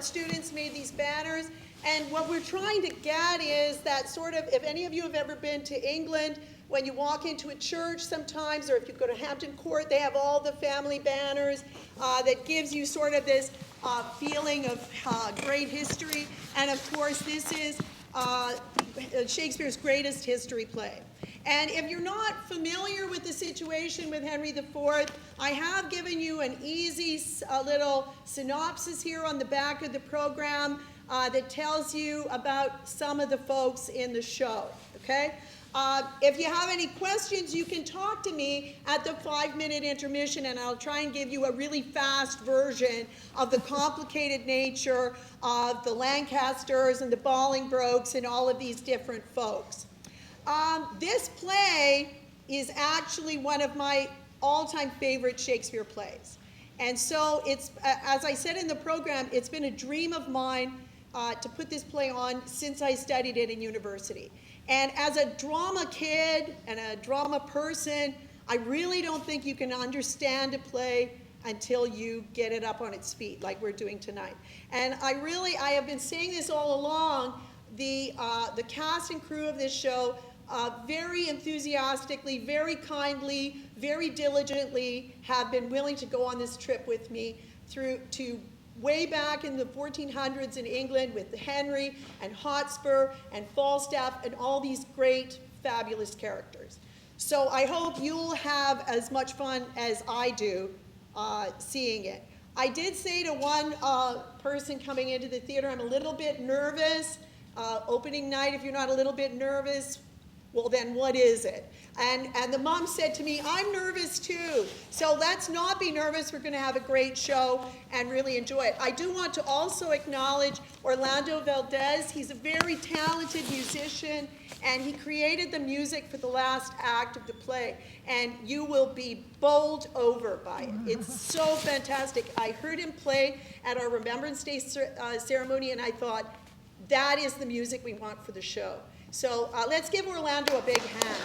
students made these banners. And what we're trying to get is that sort of, if any of you have ever been to England, when you walk into a church sometimes, or if you go to Hampton Court, they have all the family banners that gives you sort of this feeling of great history. And of course, this is Shakespeare's greatest history play. And if you're not familiar with the situation with Henry IV, I have given you an easy little synopsis here on the back of the program that tells you about some of the folks in the show, okay? If you have any questions, you can talk to me at the 5-minute intermission, and I'll try and give you a really fast version of the complicated nature of the Lancasters and the Bolingbroke and all of these different folks. This play is actually one of my all-time favorite Shakespeare plays. And so it's, as I said in the program, it's been a dream of mine to put this play on since I studied it in university. And as a drama kid and a drama person, I really don't think you can understand a play until you get it up on its feet, like we're doing tonight. And I have been saying this all along, the cast and crew of this show very enthusiastically, very kindly, very diligently have been willing to go on this trip with me through to way back in the 1400s in England with Henry and Hotspur and Falstaff and all these great, fabulous characters. So I hope you'll have as much fun as I do seeing it. I did say to one person coming into the theater, I'm a little bit nervous. Opening night, if you're not a little bit nervous, well then what is it? And the mom said to me, I'm nervous too. So let's not be nervous. We're going to have a great show and really enjoy it. I do want to also acknowledge Orlando Valdez. He's a very talented musician, and he created the music for the last act of the play. And you will be bowled over by it. It's so fantastic. I heard him play at our Remembrance Day ceremony, and I thought, that is the music we want for the show. So let's give Orlando a big hand.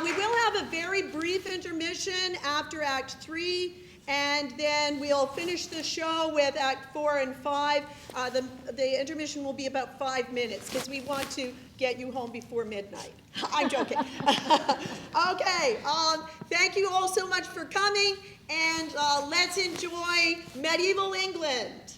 We will have a very brief intermission after Act 3, and then we'll finish the show with Act 4 and 5. The intermission will be about 5 minutes, because we want to get you home before midnight. I'm joking. Okay, thank you all so much for coming, and let's enjoy medieval England.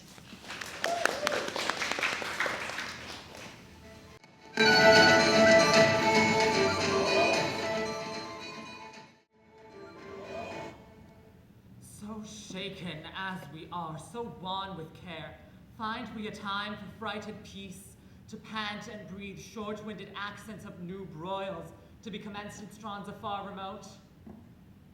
So shaken as we are, so wan with care, find we a time for frighted peace, to pant and breathe short-winded accents of new broils, to be commenced in strands afar remote?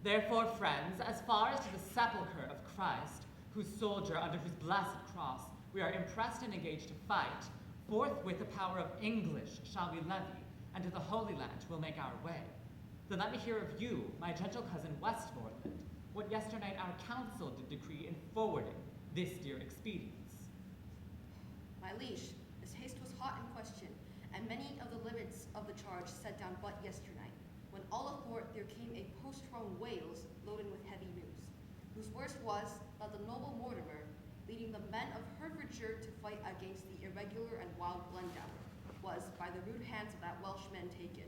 Therefore, friends, as far as to the sepulchre of Christ, whose soldier under whose blessed cross we are impressed and engaged to fight, forthwith the power of English shall we levy, and to the Holy Land we'll make our way. Then let me hear of you, my gentle cousin Westmoreland, what yesternight our council did decree in forwarding this dear expedience. My liege, this haste was hot in question, and many of the limits of the charge set down but yesternight, when all athwart there came a post from Wales loaded with heavy news, whose worst was that the noble Mortimer, leading the men of Hertfordshire to fight against the irregular and wild Glendower, was by the rude hands of that Welshman taken,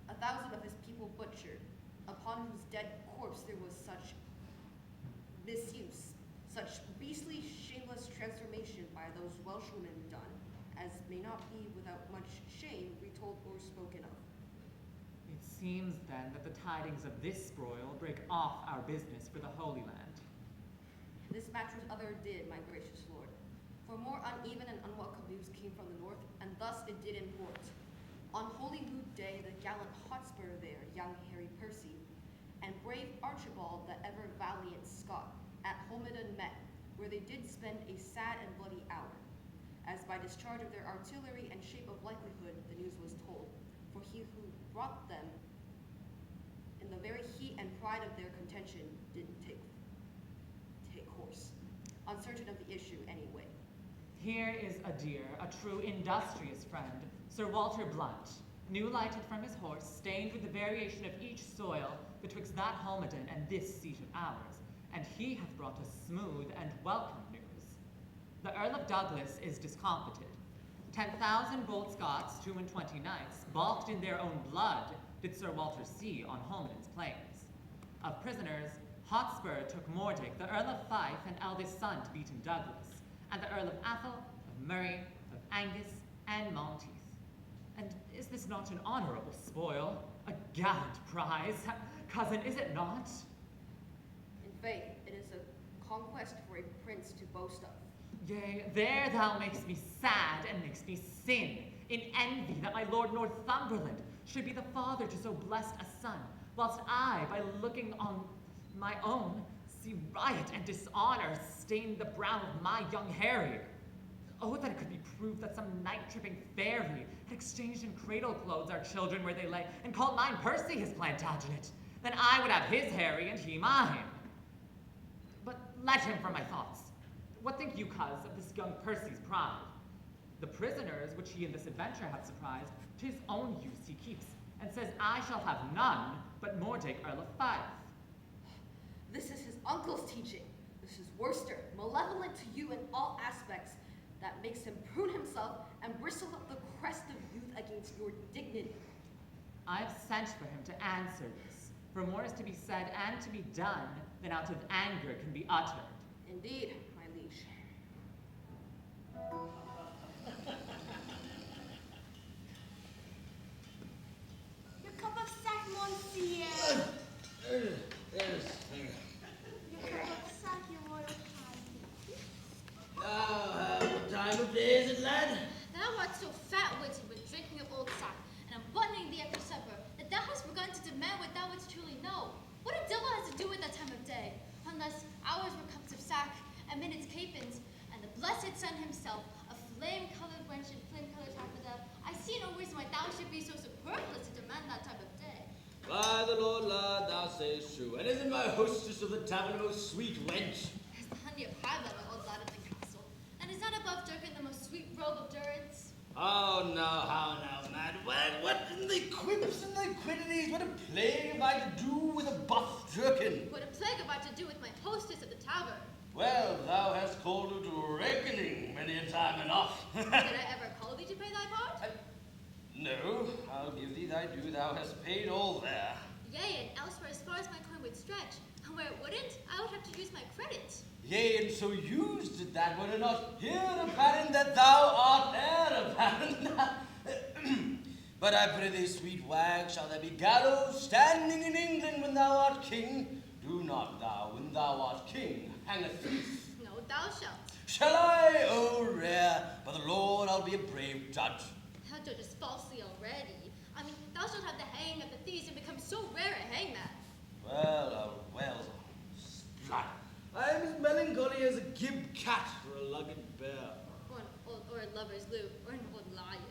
1,000 of his people butchered, upon whose dead corpse there was such misuse, such beastly, shameless transformation by those Welshwomen done, as may not be without much shame retold or spoken of. It seems then that the tidings of this broil break off our business for the Holy Land. This match was other did, my gracious lord, for more uneven and unwelcome news came from the north, and thus it did import. On Holy Mood Day, the gallant Hotspur there, young Harry Percy, and brave Archibald, the ever valiant Scot, at Homildon met, where they did spend a sad and bloody hour, as by discharge of their artillery and shape of likelihood the news was told, for he who brought them in the very heat and pride of their contention did take course, uncertain of the issue anyway. Here is a dear, a true industrious friend, Sir Walter Blunt, new lighted from his horse, stained with the variation of each soil betwixt that Homildon and this seat of ours, and he hath brought us smooth and welcome news. The Earl of Douglas is discomfited. 10,000 bold Scots, 22 knights, balked in their own blood, did Sir Walter see on Homildon's plains. Of prisoners, Hotspur took Mordick, the Earl of Fife and eldest son to beaten Douglas, and the Earl of Athol, of Murray, of Angus, and Monteith. And is this not an honourable spoil? A gallant prize? Cousin, is it not? In faith, it is a conquest for a prince to boast of. Yea, there thou makest me sad and makest me sin, in envy that my lord Northumberland should be the father to so blessed a son, whilst I, by looking on my own, see riot and dishonour stain the brow of my young Harry. Oh, that it could be proved that some night-tripping fairy had exchanged in cradle clothes our children where they lay, and called mine Percy his Plantagenet. Then I would have his Harry and he mine. But let him from my thoughts. What think you, coz, of this young Percy's pride? The prisoners which he in this adventure hath surprised, to his own use he keeps, and says I shall have none but Mordick, Earl of Fife. This is his uncle's teaching. This is Worcester, malevolent to you in all aspects, that makes him prune himself and bristle up the crest of youth against your dignity. I have sent for him to answer this, for more is to be said and to be done than out of anger can be uttered. Indeed, my liege. Your cup of sack, monsieur. Yes. Your cup of sack, your royal highness. What time of day is it, lad? Thou art so fat-witted with drinking of old sack, and unbuttoning thee after supper, that thou hast begun to demand what thou wouldst truly know. What a devil has to do with that time of day, unless ours were cups of sack, and minutes capons, and the blessed sun himself, a flame-colored wench in flame-colored taffeta. I see no reason why thou should be so superfluous to demand that time of day. By the Lord, lad, thou sayest true. And isn't my hostess of the tavern a most sweet wench? As the honey of Highland, my old lad in the castle, and is not above Durkin the most sweet robe of durance? Oh, no, how now, mad wag? What in the quips and the quiddities? What a plague have I to do with a buff jerkin? What a plague have I to do with my hostess of the tavern? Well, thou hast called her to reckoning many a time enough. Did I ever call thee to pay thy part? No, I'll give thee thy due. Thou hast paid all there. Yea, and elsewhere as far as my coin would stretch, and where it wouldn't, I would have to use my credit. Yea, and so used it that were it not here apparent that thou art heir apparent. But I pray thee, sweet wag, shall there be gallows standing in England when thou art king? Do not thou, when thou art king, hang a thief. No, thou shalt. Shall I? Oh, rare. By the Lord, I'll be a brave judge. Thou judgest falsely already. I mean, thou shalt have the hanging of the thieves and become so rare a hangman. Well, splat. I am as melancholy as a gib cat for a lugged bear. Or a lover's lute, or an old lion.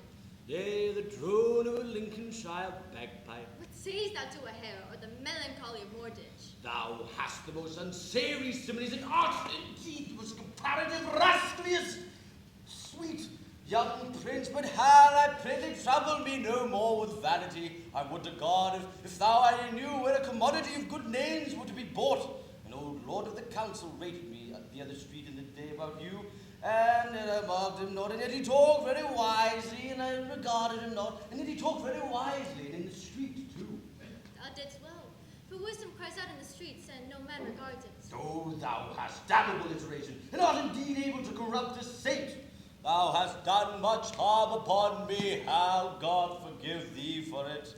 Yea, the drone of a Lincolnshire bagpipe. What sayest thou to a hare, or the melancholy of Mordich? Thou hast the most unsavory similes and art, indeed, the most comparative rascaliest. Sweet young prince, but hal, I pray thee, trouble me no more with vanity. I would to God, if thou I knew where a commodity of good names were to be bought. An old lord of the council rated me at the other street in the day about you, and I marked him not, and yet he talked very wisely, and I regarded him not, and yet he talked very wisely, and in the street too. Thou didst well, for wisdom cries out in the streets, and no man regards it. Oh, thou hast damnable iteration, and art indeed able to corrupt a saint. Thou hast done much harm upon me, how God forgive thee for it.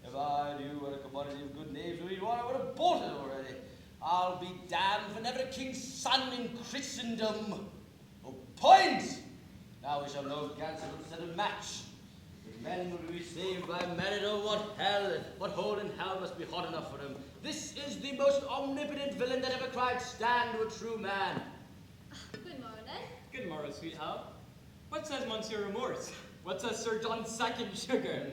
If I knew what a commodity of good names would be, I would have bought it already. I'll be damned for never a king's son in Christendom. Oh, point! Now we shall know if Gansel will set a match. If men will be saved by merit, or what hole in hell must be hot enough for him. This is the most omnipotent villain that ever cried stand to a true man. Good morrow, then. Good morrow, sweetheart. What says Monsieur Remorse? What says Sir John Second Sugar?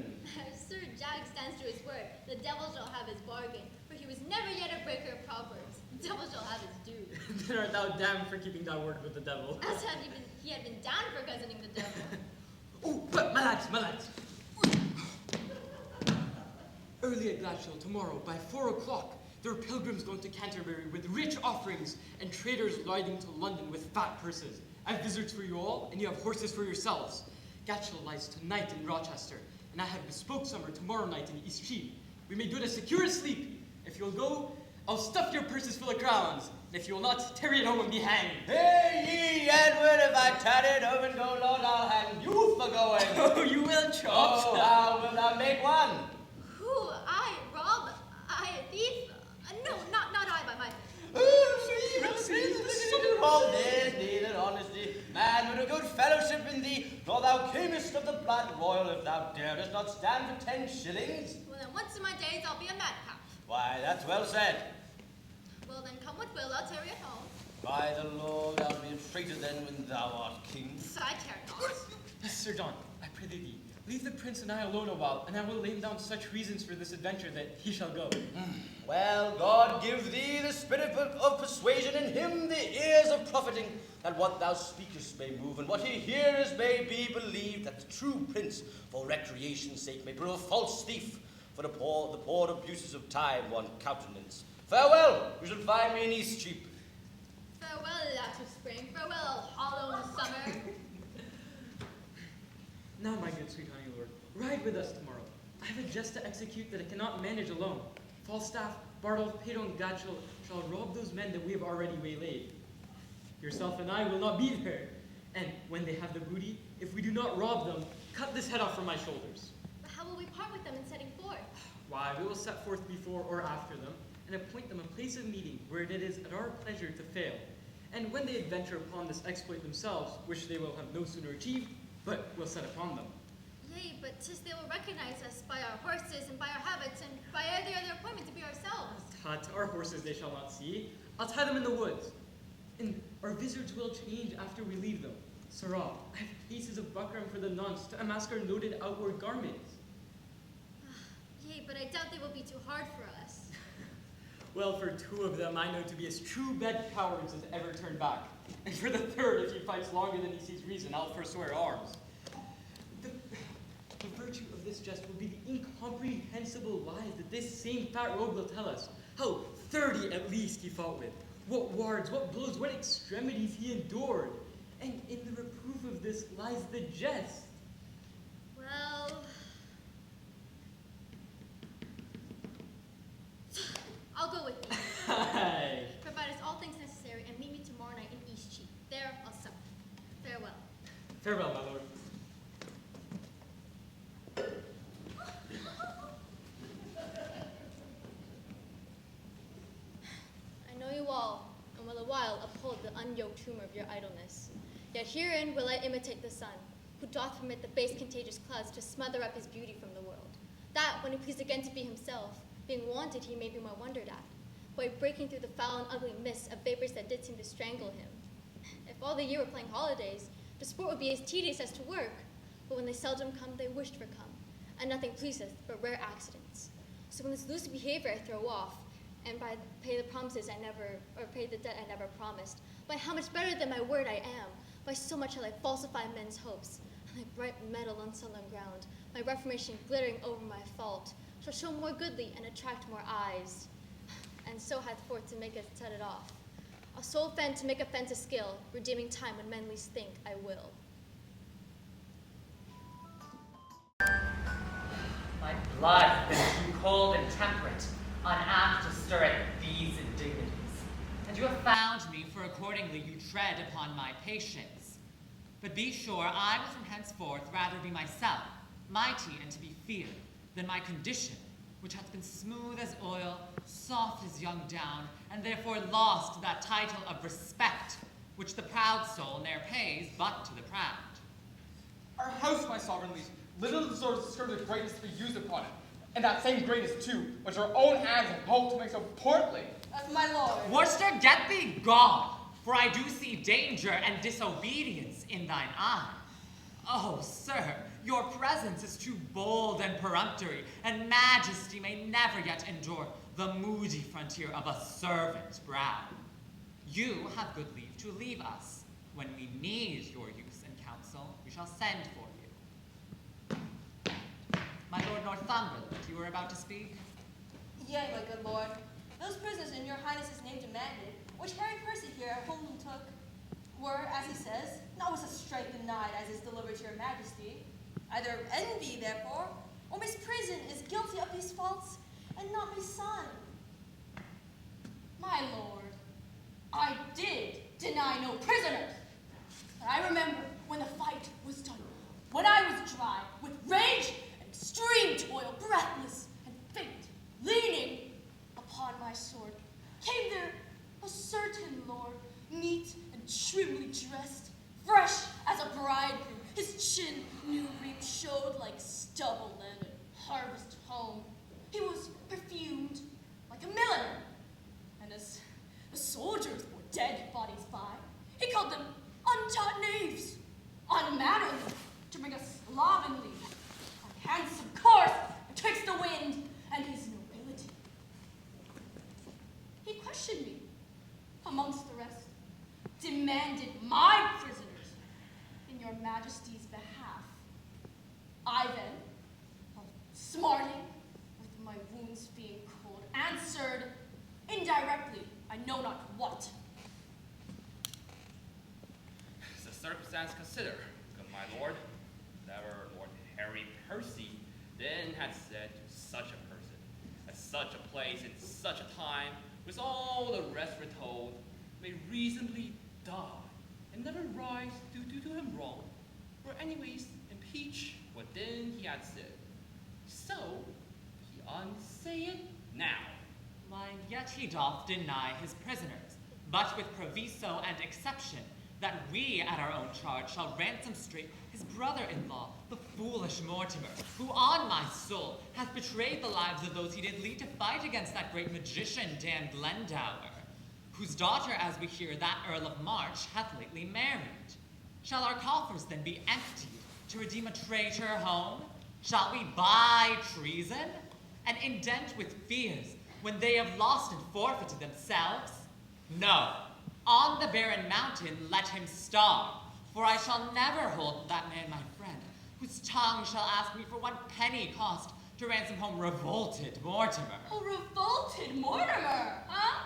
Sir Jack stands to his word. The devil shall have his bargain, for he was never yet a breaker of proverbs. The devil shall have his due. Then art thou damned for keeping thy word with the devil. As had he had been damned for cousining the devil. Oh, but my lads. Early at Glasgow tomorrow by 4 o'clock, There are pilgrims going to Canterbury with rich offerings, and traders riding to London with fat purses. I have visitors for you all, and you have horses for yourselves. Gatchell lies tonight in Rochester, and I have bespoke summer tomorrow night in East Cheap. We may do it as secure as sleep. If you'll go, I'll stuff your purses full of crowns, and if you will not, tarry at home and be hanged. Hey, ye, Edward, if I tarry at home and go, Lord, I'll hang you for going. Oh, you will, Chops. Oh, how will thou make one? Who? I, Rob? I, a thief? No, not I, my. All this neither honesty, man, with a good fellowship in thee, nor thou camest of the blood royal if thou darest not stand for 10 shillings. Well, then once in my days I'll be a madcap. Why, that's well said. Well, then come what will, I'll tarry at home. By the Lord, I'll be a traitor then when thou art king. So I tarry not. Sir John, I pray thee, leave the prince and I alone a while, and I will lay down such reasons for this adventure that he shall go. Well, God give thee the spirit of persuasion, and him the ears of profiting, that what thou speakest may move, and what he hearest may be believed, that the true prince, for recreation's sake, may prove a false thief, for the poor abuses of time want countenance. Farewell, you shall find me in East Cheap. Farewell, latter spring. Farewell, hollow summer. Now, my good sweet honey lord, ride with us tomorrow. I have a jest to execute that I cannot manage alone. Falstaff, Bardolph, Pedro, and Gatchell shall rob those men that we have already waylaid. Yourself and I will not be there. And when they have the booty, if we do not rob them, cut this head off from my shoulders. But how will we part with them in setting forth? Why, we will set forth before or after them, and appoint them a place of meeting where it is at our pleasure to fail. And when they adventure upon this exploit themselves, which they will have no sooner achieved, but will set upon them. Yea, but 'tis they will recognize us by our horses and by our habits and by every other appointment to be ourselves. Tut, our horses they shall not see. I'll tie them in the woods. And our visards will change after we leave them. Sirrah, I have cases of buckram for the nuns to unmask our noted outward garments. Yea, but I doubt they will be too hard for us. Well, for 2 of them I know to be as true bed cowards as ever turned back. And for the 3rd, if he fights longer than he sees reason, I'll forswear arms. The virtue of this jest will be the incomprehensible lies that this same fat rogue will tell us. How 30 at least he fought with. What wards, what blows, what extremities he endured. And in the reproof of this lies the jest. Well, I'll go with you. Aye. Provide us all things necessary and meet me tomorrow night in East Cheap. There I'll sup. Farewell. Farewell, my lord. I know you all, and will a while uphold the unyoked humor of your idleness. Yet herein will I imitate the sun, who doth permit the base contagious clouds to smother up his beauty from the world, that, when he pleased again to be himself, being wanted he may be more wondered at, by breaking through the foul and ugly mists of vapors that did seem to strangle him. If all the year were playing holidays, the sport would be as tedious as to work, but when they seldom come, they wished for come, and nothing pleaseth but rare accidents. So when this loose behavior I throw off, and by pay the promises I never, or pay the debt I never promised, by how much better than my word I am, by so much shall I falsify men's hopes, and like bright metal on sullen ground, my reformation glittering over my fault, shall show more goodly and attract more eyes. And so hath forth to make it set it off. A soul fend to make offense a skill, redeeming time when men least think I will. My blood has been too cold and temperate, unapt to stir at these indignities. And you have found me, for accordingly you tread upon my patience. But be sure I will from henceforth rather be myself, mighty and to be feared, than my condition, which hath been smooth as oil, soft as young down, and therefore lost that title of respect, which the proud soul ne'er pays but to the proud. Our house, my sovereign liege, little deserves the greatness to be used upon it, and that same greatness too, which our own hands have helped to make so portly. My lord. Worcester, get thee gone, for I do see danger and disobedience in thine eye. Oh, sir, your presence is too bold and peremptory, and majesty may never yet endure the moody frontier of a servant brow. You have good leave to leave us. When we need your use and counsel, we shall send for you. My lord Northumberland, you were about to speak? Yea, my good lord. Those prisoners in your highness's name demanded, which Harry Percy here at Homildon took, were, as he says, not with such strength denied as is delivered to your majesty. Either envy, therefore, or misprison is guilty of these faults, and not my son. My lord, I did deny no prisoners. But I remember when the fight was done, when I was dry with rage and extreme toil, breathless and faint, leaning upon my sword, came there a certain lord, neat and trimly dressed, fresh as a bridegroom. His chin new reaped showed like stubble land at harvest home. He was perfumed like a milliner, and as the soldiers bore dead bodies by, he called them untaught knaves, unmannerly, to bring us slovenly, a handsome course betwixt the wind and his nobility. He questioned me, amongst the rest, demanded my prisoners in your majesty's behalf. I then, while smarting with my wounds being cold, answered indirectly, I know not what. The circumstance consider, good my lord, never Lord Harry Percy then had said to such a person, at such a place, in such a time, with all the rest were told, may reasonably die, and never rise due to him wrong, or anyways impeach what then he had said. So, he unsay it now. Why, yet he doth deny his prisoners, but with proviso and exception, that we at our own charge shall ransom straight his brother-in-law, the foolish Mortimer, who on my soul hath betrayed the lives of those he did lead to fight against that great magician Dan Glendower, whose daughter, as we hear, that Earl of March hath lately married. Shall our coffers then be emptied to redeem a traitor home? Shall we buy treason and indent with fears when they have lost and forfeited themselves? No, on the barren mountain let him starve, for I shall never hold that man my friend, whose tongue shall ask me for 1 penny cost to ransom home revolted Mortimer. Oh, revolted Mortimer, huh?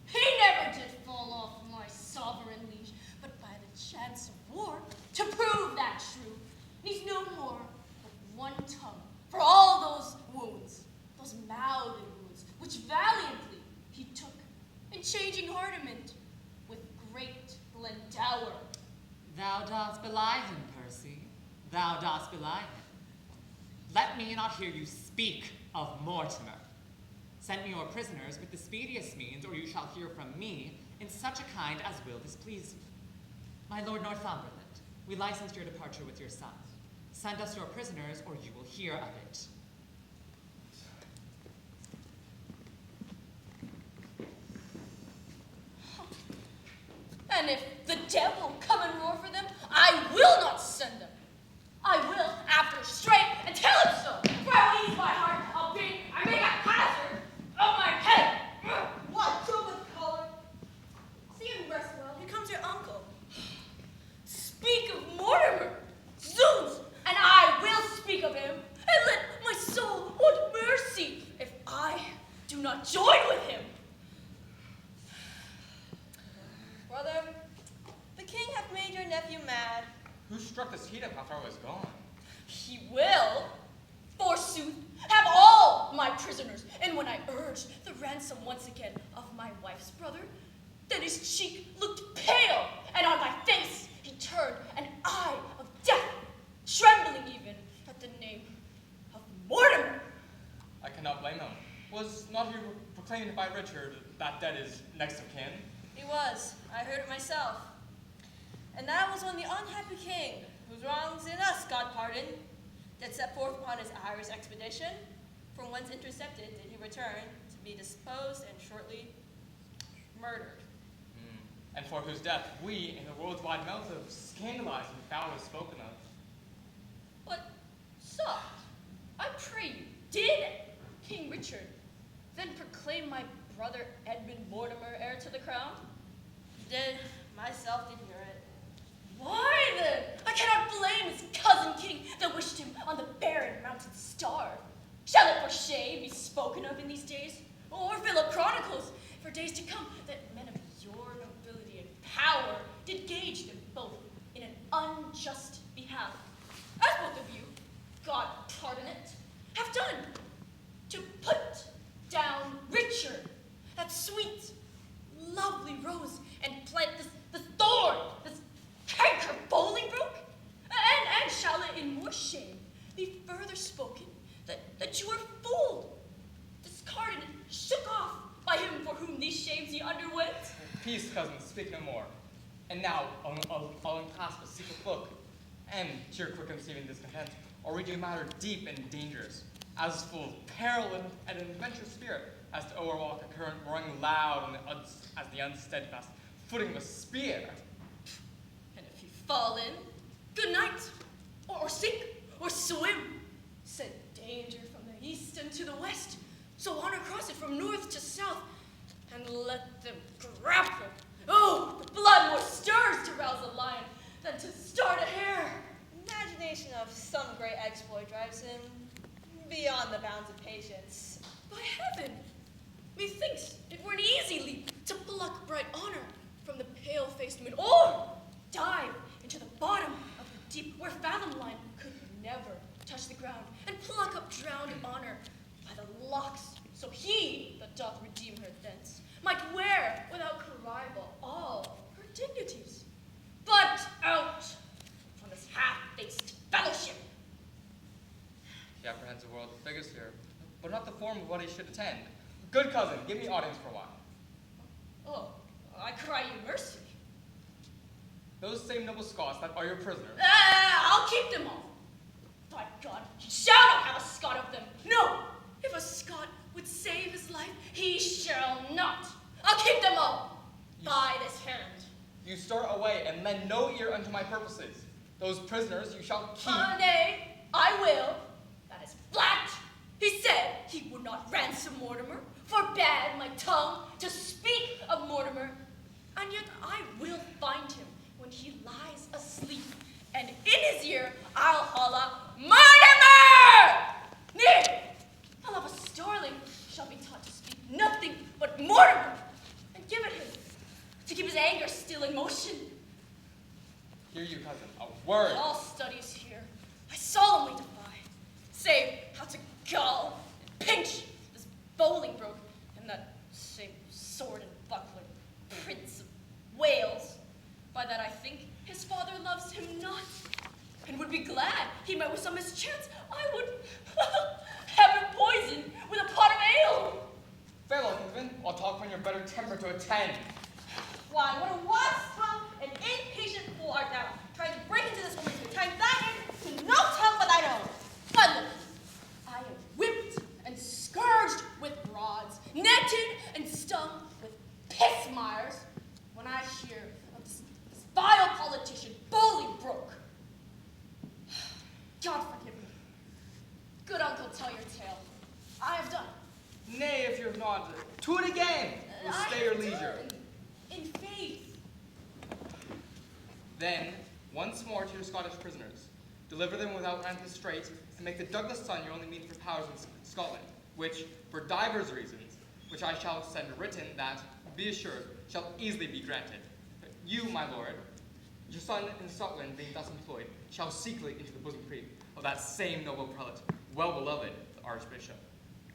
He never did fall off my sovereign liege, but by the chance of war, to prove that true, needs no more but 1 tongue for all those wounds, those mouthed wounds, which valiantly he took in changing hardiment with great Glendower. Thou dost belie him, Percy. Thou dost belie him. Let me not hear you speak of Mortimer. Send me your prisoners with the speediest means, or you shall hear from me in such a kind as will displease you. My lord Northumberland, we license your departure with your son. Send us your prisoners, or you will hear of it. And if the devil come and roar for them, I will not send them. I will, after straight, and tell him so. For I will ease my heart, albeit I make a hazard of my head. What? Show the color. See him rest well. Here comes your uncle. Speak of Mortimer, zounds, and I will speak of him, and let my soul want mercy if I do not join with him. Brother, the king hath made your nephew mad. Who struck this heat up after I was gone? He will, forsooth, have all my prisoners. And when I urged the ransom once again of my wife's brother, then his cheek looked pale, and on my face he turned an eye of death, trembling even at the name of Mortimer. I cannot blame him. Was not he proclaimed by Richard that dead is next of kin? He was. I heard it myself. And that was when the unhappy king, whose wrongs in us God pardon, did set forth upon his Irish expedition, from whence intercepted did he return to be disposed and shortly murdered. And for whose death we, in the world's wide mouth, have scandalized and foully spoken of. But, soft, I pray you, did King Richard then proclaim my brother Edmund Mortimer heir to the crown? Did myself did hear it. Why then? I cannot blame his cousin king that wished him on the barren mountain starve. Shall it for shame be spoken of in these days? or fill up chronicles for days to come that men of your nobility and power did gauge them both in an unjust behalf, as both of you, God pardon it, have done, to put down Richard, that sweet, lovely rose, and plant this thorn, this canker Bolingbroke? And shall it in more shame be further spoken that you were fooled, discarded, and shook off by him for whom these shames ye underwent? Peace, cousin, speak no more. And now, I'll unclasp a secret book, and to your quick conceiving discontent, I'll read you a matter deep and dangerous, as full of peril and an adventurous spirit as to o'erwalk a current roaring loud as the unsteadfast footing of a spear. And if you fall in, good night, or sink, or swim. Send danger from the east and to the west, so on across it from north to south, and let them grapple. Oh, the blood more stirs to rouse a lion than to start a hare. Imagination of some great exploit drives him beyond the bounds of patience. By heaven, methinks it were an easy leap to pluck bright honor from the pale-faced moon, or dive into the bottom of the deep where fathom line could never touch the ground, and pluck up drowned honor by the locks, so he that doth redeem her thence might wear without rival all her dignities. But out from this half-faced fellowship. The apprehensive world figures here, but not the form of what he should attend. Good cousin, give me audience for a while. Oh, I cry you mercy. Those same noble Scots that are your prisoners. I'll keep them all. By God, he shall not have a Scot of them. No, if a Scot would save his life, he shall not. I'll keep them all by this hand. You start away and lend no ear unto my purposes. Those prisoners you shall keep. Nay, I will. That is flat. He said he would not ransom Mortimer, forbade my tongue to speak of Mortimer, and yet I will find him when he lies asleep, and in his ear I'll holla, Mortimer! Nay, I'll have a starling shall be taught to speak nothing but Mortimer, and give it him to keep his anger still in motion. Hear you, cousin, a word. All studies here I solemnly defy, save how to gull and pinch this Bolingbroke and that same sword and buckler, Prince of Wales. By that I think his father loves him not, and would be glad he met with some mischance. I would have him poisoned with a pot of ale. Farewell, kinsman. I'll talk when you're better tempered to attend. Why, what a wasp tongue and impatient fool art thou, trying to break into this woman's good time thine to no tongue but thine own. But look, I am whipped and scourged with rods, netted and stung with pismires, when I hear of this vile politician, Bolingbroke. God forgive me. Good uncle, tell your tale. I have done. Nay, if you have not, to it again. Will stay your leisure. In faith. Then, once more to your Scottish prisoners, deliver them without restraint, and make the Douglas son your only means for powers in Scotland, which, for divers reasons, which I shall send written that, be assured, shall easily be granted. You, my lord, your son in Scotland being thus employed, shall secretly into the bosom creep of that same noble prelate, well beloved, the Archbishop.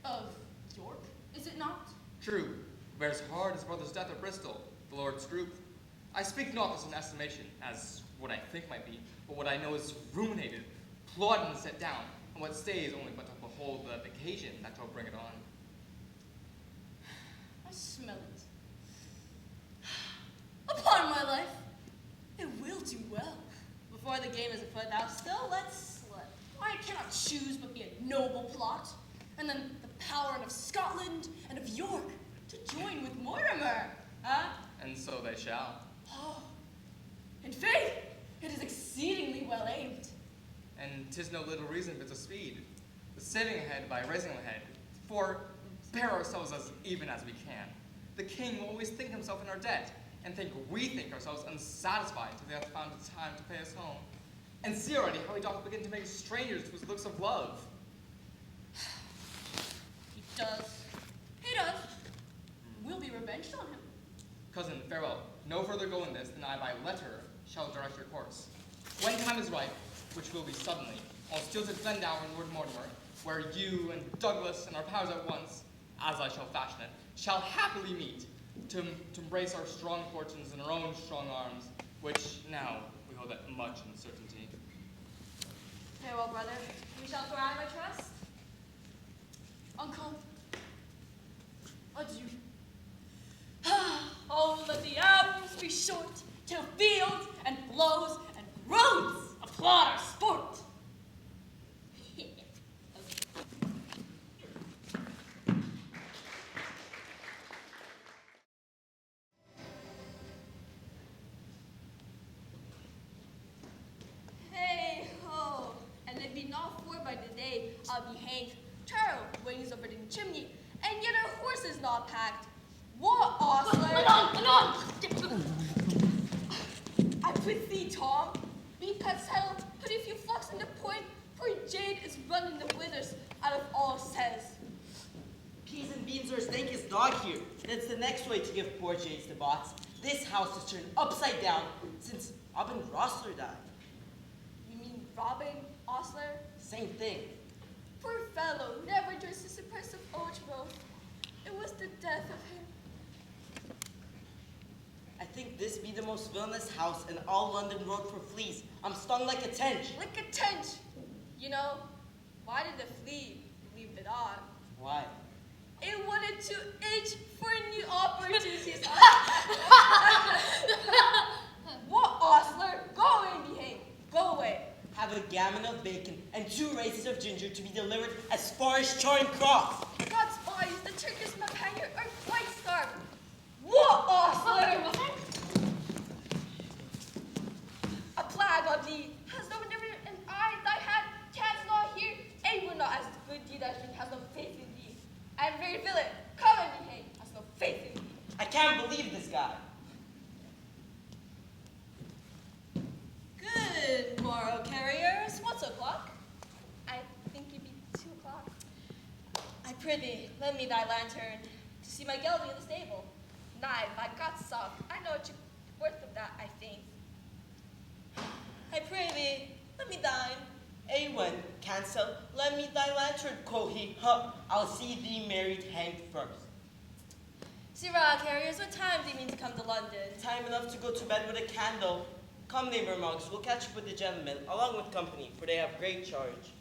Of York, is it not? True, bears hard his brother's death at Bristol, the Lord Scroop. I speak not this in estimation, as what I think might be, but what I know is ruminated, plotted and set down, and what stays only but to behold the occasion that shall bring it on. I smell it. Upon my life, it will do well. Before the game is afoot, thou still let's slip. I cannot choose but be a noble plot, and then the power of Scotland and of York to join with Mortimer, huh? And so they shall. Oh, in faith, it is exceedingly well aimed. And 'tis no little reason but to speed, the saving ahead by raising the head, for bear ourselves as even as we can. The king will always think himself in our debt, and we think ourselves unsatisfied till they have found the time to pay us home. And see already how he doth begin to make strangers to his looks of love. He does. He does. and I by letter shall direct your course. When time is ripe, which will be suddenly, I'll steal to Glendower and Lord Mortimer, where you and Douglas and our powers at once, as I shall fashion it, shall happily meet, to embrace our strong fortunes in our own strong arms, which now we hold at much uncertainty. Farewell, brother. We shall thrive, I trust. Uncle, adieu. Oh, let the hours be short, till fields and blows and roads applaud our sport. Hey ho! And if be not for by the day, I'll be hanged, turtle wings over the chimney, and yet our horse is not packed. What, ostler? I prithee, Tom, be cut saddle, put a few flocks in the point, for Jade is running the withers out of all says. Peas and beans are as dank as dog here. That's the next way to give poor Jade's the bots. This house is turned upside down since Robin Rossler died. You mean Robin Ostler? Same thing. Poor fellow, never dressed the price of Oachville. It was the death of him. I think this be the most villainous house in all London Road for fleas. I'm stung like a tench. Like a tench. You know, why did the flea leave it on? Why? It wanted to itch for new opportunities. What, ostler? Go away and behave. Go away. Have a gammon of bacon and 2 races of ginger to be delivered as far as Charing Cross. God's bodies, the Turkish Mapanger are quite starved. What, ostler? A plague on thee. Has no never an eye thy hand, canst not hear, and will not as good deed as thee has no faith in thee. And very villain, come and behave, has no faith in thee. I can't believe this guy. Good morrow, carriers. What's o'clock? I think it be 2 o'clock. I prithee, lend me thy lantern to see my gelding in the stable. Nay, by God's soft, I know what you're worth of that, I think. I prithee, lend me thine. Awen, cancel, lend me thy lantern, quoth he. Huh, I'll see thee married hanged first. Sirrah, carriers, what time do you mean to come to London? Time enough to go to bed with a candle. Come, neighbor monks, we'll catch up with the gentlemen, along with company, for they have great charge.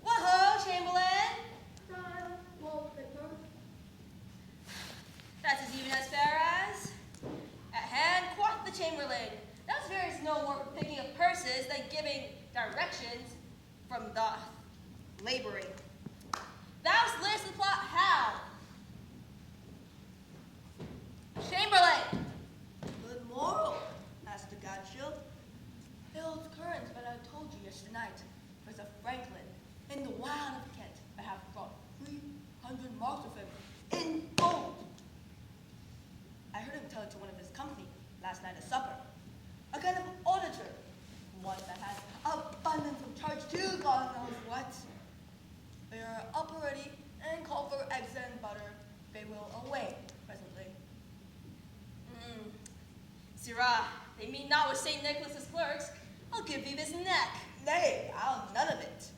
Whoa, Chamberlain! That's as even as fair as. At hand, quoth the Chamberlain. That's fair is no more for picking of purses than giving directions from the laboring. Thou slayest the plot how? Chamberlain! Good morrow, Master Godchild. The old current that I told you yesterday night was of Franklin in the wild of Kent. I have brought 300 marks of him in gold. I heard him tell it to one of his company last night at supper. A kind of auditor, one that has abundance of charge to God knows what. They are up already and call for eggs and butter. They will away presently. Sirrah, they mean not with St. Nicholas's clerks. I'll give thee this neck. Nay, I'll none of it.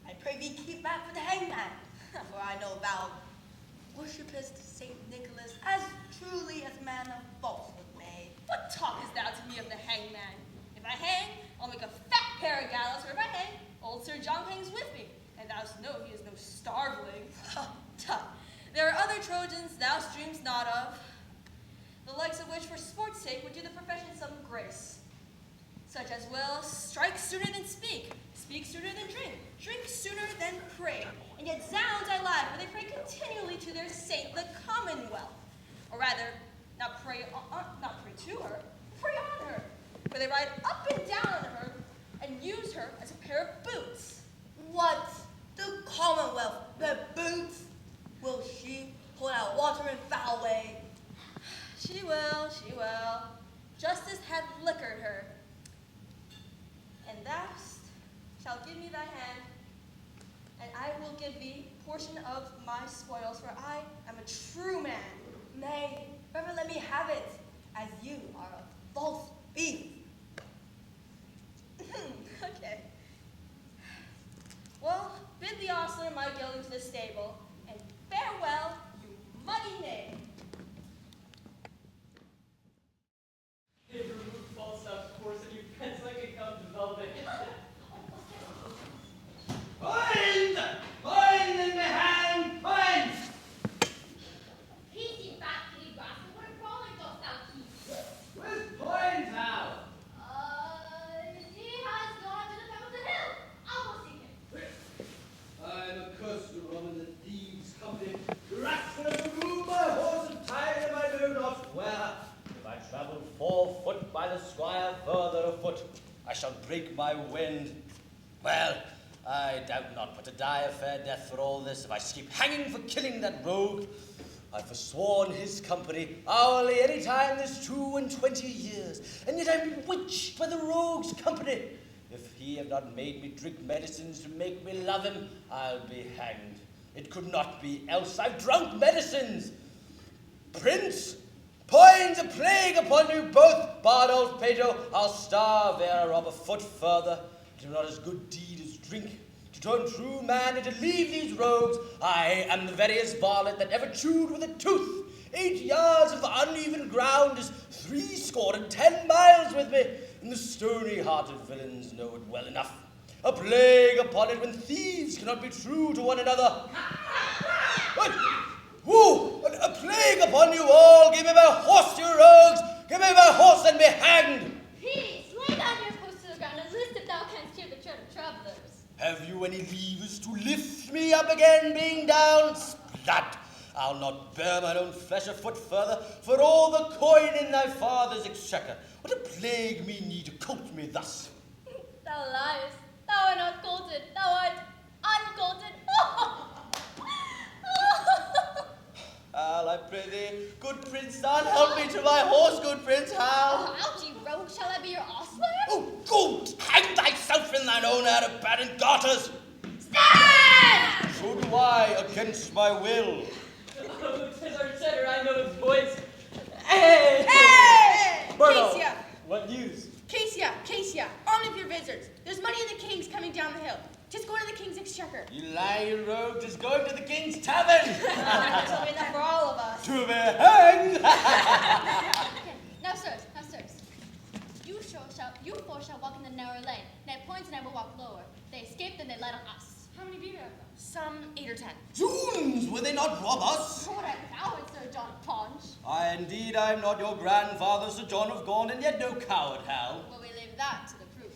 I pray thee keep back for the hangman, for I know thou worshipest Saint Nicholas as truly as man of falsehood may. What talkest thou to me of the hangman? If I hang, I'll make a fat pair of gallows, or if I hang, old Sir John hangs with me, and thou know he is no starveling. Tut, there are other Trojans thou dreamest not of, the likes of which for sport's sake would do the profession some grace. Such as will strike sooner than speak sooner than drink sooner than pray, and yet zounds I lie, for they pray continually to their saint, the Commonwealth. Or rather, not pray to her, pray on her, for they ride up and down on her, and use her as a pair of boots. What? The Commonwealth, the boots? Will she hold out water in foul way? She will. Justice hath liquored her. And thou shalt give me thy hand, and I will give thee portion of my spoils, for I am a true man. Nay, Rather let me have it, as you are a false thief. Okay. Well, bid the ostler my guild into the stable, and farewell, you muddy knave. They've removed Falstaff's horse and you pence like a gum to velvet. Point! Point in my hand! Point! Peace, you fat kitty rascal. What a crawling dost thou keep? Where's Point now? He has gone to the top of the hill. I'll go seek him. I'm accursed to run in the thieves' company. Rascal have removed my horse and tied him I know not where. If I travel 4 foot by the squire further afoot, I shall break my wind. Well, I doubt not but to die a fair death for all this if I escape hanging for killing that rogue. I've forsworn his company hourly any time this 22 years, and yet I'm bewitched by the rogue's company. If he have not made me drink medicines to make me love him, I'll be hanged. It could not be else. I've drunk medicines. Prince, Poin's a plague upon you both. Bardold, Pedro, I'll starve ere I rob a foot further. It is not as good deed as drink. To turn true man and to leave these rogues, I am the veriest varlet that ever chewed with a tooth. 8 yards of the uneven ground is 70 miles with me, and the stony-hearted villains know it well enough. A plague upon it when thieves cannot be true to one another. What? Woo! A plague upon you all! Give me my horse, you rogues! Give me my horse and be hanged! Peace, lay down your post to the ground and list if thou canst hear the tread of travelers. Have you any levers to lift me up again, being down? Splat! I'll not bear mine own flesh a foot further, for all the coin in thy father's exchequer. What a plague me need to colt me thus? Thou liest. Thou art not colted. Thou art uncolted. Hal, I pray thee, good prince, son, help me to my horse, good prince, Hal. Ouch, you rogue, shall I be your ostler? Oh, good! Hang thyself in thine own out of barren garters. Stand! So do I, against my will. Oh, 'tis our setter, I know his voice. Hey! Hey! Bardo, Cassia! what news? Cassia, on with your visitors. There's money in the king's coming down the hill. Just go to the king's exchequer. You lie, you rogue, just going to the king's tavern. That'll be enough for all of us. To be hanged. Now, sirs, you four shall walk in the narrow lane. Ned Points and I will walk lower. They escaped and they led on us. How many be there of them? Some 8 or 10. Zoons, will they not rob us? What a coward, Sir John Ponch. Indeed, I'm not your grandfather, Sir John of Gaunt, and yet no coward, Hal. Well, we leave that to the proof.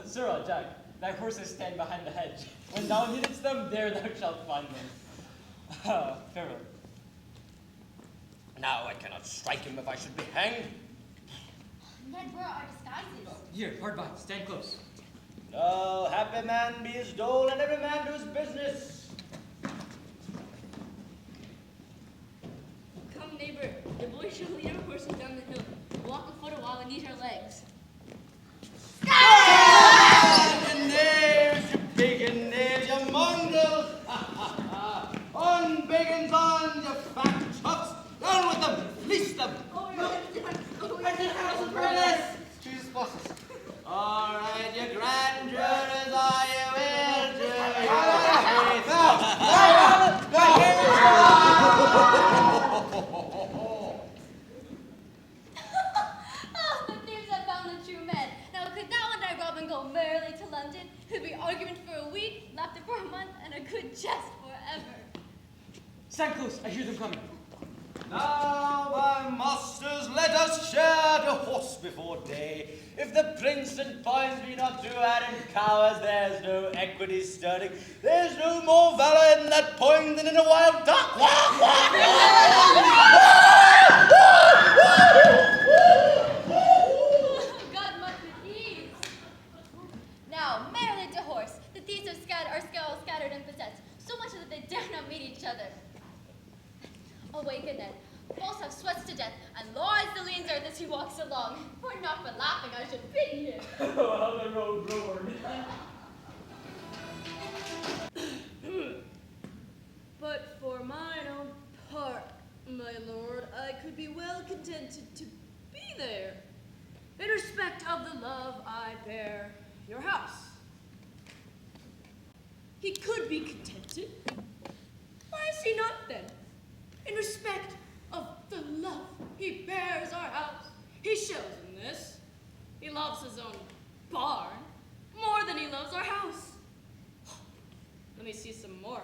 Sirrah, Jack, thy horses stand behind the hedge. When thou needest them, there thou shalt find them. Farewell. Now I cannot strike him if I should be hanged. Ned, where are our disguises? Here, hard by, stand close. No, happy man be his dole, and every man do his business. Come, neighbor, the boy shall lead our horses down the hill. Walk a foot a while and eat our legs. You knaves, you pagan knaves, you mongrels! On, pagans, on, you fat chuffs! Down with them! Fleece them! Jesus bless us. All right, your grand jurors, are you will do? Oh, the thieves have found the true men. Now, could thou and I, Robin, go merrily to London? Could be argument for a week, laughter for a month, and a good jest forever. Stand close, I hear them coming. Now, my masters, let us share the horse before day. If the prince and Poins be not two hardened cowards, there's no equity stirring. There's no more valor in that Point than in a wild duck. God must with ease. Now, merrily to horse. The thieves are all scattered and possessed, so much that they dare not meet each other. Awaken then. Both have sweats to death, and lies the leans earth as he walks along. For not for laughing, I should pity him. Oh, how the road roared. But for mine own part, my lord, I could be contented to be there, in respect of the love I bear your house. He could be contented. Why is he not then? In respect of the love he bears our house. He shows in this. He loves his own barn more than he loves our house. Let me see some more.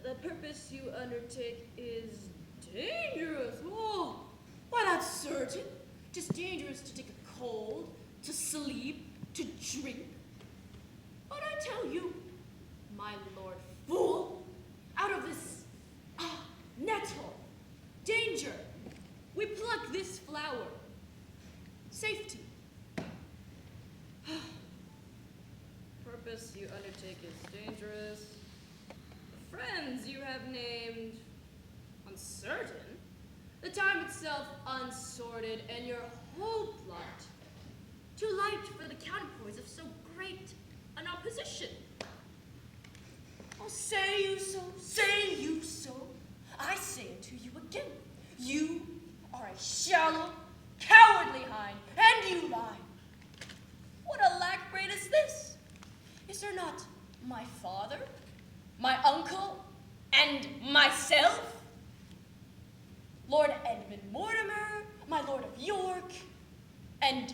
The purpose you undertake is dangerous. Oh, why, that's certain. 'Tis dangerous to take a cold, to sleep, to drink. But I tell you, my lord fool, out of this nettle, danger, we pluck this flower. Safety. Purpose you undertake is dangerous. The friends you have named uncertain. The time itself unsorted, and your whole plot too light for the counterpoise of so great an opposition. Oh, say you so, say you so. I say it to you again. You are a shallow, cowardly hind, and you lie. What a lack brain is this? Is there not my father, my uncle, and myself? Lord Edmund Mortimer, my Lord of York, and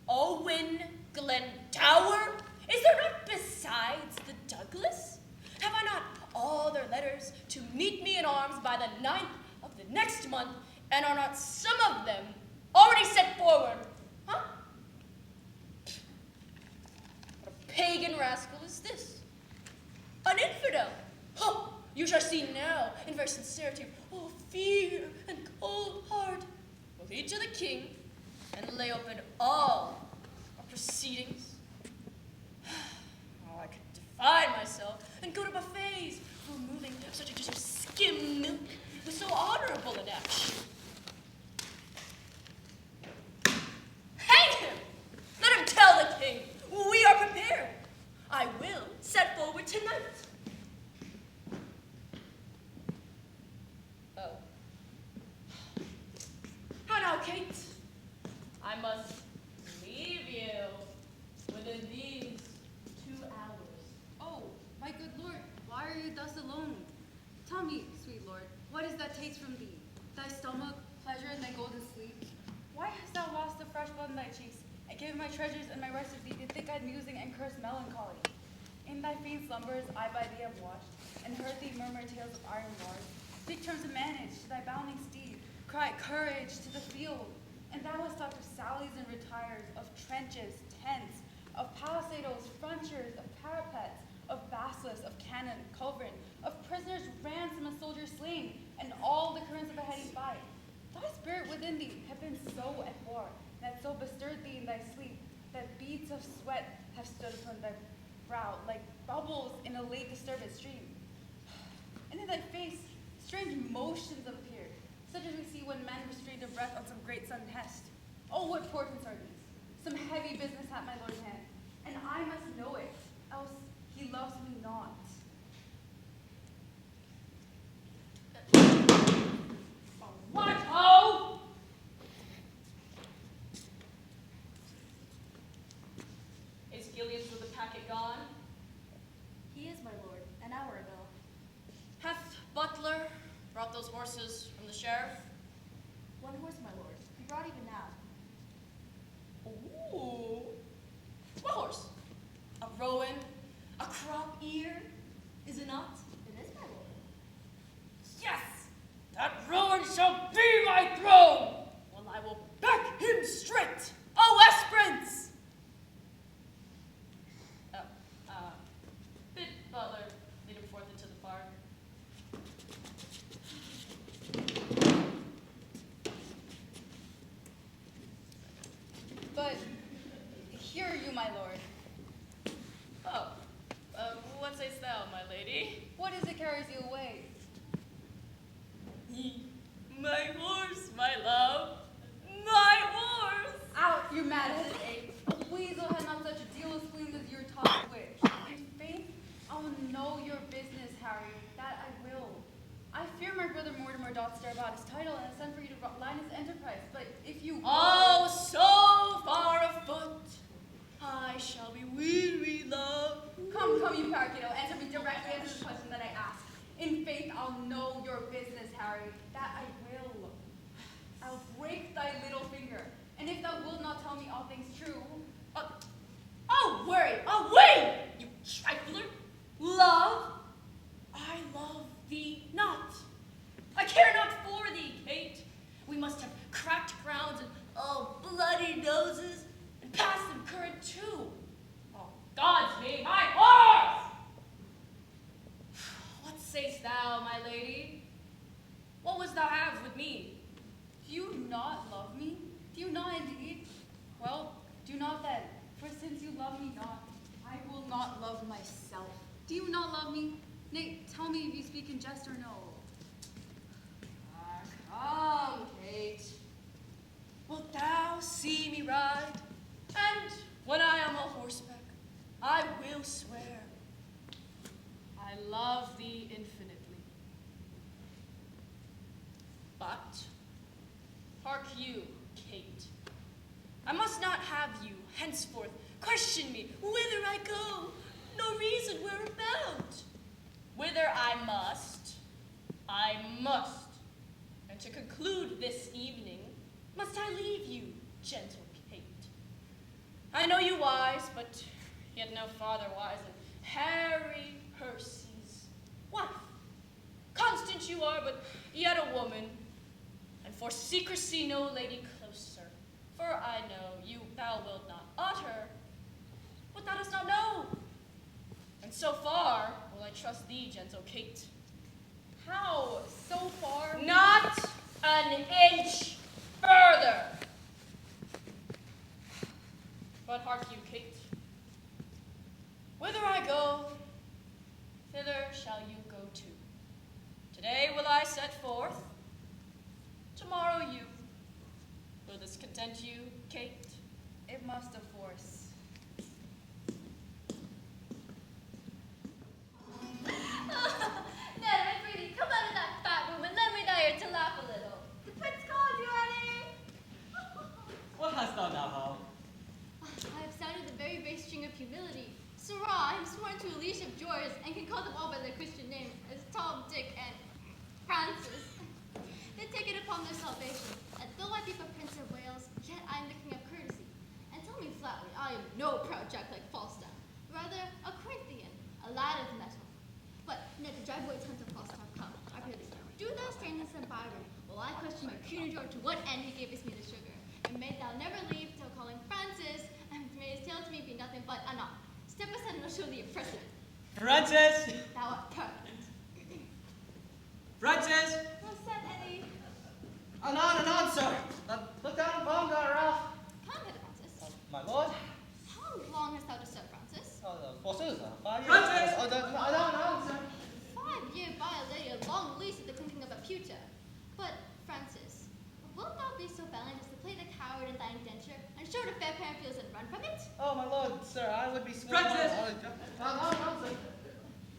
Owen Glendower? Is there not besides the Douglas? Have I not all their letters to meet me in arms by the 9th of the next month, and are not some of them already set forward? Huh? What a pagan rascal is this? An infidel? Oh, you shall see now, in very sincerity, oh, fear and cold heart, will lead to the king and lay open all our proceedings. Oh, I could define myself and go to buffets for removing such a dish of skim milk with so honorable an action. Hang him! Let him tell the king we are prepared. I will set forward tonight. Oh. How now, Kate? I must leave you within these 2 hours. Oh, my good lord, why are you thus alone? Tell me, sweet lord, what is that taste from thee? Thy stomach, pleasure, and thy golden sleep? Why hast thou lost the fresh blood in thy cheeks, and given my treasures and my rest of thee to thick-eyed musing and cursed melancholy? In thy faint slumbers I by thee have watched, and heard thee murmur tales of iron wars, speak terms of manage to thy bounding steed, cry courage to the field, and thou hast talked of sallies and retires, of trenches, tents, of palisadoes, frontiers, of parapets, of basilisks, of cannon, culverin, of prisoners ransomed and soldiers slain, and all the currents of a heady fight. Thy spirit within thee have been so at war, and hath so bestirred thee in thy sleep, that beads of sweat have stood upon thy brow, like bubbles in a late disturbed stream. And in thy face, strange motions have appeared, such as we see when men restrain their breath on some great sudden test. Oh, what portents are these? Some heavy business at my lord's hand, and I must know it, else he loves me not. What ho! Is Gillians with the packet gone? He is, my lord, an hour ago. Hath Butler brought those horses from the sheriff? One horse, my lord. He brought even now. Ooh. What horse? A rowan? A crop ear? Is it not? It is, my lord. Yes! That rowan shall be my throne! Well, I will back him straight! Oh, Esperance! Bid Butler lead him forth into the park. But hear you, my lord. Oh, what sayst thou, my lady? What is it carries you away? My horse, my love, my horse! Out, you mad-headed ape! A weasel had not such a deal of spleens as your taught witch. In faith, I will know your business, Harry. That I will. I fear my brother Mortimer not stir about his title and send for you to line his enterprise. But if you Oh, so far afoot, I shall be weary, love. Come, you parakeet, answer me directly answer the question that I asked. In faith, I'll know your business, Harry. That I will. I'll break thy little finger. And if thou wilt not tell me all things true, I'll worry, you trifler. Love, I love thee not. I care not for thee, Kate. We must have cracked crowns and bloody noses, and pass them current too. Oh, God's name, my horse! What sayst thou, my lady? What wouldst thou have with me? do you not love me? Do you not indeed? Well, do not then, for since you love me not, I will not love myself. Do you not love me? Nay, tell me if you speak in jest or no. Come, Kate. Wilt thou see me ride? And when I am on horseback, I will swear I love thee infinitely. But hark you, Kate. I must not have you henceforth question me whither I go, no reason whereabout. Whither I must. And to conclude this evening, must I leave you, gentle Kate? I know you wise, but yet no farther wise than Harry Percy's wife. Constant you are, but yet a woman, and for secrecy no lady closer. For I know thou wilt not utter what thou dost not know. And so far will I trust thee, gentle Kate. How? So far? Not an inch further. But hark you, Kate. Whither I go, thither shall you go too. Today will I set forth, tomorrow you. Will this content you, Kate? It must, of course. Ned, my pretty, come out of that fat room and let me die here to laugh a little. The prince calls you, Annie. What hast thou now, Hal? I have sounded the very base string of humility. Sirrah, I am sworn to a leash of drawers and can call them all by their Christian names, as Tom, Dick, and Francis. They take it upon their salvation, that though I be but Prince of Wales, yet I am the king of courtesy. And tell me flatly, I am no proud jack like Falstaff, rather a Corinthian, a lad of metal. But Ned, the dry boy tons of Falstaff come, I pray thee. Do thou stand this Byron, while I question your puny George to what end he gavest me the sugar. And may thou never leave till calling Francis, and may his tale to me be nothing but a knock. Step aside and I'll show thee a precedent. Francis! Thou art perfect. Francis! Well said, Eddie. Anon, sir. Look down upon thou, Ralph. Come hither, Francis. My lord. How long hast thou to serve, Francis? Forsooth, 5 years. Francis! Anon, sir. 5 years by a lady, a long lease at the clinking of a pewter. But, Francis, wilt thou be so valiant as to play the coward in thine indenture, and show the fair pair fields and run from it? Oh, my lord, sir, I would be sworn. Francis! Anon, sir.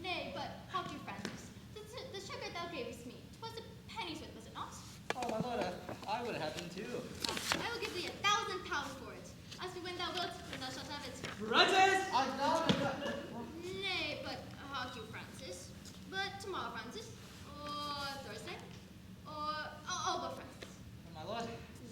Nay, but how do, Francis? The sugar thou gavest me, 'twas a penny's worth, was it not? Oh, my lord, I would have them too. I will give thee £1,000 for it. As to when thou wilt, when thou shalt have it. Francis! Nay, but how do, Francis? But tomorrow, Francis, or Thursday, or but Francis. My lord.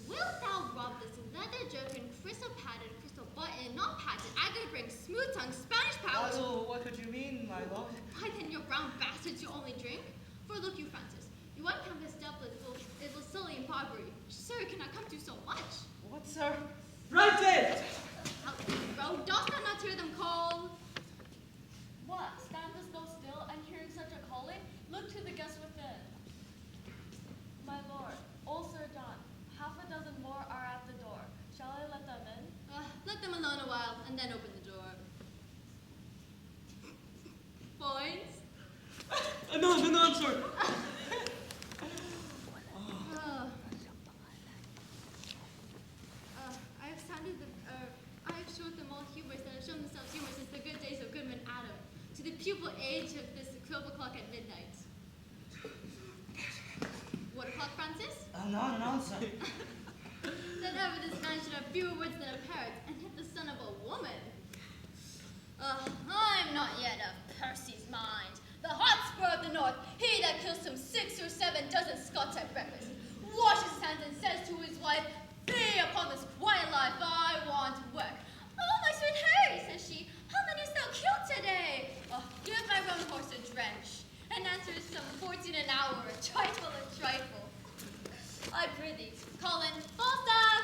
Wilt thou rob this leather-jerkin, crystal-padded, crystal button, not padded, agate-ring, smooth-tongued, Spanish pouch? What could you mean, my lord? Why then, your brown bastards, you only drink? For look you, Francis, your one canvas doublet it will sully in Barbary. Sir, it cannot come to so much. What, sir? Francis! Out, bro, dost thou not hear them call? What, standest thou still, and hearing such a calling? Look to the guests within. My lord, old Sir John, half a dozen more are at the door. Shall I let them in? Let them alone a while, and then open the door. Points? Anon, sir. I have showed them all humors that have shown themselves humors since the good days of Goodman Adam, to the pupil age of this 12 o'clock at midnight. What o'clock, Francis? Not an answer. That ever this man should have fewer words than a parrot, and yet the son of a woman. I'm not yet of Percy's mind. The Hotspur of the North, he that kills some 6 or 7 dozen Scots at breakfast, washes his hands and says to his wife, "Fie upon this quiet life, I want work." "Oh, my sweet Harry," says she, "how many hast thou killed today?" "Oh, give my roan horse a drench," and answers some 14 an hour, a trifle. I prithee, call in Falstaff.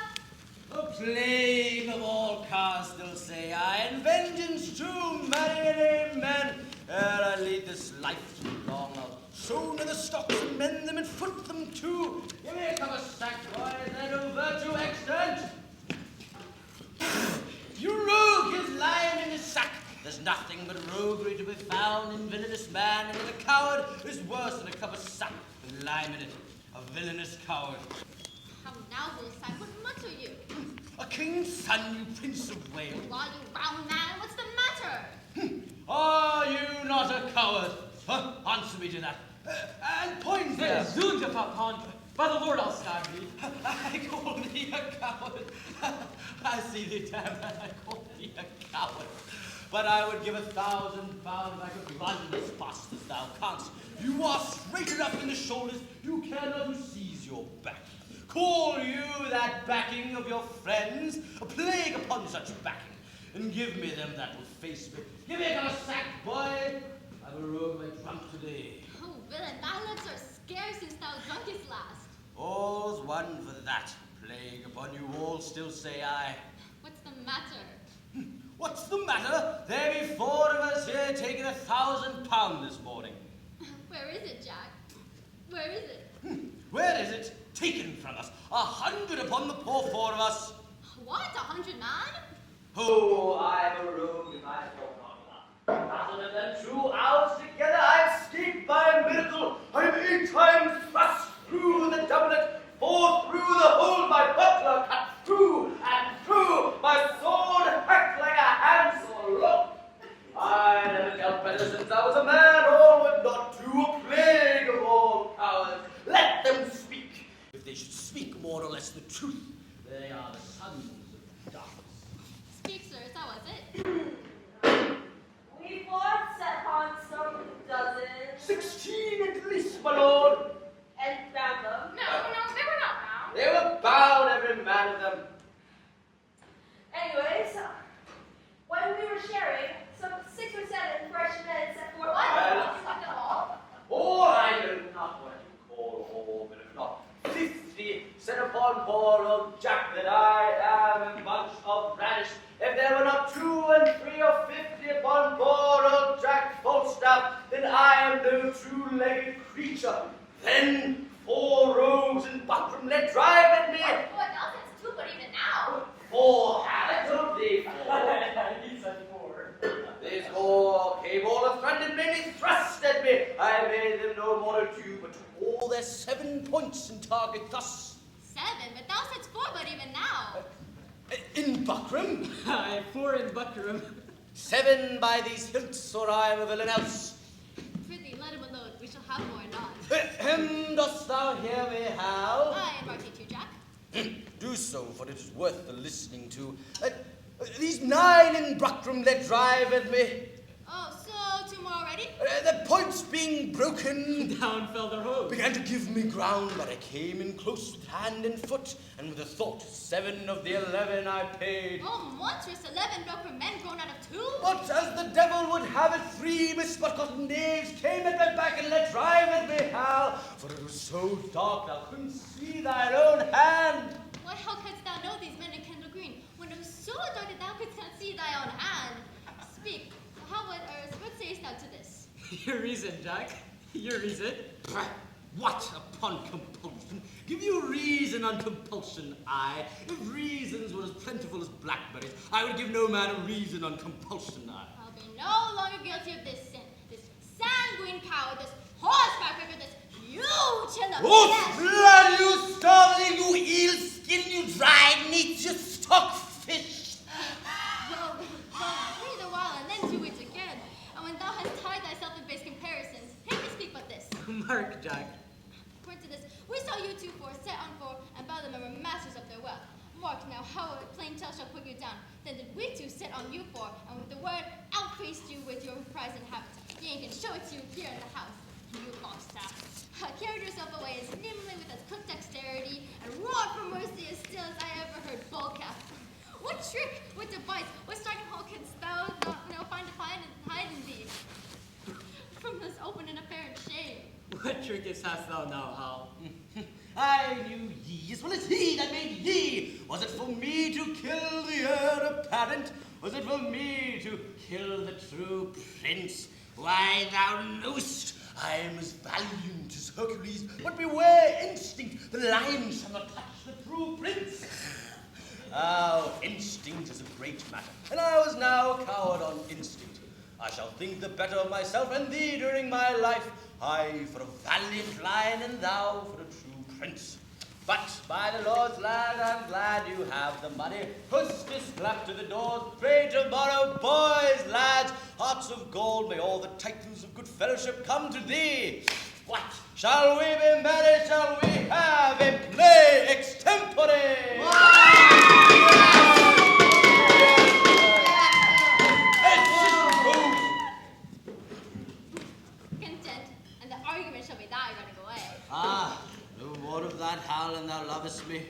A plague of all castes, they'll say I, and vengeance too, many men. Ere I lead this life too long, I'll sow the stocks and mend them and foot them too. Give me a cup of sack, boys, and no virtue extant. You rogue, his lime in his sack. There's nothing but roguery to be found in villainous man, and a coward is worse than a cup of sack with lime in it. A villainous coward. How now, Woolsack, what mutter you? A king's son, you prince of Wales. Why, you round man, what's the matter? Are you not a coward? Answer me to that. And point there. Zounds, Papa, by the Lord, I'll stab thee. I call thee a coward. I see thee, damn man, I call thee a coward. But I would give 1,000 pounds if I could run as fast as thou canst. You are straightened up in the shoulders, you care not who sees your back. Call you that backing of your friends? A plague upon such backing. And give me them that will face me. Give me a sack, boy. I will rogue my drunk today. Oh, villain, thy lips are scarce since thou drunkest last. All's one for that. Plague upon you all, still say I. What's the matter? What's the matter? There be 4 of us here taking 1,000 pounds this morning. Where is it, Jack? Where is it? Where is it? Taken from us. 100 upon the poor 4 of us. What, 100 man? Oh, I'm a rogue if I thought not. Rather than 2 hours together, I've escaped by a miracle. I'm 8 times thrust through the doublet, 4 through the hole my butler cut through, and through my sword hacked like a handsaw rope. I never dealt better since I was a man, all would not do a plague of all cowards. Let them speak. If they should speak more or less the truth, they are the sons of darkness. Speak, sir, how was it? We fought set upon some dozen. 16 at least, my lord. And found them. No, they were not bound. They were bound, every man of them. Anyways, when we were sharing, some 6 or 7 fresh men set forth. All I know not what you call all, but if not 50 set upon poor old Jack, that I am a bunch of radish. If there were not 2 and 3 or 50 upon poor old Jack Falstaff, then I am no 2-legged creature. Then 4 rogues in buckram let drive at me. What else? It's 2, but even now. 4, I told thee 4. He said 4. These 4 came all affronted, made me thrust at me. I made them no more ado, but took all their 7 points in target thus. 7, but thou saidst 4, but even now. In buckram? Aye, 4 in buckram. 7 by these hilts, or I am a villain else. Prithee, let him alone. We shall have more anon. Dost thou hear me, Hal? I embark you too, Jack. Do so, for it is worth the listening to. These 9 in buckram let drive at me. Oh, so 2 more already? The points being broken, Down fell the rogue. began to give me ground, but I came in close with hand and foot, and with a thought, 7 of the 11 I paid. Oh, monstrous 11 broken men grown out of 2? But as the devil would have it, 3 bespotted knaves came at my back and let drive at me, Hal, for it was so dark thou couldn't see thine own hand. Why, how canst thou know these men in Kendall Green, when it was so dark that thou couldst not see thy own hand? Speak, what sayest thou to this? Your reason, Jack. Your reason. What upon compulsion? Give you reason on compulsion, I. If reasons were as plentiful as blackberries, I would give no man a reason on compulsion, I. I'll be no longer guilty of this sin, this sanguine coward, this horseback rider, this huge hill of Oh, blood, you starveling, you eel-skin, you dried meat, you stockfish! Well, breathe a while and then do it again. And when thou hast tied thyself in base comparisons, hear me speak but this. Mark, Jack. According to this, we saw shall you two four set on four and bow them and were masters of their wealth. Mark now how a plain tale shall put you down. Then did we two set on you four, and with the word outpaced you with your prize and habit. Ye can show it to you here in the house. You Falstaff, carried yourself away as nimbly with as quick dexterity, and roared for mercy as still as I ever heard bullcalf. What trick, what device, what starting hole canst thou not find to hide in thee? From this open and apparent shame. What trinkets hast thou now, Hal? I knew ye as well as he that made ye. Was it for me to kill the heir apparent? Was it for me to kill the true prince? Why, thou know'st, I am as valiant as Hercules, but beware instinct, the lion shall not touch the true prince. Instinct is a great matter, and I was now a coward on instinct. I shall think the better of myself and thee during my life, I for a valiant lion and thou for a true prince. But by the Lord's land, I'm glad you have the money. Hostess, clap to the doors. Pray tomorrow, boys, lads, hearts of gold, may all the titles of good fellowship come to thee. What? Shall we be merry? Shall we have a play extempore? Content, and the argument shall be thy running away. No more of that, Hal, and thou lovest me.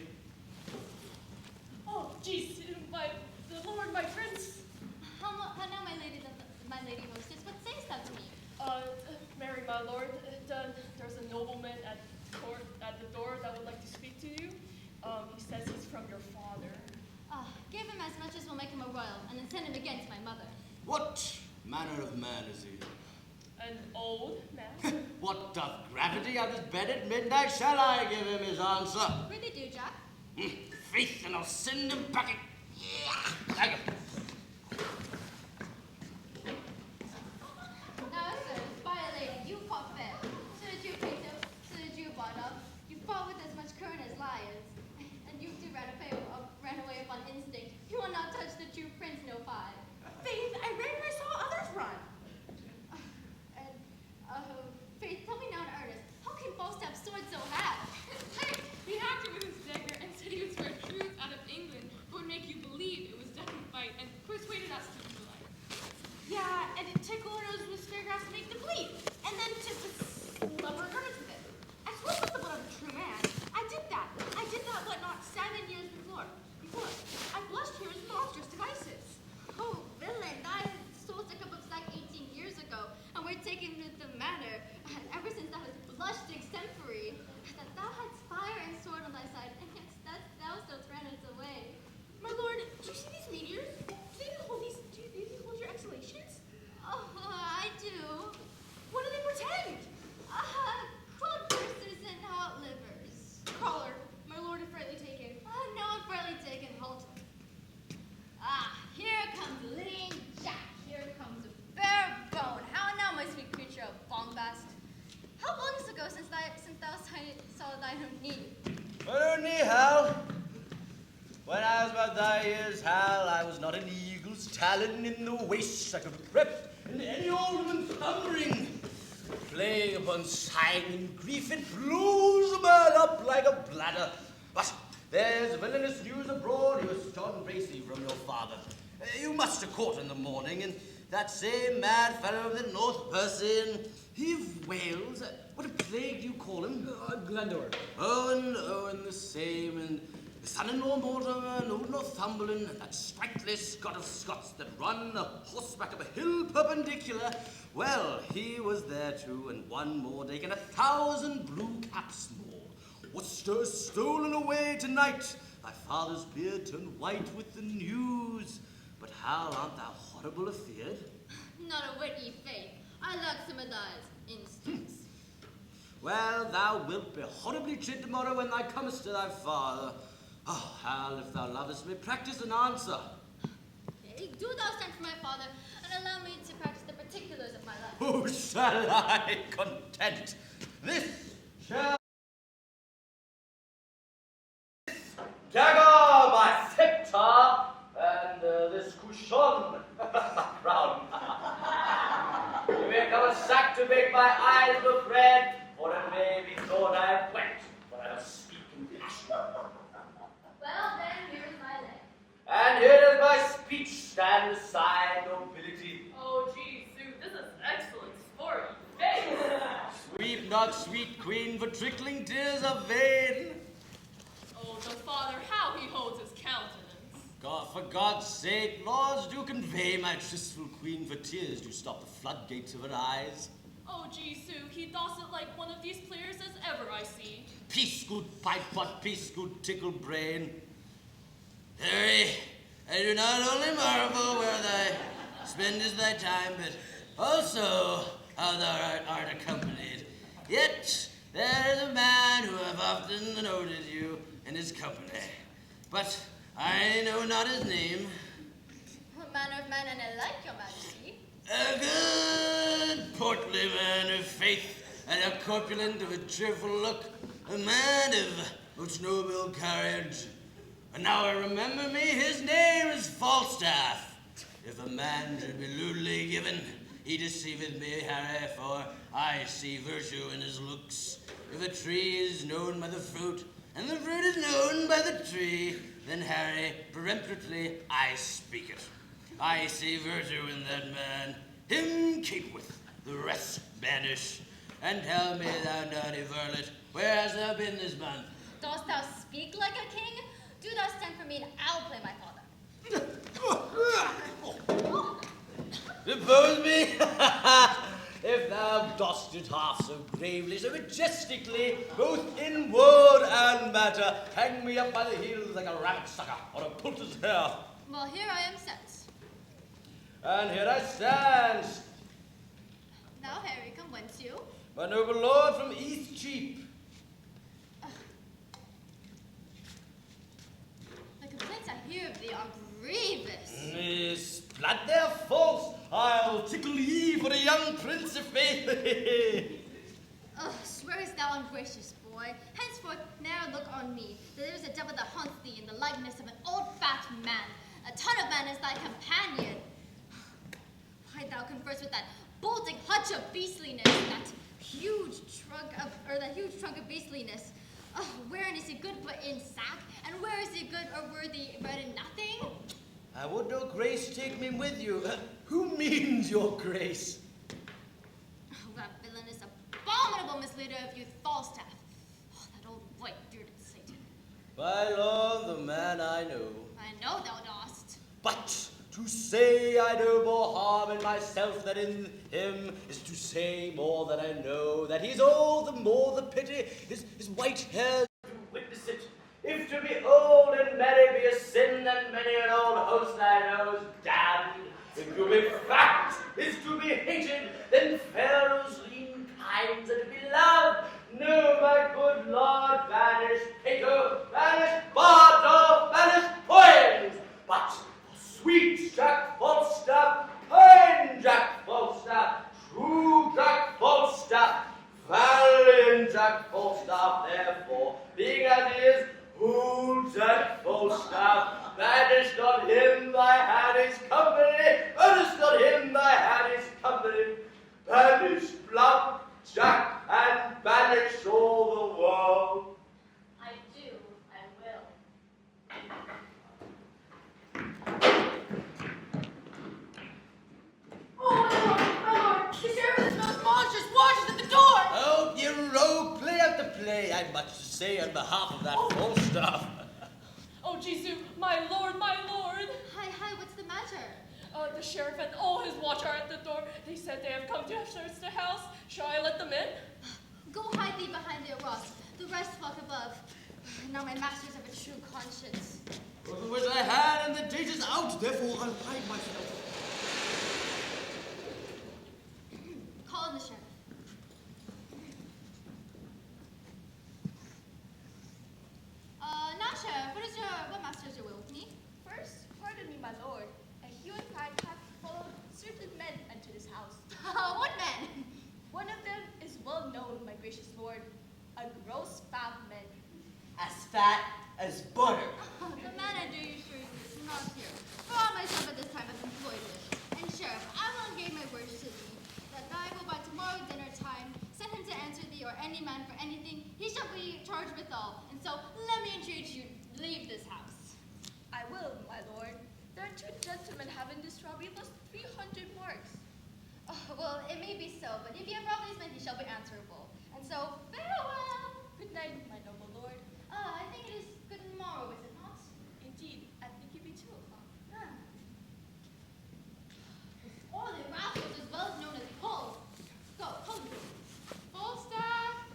Oh, jeez, the Lord, my prince. How now, my lady hostess, what sayest thou to me? Mary, my lord, there's a nobleman at the door that would like to speak to you. He says he's from your father. Give him as much as will make him a royal, and then send him again to my mother. What manner of man is he? An old man. What doth gravity at his bed at midnight? Shall I give him his answer? Really do, Jack. Faith, and I'll send him back. Thank you. Now, sir, by a lady, you fought fair. So did you, Pinto. So did you, Bottom. You fought with as much courage as lions. And you two ran away upon instinct. You will not touch the true prince, no five. Faith, I ran and I saw others run. Faith, tell me now in earnest, how can Falstaff's sword so have? He hacked it with his dagger and said he was for truth out of England, but would make you believe it was death and fight, and persuaded us to do life. Yeah, and it tickled her nose with speargrass to make them bleed, and then to love her garments with it. I swore with the blood of a true man. I did that, but not 7 years before. I blushed here as monstrous devices. Oh, villain, thy soul took up of sack 18 years ago, and we're taken with the manner, and ever since thou hast blushed extempore, that thou hadst fire and sword on thy side, and yet that thou still rannest away. My lord, do you see these meteors? Do they hold your exhalations? Oh, I do. What do they portend? Crawled purses and hot livers. Crawler, my lord is rightly taken. No, fairly taken, halt. Here comes lean Jack. Here comes a fair bone. How now, my sweet creature of bombast? How long is ago since thou saw thine own knee? Well, only, Hal. When I was about thy years, Hal, I was not an eagle's talon in the waist. I could have crept into any alderman's slumbering. Playing upon sighing and grief, it blows a man up like a bladder. But there's villainous news abroad. You was John Bracy from your father. You must have caught in the morning, and that same mad fellow of the North Person, he of Wales, what a plague do you call him? Glendower. Owen the same, and the son-in-law Mortimer, and old Northumberland, and that sprightly Scot of Scots that run a horseback up a hill perpendicular. Well, he was there too, and one more day, and 1,000 blue caps more. Worcester stolen away tonight. Thy father's beard turned white with the news. But Hal, art thou horrible afeard? Not a whit, ye faith. I lack some of thy instincts. Well, thou wilt be horribly chid tomorrow when thou comest to thy father. Oh, Hal, if thou lovest me, practice an answer. Okay, do thou send for my father, and allow me to practice the particulars of my life. Oh, shall I content? This shall... dagger, my scepter, and this cushion, my crown. You may come a sack to make my eyes look red, for it may be thought I have wet, but I have my speech stand aside, nobility. Oh, gee, Sue, this is excellent sport. Face! Weep not, sweet queen, for trickling tears are vain. Oh, the father, how he holds his countenance. God, for God's sake, lords, do convey my tristful queen, for tears do stop the floodgates of her eyes. Oh, gee, Sue, he does it like one of these players as ever I see. Peace, good pipe pot, peace, good tickle brain. Harry, I do not only marvel where thou spendest thy time, but also how thou art accompanied. Yet there is a man who have often noted you in his company, but I know not his name. What manner of man and I like, your majesty? A good portly man of faith, and a corpulent of a cheerful look, a man of most noble courage. And now I remember me, his name is Falstaff. If a man should be lewdly given, he deceiveth me, Harry, for I see virtue in his looks. If a tree is known by the fruit, and the fruit is known by the tree, then, Harry, peremptorily I speak it. I see virtue in that man. Him keep with, the rest banish. And tell me, thou naughty varlet, where hast thou been this month? Dost thou speak like a king? Do thou stand for me, and I'll play my father. Depose me? If thou dost it half so gravely, so majestically, both in word and matter, hang me up by the heels like a rabbit sucker or a poulter's hair. Well, here I am set. And here I stand, Now, Harry, come whence you? my noble lord from East Cheap. The complaints I hear of thee are grievous. Miss, blood they're false. I'll tickle ye for a young prince of faith. Swearest thou ungracious boy? Henceforth ne'er look on me, that there is a devil that haunts thee in the likeness of an old fat man. A ton of man is thy companion. Why thou converse with that bolting hutch of beastliness, that huge trunk of beastliness. Wherein is he good but in sack, and where is he good or worthy but in nothing? I would no grace take me with you. Who means your grace? Oh, that villainous, abominable misleader of youth, Falstaff. Oh, that old white-bearded Satan. By Lord, the man I know. I know thou dost. But to say I know more harm in myself than in him is to say more than I know. That he's all the more the pity. His white hairs to witness it. If to be old and merry be a sin, then many an old host I know is damned. If to be fat is to be hated, then Pharaoh's lean kinds are to be loved. No, my good lord, banish Cato, banish Bardo, banish poems. But sweet Jack Falstaff, kind Jack Falstaff, true Jack Falstaff, valiant Jack Falstaff, therefore, being as he is, old Jack Falstaff, banish not him thy had his company, banish not him thy had his company, banish blood, Jack, and banish all the world. I do, I will. Oh, my lord, the sheriff of this most monstrous watches at the door! Oh, you rogue, play out the play. I've much to say on behalf of that Falstaff. Oh, Jesu, my lord, my lord. Hi, what's the matter? The sheriff and all his watch are at the door. They said they have come to search the house. Shall I let them in? Go hide thee behind their rocks. The rest walk above. Now my masters have a true conscience. Which I had, and the date is out, therefore I'll hide myself. Call in the sheriff. Now, sheriff, what masters your will with me? First, pardon me, my lord. A hue and cry hath followed certain men unto this house. What men? One of them is well known, my gracious lord, a gross fat man. As fat as butter. The man I do you sure is not here. For I myself at this time have employed it. And sheriff, I will give my words to thee, that I will by tomorrow dinner time send him to answer thee or any man for anything he shall be charged withal. And so let me entreat you, leave this house. I will, my lord. There are two gentlemen having this robbery lost 300 marks. Oh, well, it may be so, but if you have robbed these men, he shall be answerable. And so, farewell! Good night, my noble lord. I think it is good morrow, is it not? Indeed, I think it be 2 o'clock. Or the rascals as well as known as Paul. Go, Homildon. Falstaff!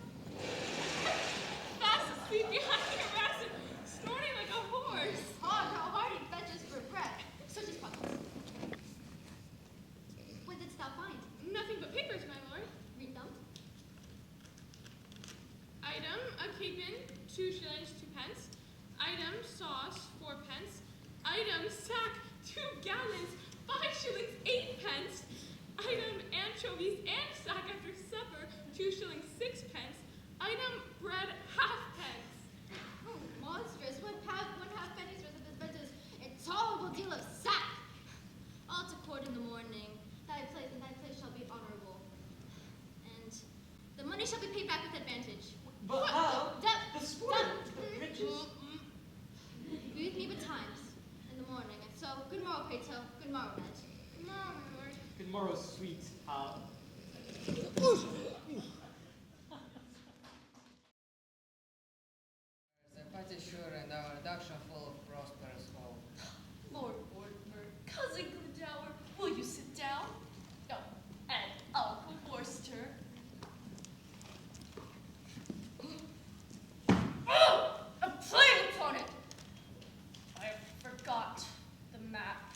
Fast asleep behind the harassment, snorting like a horse. How hard he fetches for breath. Search his pockets. What didst thou find? Nothing but papers, my lord. Read them. Item, a capon, 2 shillings, 2 pence. Item, sauce, 4 pence. Item, sack, 2 gallons, 5 shillings, 8 pence. Item, anchovies and sack after supper, 2 shillings, 6 pence. Item, bread, halfpence. Oh, monstrous. One half penny's worth of his bread is a tolerable deal of sack. All to court in the morning. Thy place shall be honorable. And the money shall be paid back with advantage. But how? The sport, the riches. Be with me betimes in the morning. And so, good morrow, Pato. Good morrow, Ned. Good morrow, my lord. Good morrow, sweet Hal. The party sure and our reduction full of prosperous hope. Lord Mortimer, cousin Glendower, will you sit down? Oh, and Uncle Worcester. Oh, a plague upon it! I forgot the map.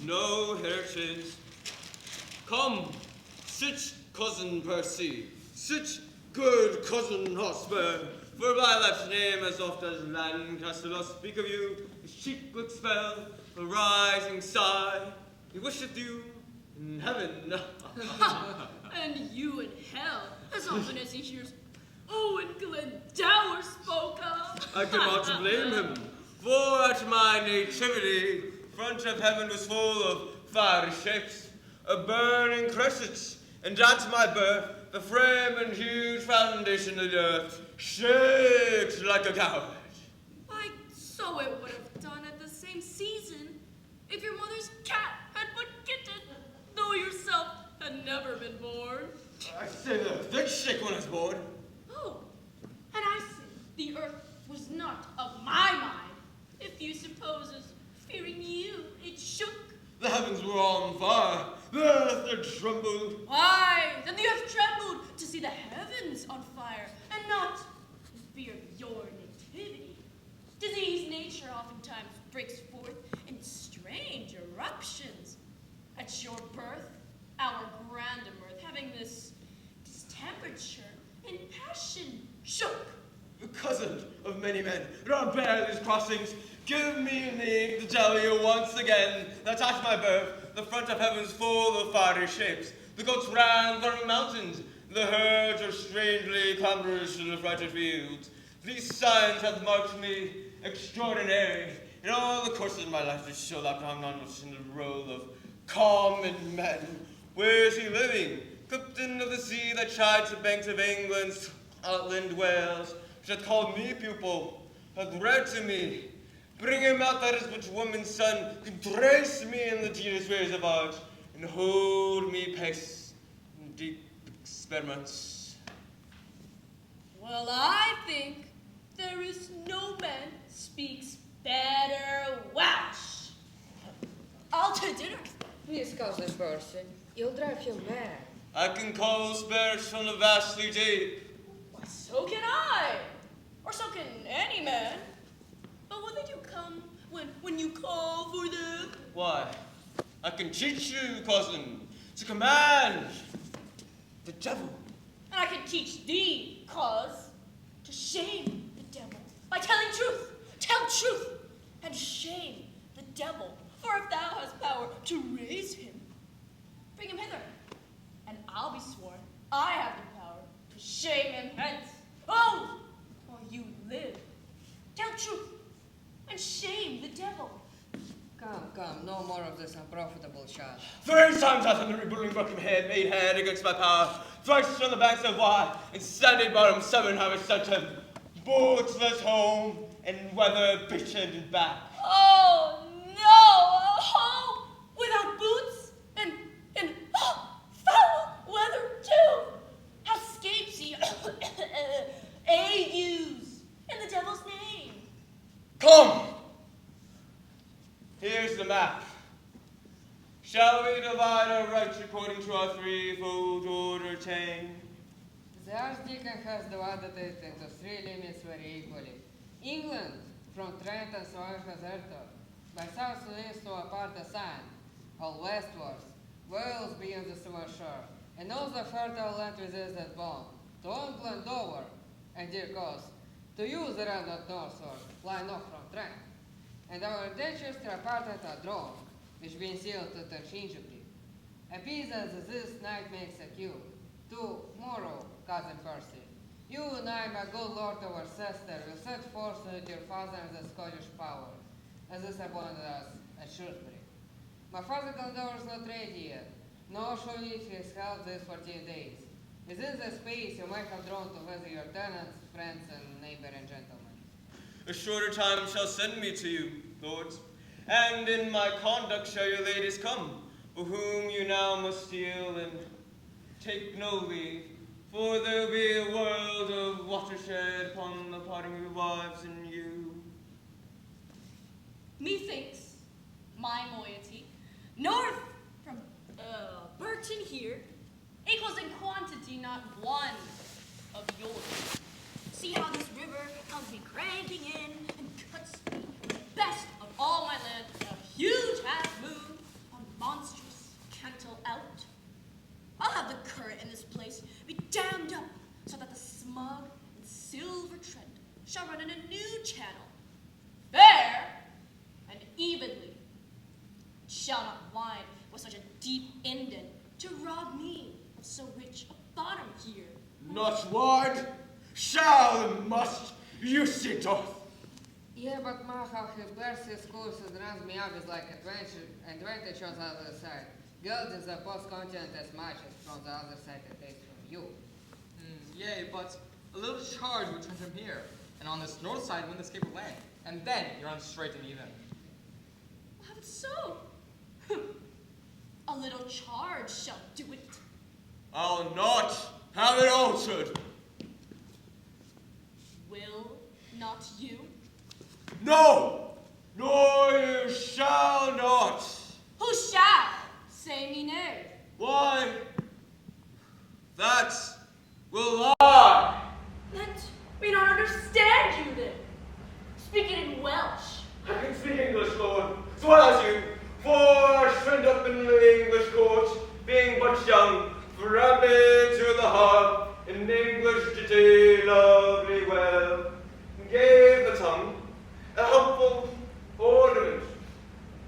No, Herchins. Come, sit, cousin Percy. Sit, good cousin Hotspur. For my life's name, as oft as Lancaster doth speak of you, his cheek looks fell, a rising sigh. He wisheth you in heaven. And you in hell, as often as he hears Owen Glendower spoke of. I cannot blame him, for at my nativity, front of heaven was full of fiery shapes, a burning crescent, and at my birth, the frame and huge foundation of the earth shakes like a coward. Why, so it would have done at the same season if your mother's cat had but kitten, though yourself had never been born. I say the thick shake when it's bored. Oh, and I say the earth was not of my mind, if you supposes, fearing you, it shook. The heavens were on fire, the earth had trembled. Why, then the earth trembled to see the heavens on fire, and not to fear your nativity. Disease nature oftentimes breaks forth in strange eruptions. At your birth, our grandeur mirth, having this distemperature in passion shook. Cousin of many men, round bear these crossings, give me leave to tell you once again that at my birth the front of heaven's full of fiery shapes. The goats ran through mountains, the herds are strangely clamorous in the frighted fields. These signs hath marked me extraordinary. In all the course of my life to show that I'm not much in the role of common men. Where is he living? Captain of the sea that chides the banks of England's outland Wales, which hath called me pupil, hath read to me. Bring him out that is but woman's son, can trace me in the tedious ways of art, and hold me pace in deep experiments. Well, I think there is no man speaks better Welsh. I'll to dinner. Please, cousin Percy, you'll drive him mad. I can call spirits from the vastly deep. Why, so can I. Or so can any man. But will they do come when you call for them? Why, I can teach you, cousin, to command the devil. And I can teach thee, cause, to shame the devil by telling truth. Tell truth and shame the devil. For if thou hast power to raise him, bring him hither, and I'll be sworn I have the power to shame him hence. Oh, while you live, tell truth and shame the devil. Come, no more of this unprofitable chat. 3 times hath Henry Bolingbroke head made head against my power. Thrice on the banks of Wye, and standing bottom 7 have I sent him. Boatless home, and weather bitten and back. Oh, no, a map. Shall we divide our rights according to our threefold order chain? The Archdeacon has divided it into three limits very equally. England, from Trent and Soar has Ertor, by south to east to apart the Seine, all westwards, Wales beyond the Silver Shore, and all the fertile land resists at bone, to England over, and dear cause, to you the realm not northward, lie not from Trent, and our indentures tripartite are drawn, which being sealed interchangeably. A peace as this night makes a cue, to morrow, cousin Percy, you and I, my good lord our sister, will set forth with your father and the Scottish power, as this appointed us at Shrewsbury. My father Glendower is not ready yet, nor shall need his help these 14 days. Within the space you might have drawn to visit your tenants, friends, and neighboring gentlemen. A shorter time shall send me to you, lords, and in my conduct shall your ladies come, for whom you now must steal and take no leave, for there'll be a world of watershed upon the parting of your wives and you. Methinks my moiety, north from Burton here, equals in quantity not one of yours. See how this river comes me cranking in and cuts me the best of all my land, a huge half moon, a monstrous cantle out. I'll have the current in this place be dammed up so that the smug and silver Trent shall run in a new channel, fair and evenly. Shall not wind with such a deep indent to rob me of so rich a bottom here. Not wide, shall and must, you see doth. Yeah, but mark how his Percy's course runs me up is like advantage on the other side. Guilt is the post-continent as much as from the other side it takes from you. Yea, but a little charge would turn from here, and on this north side win the escape of land, and then you're on straight and even. Have it so. A little charge shall do it. I'll not have it altered. Will not you? No, nor you shall not. Who shall? Say me nay. Why, that will I. Let me not understand you then. Speak it in Welsh. I can speak English, lord, as well as you, for I trained up in the English court, being but young, from me to the heart, in English did he lovely well, and gave the tongue a helpful ornament,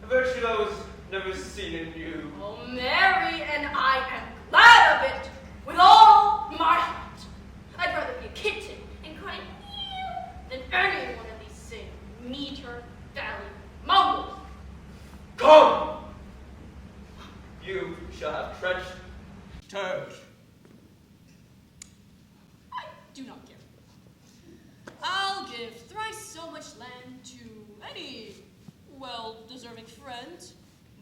a virtue that was never seen in you. Oh, Mary, and I am glad of it with all my heart. I'd rather be a kitten and cry meow than any one of these same meter valley mongrels. Come! You shall have trench terms. I do not care. I'll give thrice so much land to any well-deserving friend,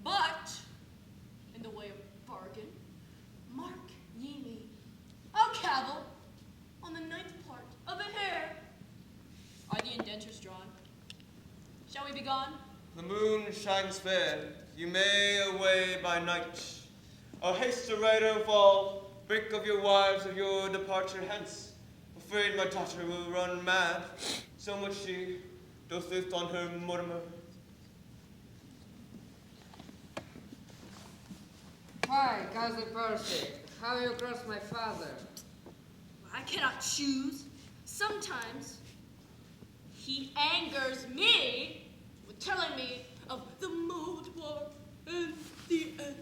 but in the way of bargain, mark ye me, I'll cavil on the ninth part of a hair. Are the indentures drawn? Shall we be gone? The moon shines fair, you may away by night. Or haste to ride or fall, break of your wives of your departure hence. Afraid my daughter will run mad, so much she doth lift on her Mortimer. Why, cousin Percy, how you cross my father? I cannot choose. Sometimes he angers me with telling me of the mood war and the end.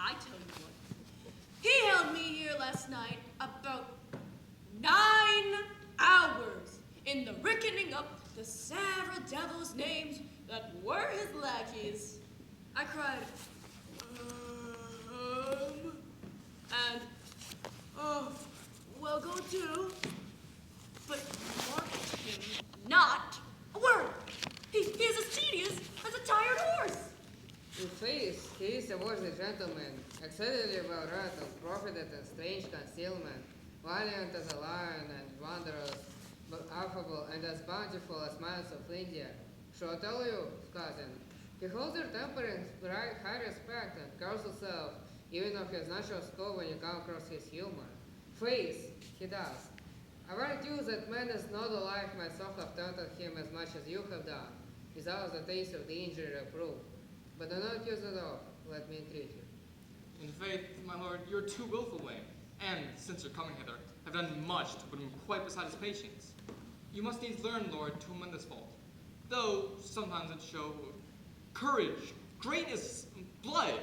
I tell you what, he held me here last night about 9 hours in the reckoning up the several devils' names that were his lackeys. I cried, and, well, go to, but marked him not a word. He is as tedious as a tired horse. In faith, he is a worthy gentleman, exceedingly well read of profited and strange concealment, valiant as a lion and wondrous, but affable and as bountiful as miles of India. Shall I tell you, cousin, He holds her temper in high respect and curls himself, even of his natural skull when you come across his humor. Face, he does. I warrant you that men is not alike myself have taunted him as much as you have done, without the taste of the injury reproof. But do not use it off, let me entreat you. In faith, my lord, you're too willful, Wayne, and, since your coming hither, have done much to put him quite beside his patience. You must needs learn, lord, to amend this fault, though sometimes it show courage, greatness, and blood,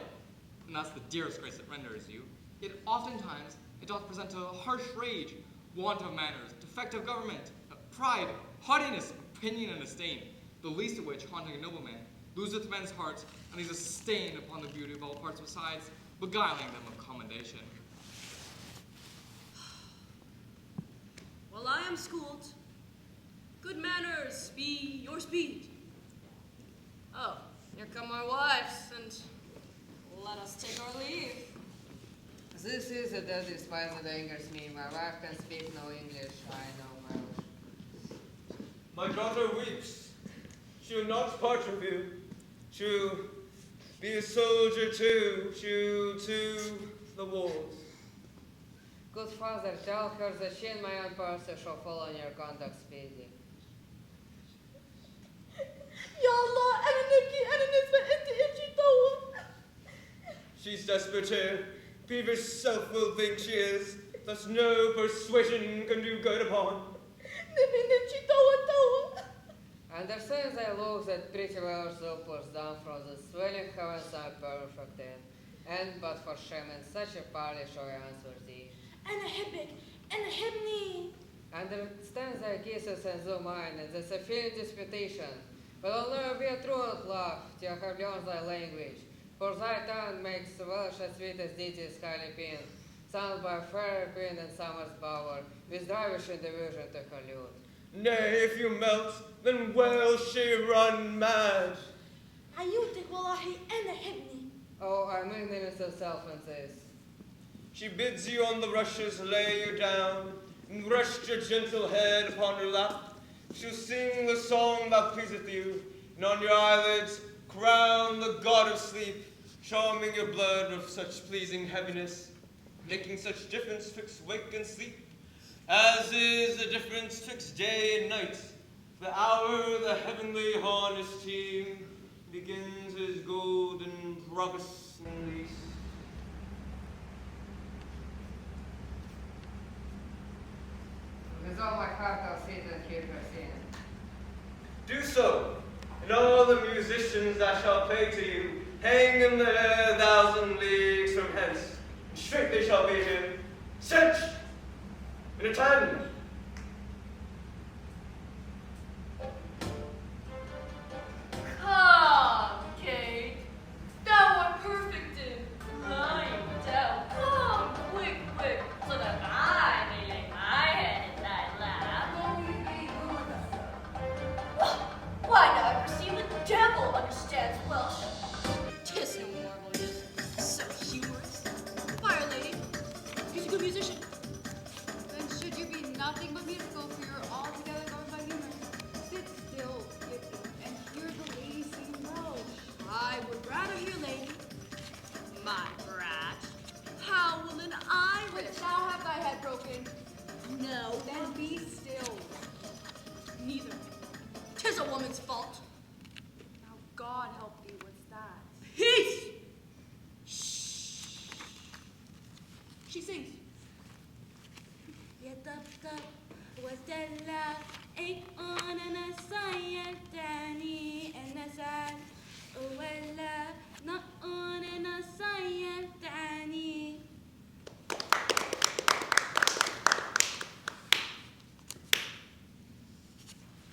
and that's the dearest grace it renders you. Yet oftentimes it doth present a harsh rage, want of manners, defect of government, pride, haughtiness, opinion, and disdain, the least of which, haunting a nobleman, loseth men's hearts, and leaves a stain upon the beauty of all parts besides, beguiling them of commendation. Well, I am schooled. Good manners be your speed. Oh, here come our wives, and let us take our leave. This is a deadly spice that angers me. My wife can speak no English. I know my My daughter weeps. She'll not part from you. She'll be a soldier too. She'll to the wars. Good father, tell her that she and my own person shall follow in your conduct speedily. She's desperate here. Peevish self will think she is. Thus no persuasion can do good upon. Understands I look that pretty well so pours down from the swelling heavens are perfect in, and but for shame and such a party shall I answer thee. And a hibbick, and a hymne. Understands thy kisses and zo mine, and there's a feeling disputation, but I'll never be a truant love till I have learned thy language, for thy tongue makes Welsh as sweet as ditties highly pin, sounds by fairy pin and summer's bower, with drivish division to her lute. Nay, if you melt, then will she run mad. Ayutik wallahi and a hymne. Oh, I'm ignorant of self in this. She bids you on the rushes lay you down, and rest your gentle head upon her lap. She'll sing the song that pleaseth you, and on your eyelids crown the god of sleep, charming your blood with such pleasing heaviness, making such difference twixt wake and sleep, as is the difference twixt day and night. The hour the heavenly harness team begins his golden progress and lease. With all my heart I'll sit and hear her sing. Do so, and all the musicians that shall play to you hang in the air 1,000 leagues from hence, and straight they shall be here, sent in a tandem. Come, Kate. Thou art perfect in lying down. Come, quick, quick, so that I may lay my head in thy lap. Why now I perceive the devil understands Welsh. 'Tis no marvel he is so humorous. Fire lady, he's a good musician. Then should you be nothing but musical, for you're altogether governed by humor. Sit still, Kitty, and hear the lady sing Welsh. I would rather hear lady, my brat. How will an Irish Thou have thy head broken. know? Then be still. Neither. 'Tis a woman's fault. Now God help thee, what's that? Peace! Shh. She sings.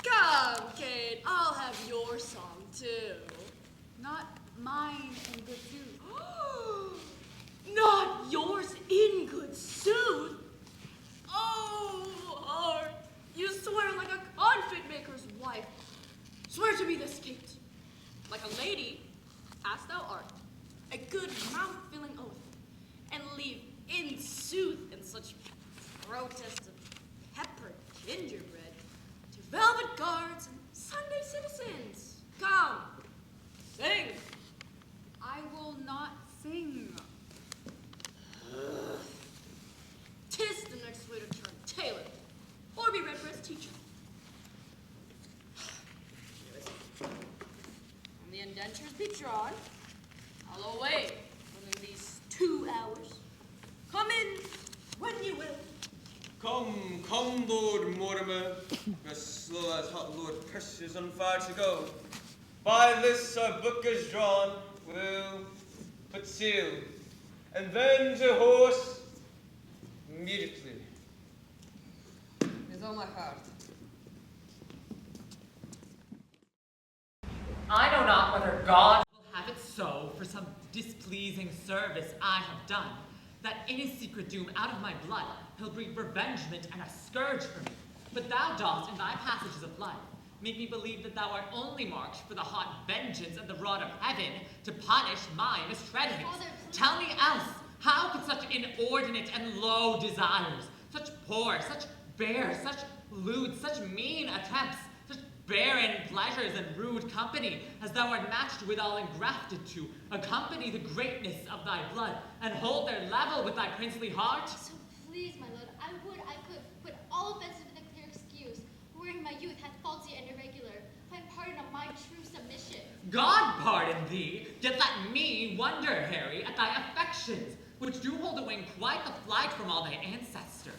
Come, Kate, I'll have your song too. Not mine in good sooth. Not yours in good sooth. Oh, heart, you swear like a confit maker's wife. Swear to me this, Kate, like a lady, as thou art, a good mouth-filling oath, and leave in sooth in such protests of peppered gingerbread to velvet guards and Sunday citizens. Come, Sing! I will not sing. 'Tis the next way to turn tailor, or be redbreast teacher. When the indentures be drawn, I'll away within these 2 hours. Come in when you will. Come, Lord Mortimer, as slow as hot Lord Percy is on fire to go. By this our book is drawn, we'll put seal, and then to horse immediately. With all my heart. I know not whether God will have it so for some displeasing service I have done, that in his secret doom out of my blood he'll breed revengement and a scourge for me. But thou dost, in thy passages of life, make me believe that thou art only marked for the hot vengeance of the rod of heaven to punish my mistreadings. Father, please. Tell me else, how could such inordinate and low desires, such poor, such bare, such lewd, such mean attempts, such barren pleasures and rude company, as thou art matched withal and grafted to, accompany the greatness of thy blood, and hold their level with thy princely heart? So please, my lord, I could put all offenses with a clear excuse, wherein my youth hath faulty and irregular, find pardon on my true submission. God pardon thee, yet let me wonder, Harry, at thy affections, which do hold a wing quite the flight from all thy ancestors.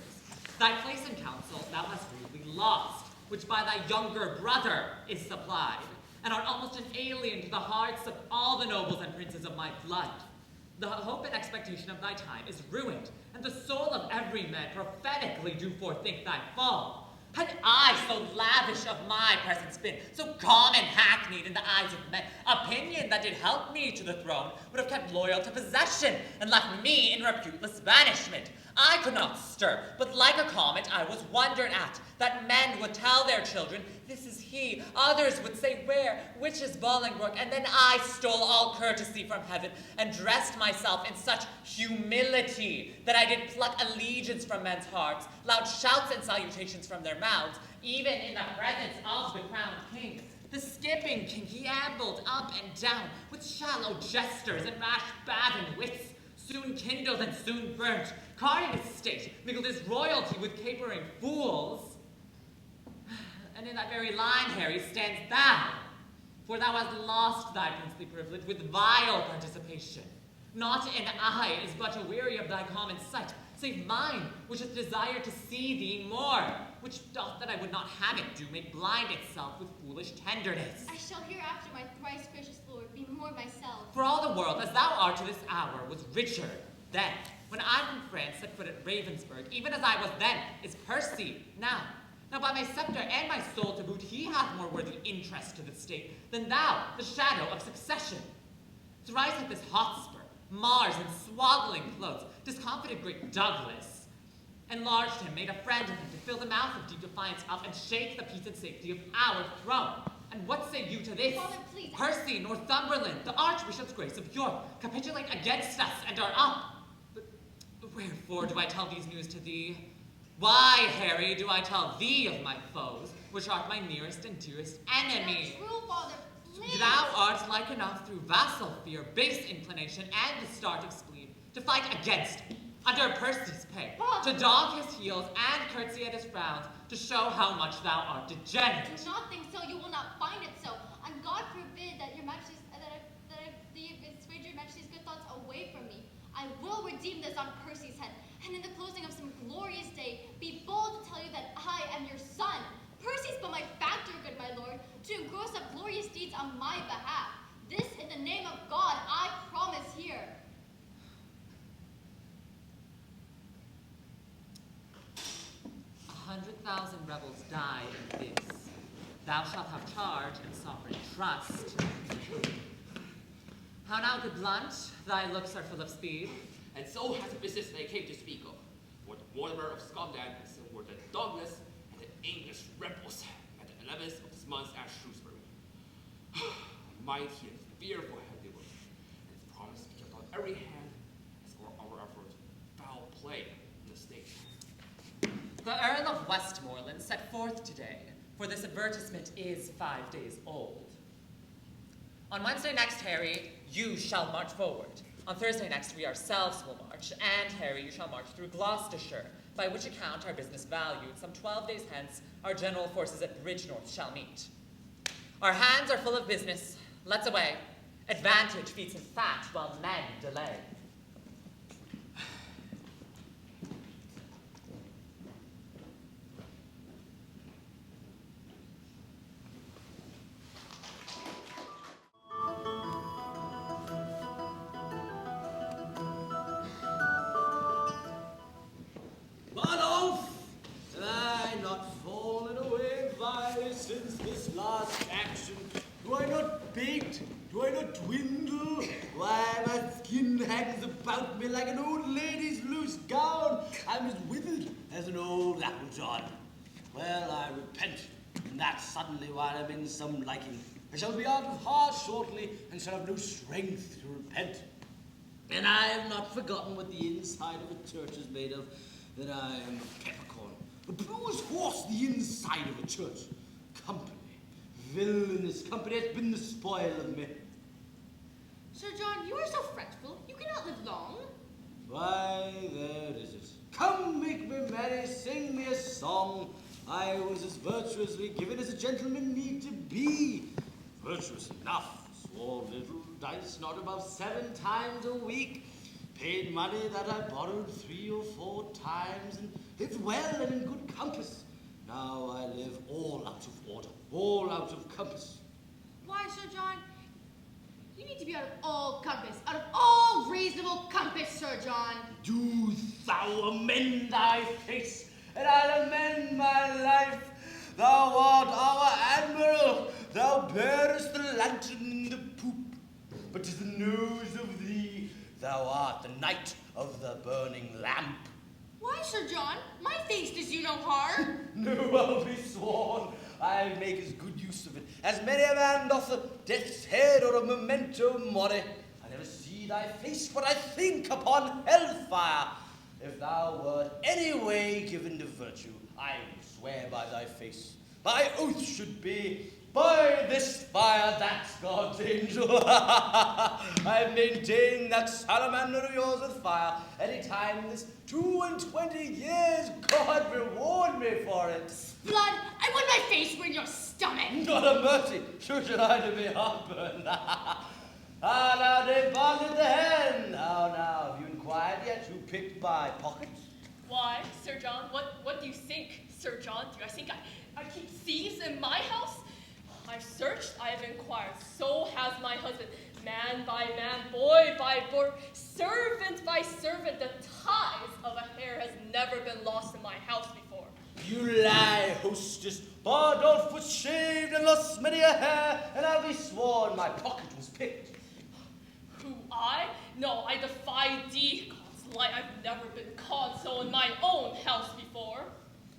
Thy place in council thou hast rudely lost, which by thy younger brother is supplied, and art almost an alien to the hearts of all the nobles and princes of my blood. The hope and expectation of thy time is ruined, and the soul of every man prophetically do forethink thy fall. Had I so lavish of my presence been, so calm and hackneyed in the eyes of men, opinion that did help me to the throne would have kept loyal to possession, and left me in reputeless banishment. I could not stir, but like a comet I was wondered at, that men would tell their children, this is he, others would say where, which is Bolingbroke, and then I stole all courtesy from heaven, and dressed myself in such humility, that I did pluck allegiance from men's hearts, loud shouts and salutations from their mouths, even in the presence of the crowned king. The skipping king he ambled up and down, with shallow jesters and rash bathing wits, soon kindled and soon burnt, carding his state, mingled his royalty with capering fools. And in that very line, Harry, stands thou, for thou hast lost thy princely privilege with vile participation. Not an eye is but aweary of thy common sight, save mine, which hath desired to see thee more, which doth that I would not have it do make blind itself with foolish tenderness. I shall hereafter, my thrice gracious lord, be more myself. For all the world, as thou art to this hour, was Richard then, when I from France set foot at Ravensburg, even as I was then, is Percy now. Now by my scepter and my soul to boot, he hath more worthy interest to the state than thou, the shadow of succession. Thrice at this Hotspur, Mars in swaddling clothes, discomfited great Douglas, enlarged him, made a friend of him, to fill the mouth of deep defiance up, and shake the peace and safety of our throne. And what say you to this? Father, please. Percy, Northumberland, the Archbishop's Grace of York, capitulate against us and are up. But wherefore do I tell these news to thee? Why, Harry, do I tell thee of my foes, which art my nearest and dearest enemy? True, Father, please. Thou art like enough through vassal fear, base inclination, and the start of spleen, to fight against me, under Percy's pay, Father. to dog his heels and curtsy at his frowns, to show how much thou art degenerate. Do not think so, you will not find it so. And God forbid that your majesty's, that I dissuade your majesty's good thoughts away from me. I will redeem this on Percy's head, and in the closing of some glorious day, be bold to tell you that I am your son. Percy's but my factor, good my lord, to engross up glorious deeds on my behalf. This in the name of God, I promise here. 100,000 rebels die in this. Thou shalt have charge and sovereign trust. How now, good Blunt? Thy looks are full of speed. And so has the business they came to speak of. For the Mortimer of Scotland has sent word that Douglas and the English rebels at the 11th of this month at Shrewsbury. Mighty and fearful have they were, and it's promised to be kept on every hand as our efforts foul play in the state. The Earl of Westmoreland set forth today, for this advertisement is 5 days old. On Wednesday next, Harry, you shall march forward. On Thursday next, we ourselves will march, and Harry, you shall march through Gloucestershire, by which account our business valued. Some 12 days hence, our general forces at Bridgenorth shall meet. Our hands are full of business. Let's away. Advantage feeds in fat, while men delay. But off! Have I not fallen away vilely since this last action? Do I not bate? Do I not dwindle? Why, my skin hangs about me like an old lady's loose gown. I'm as withered as an old apple john. Well, I repent, and that suddenly while I'm in some liking. I shall be out of heart shortly, and shall have no strength to repent. And I have not forgotten what the inside of a church is made of, that I am a peppercorn. A bruised horse, the inside of a church. Company, villainous company, has been the spoil of me. Sir John, you are so fretful. You cannot live long. Why, there is it. Come, make me merry, sing me a song. I was as virtuously given as a gentleman need to be. Virtuous enough, swore little, dice not above 7 times a week. Paid money that I borrowed 3 or 4 times, and lived well and in good compass. Now I live all out of order, all out of compass. Why, Sir John? You need to be out of all compass, out of all reasonable compass, Sir John. Do thou amend thy face, and I'll amend my life. Thou art our admiral, thou bearest the lantern in the poop. But 'tis the news of thee, thou art the knight of the burning lamp. Why, Sir John? My face does you no harm. No, I'll be sworn, I make as good use of it as many a man doth a death's head or a memento mori. I never see thy face, but I think upon hellfire. If thou wert any way given to virtue, I would swear by thy face. My oath should be, by this fire, that's God's angel. I've maintained that salamander of yours with fire any time this 22 years. God reward me for it. Blood, I want my face where in your stomach. God of mercy, sure should I to be heartburn. Now they bonded the hen. Now, have you inquired yet who picked my pockets? Why, Sir John, what do you think, Sir John? Do you think I keep thieves in my house? I've searched, I have inquired, so has my husband. Man by man, boy by boy, servant by servant, the ties of a hair has never been lost in my house before. You lie, hostess. Bardolph was shaved and lost many a hair, and I'll be sworn my pocket was picked. Who, I? No, I defy thee, God's light. I've never been caught so in my own house before.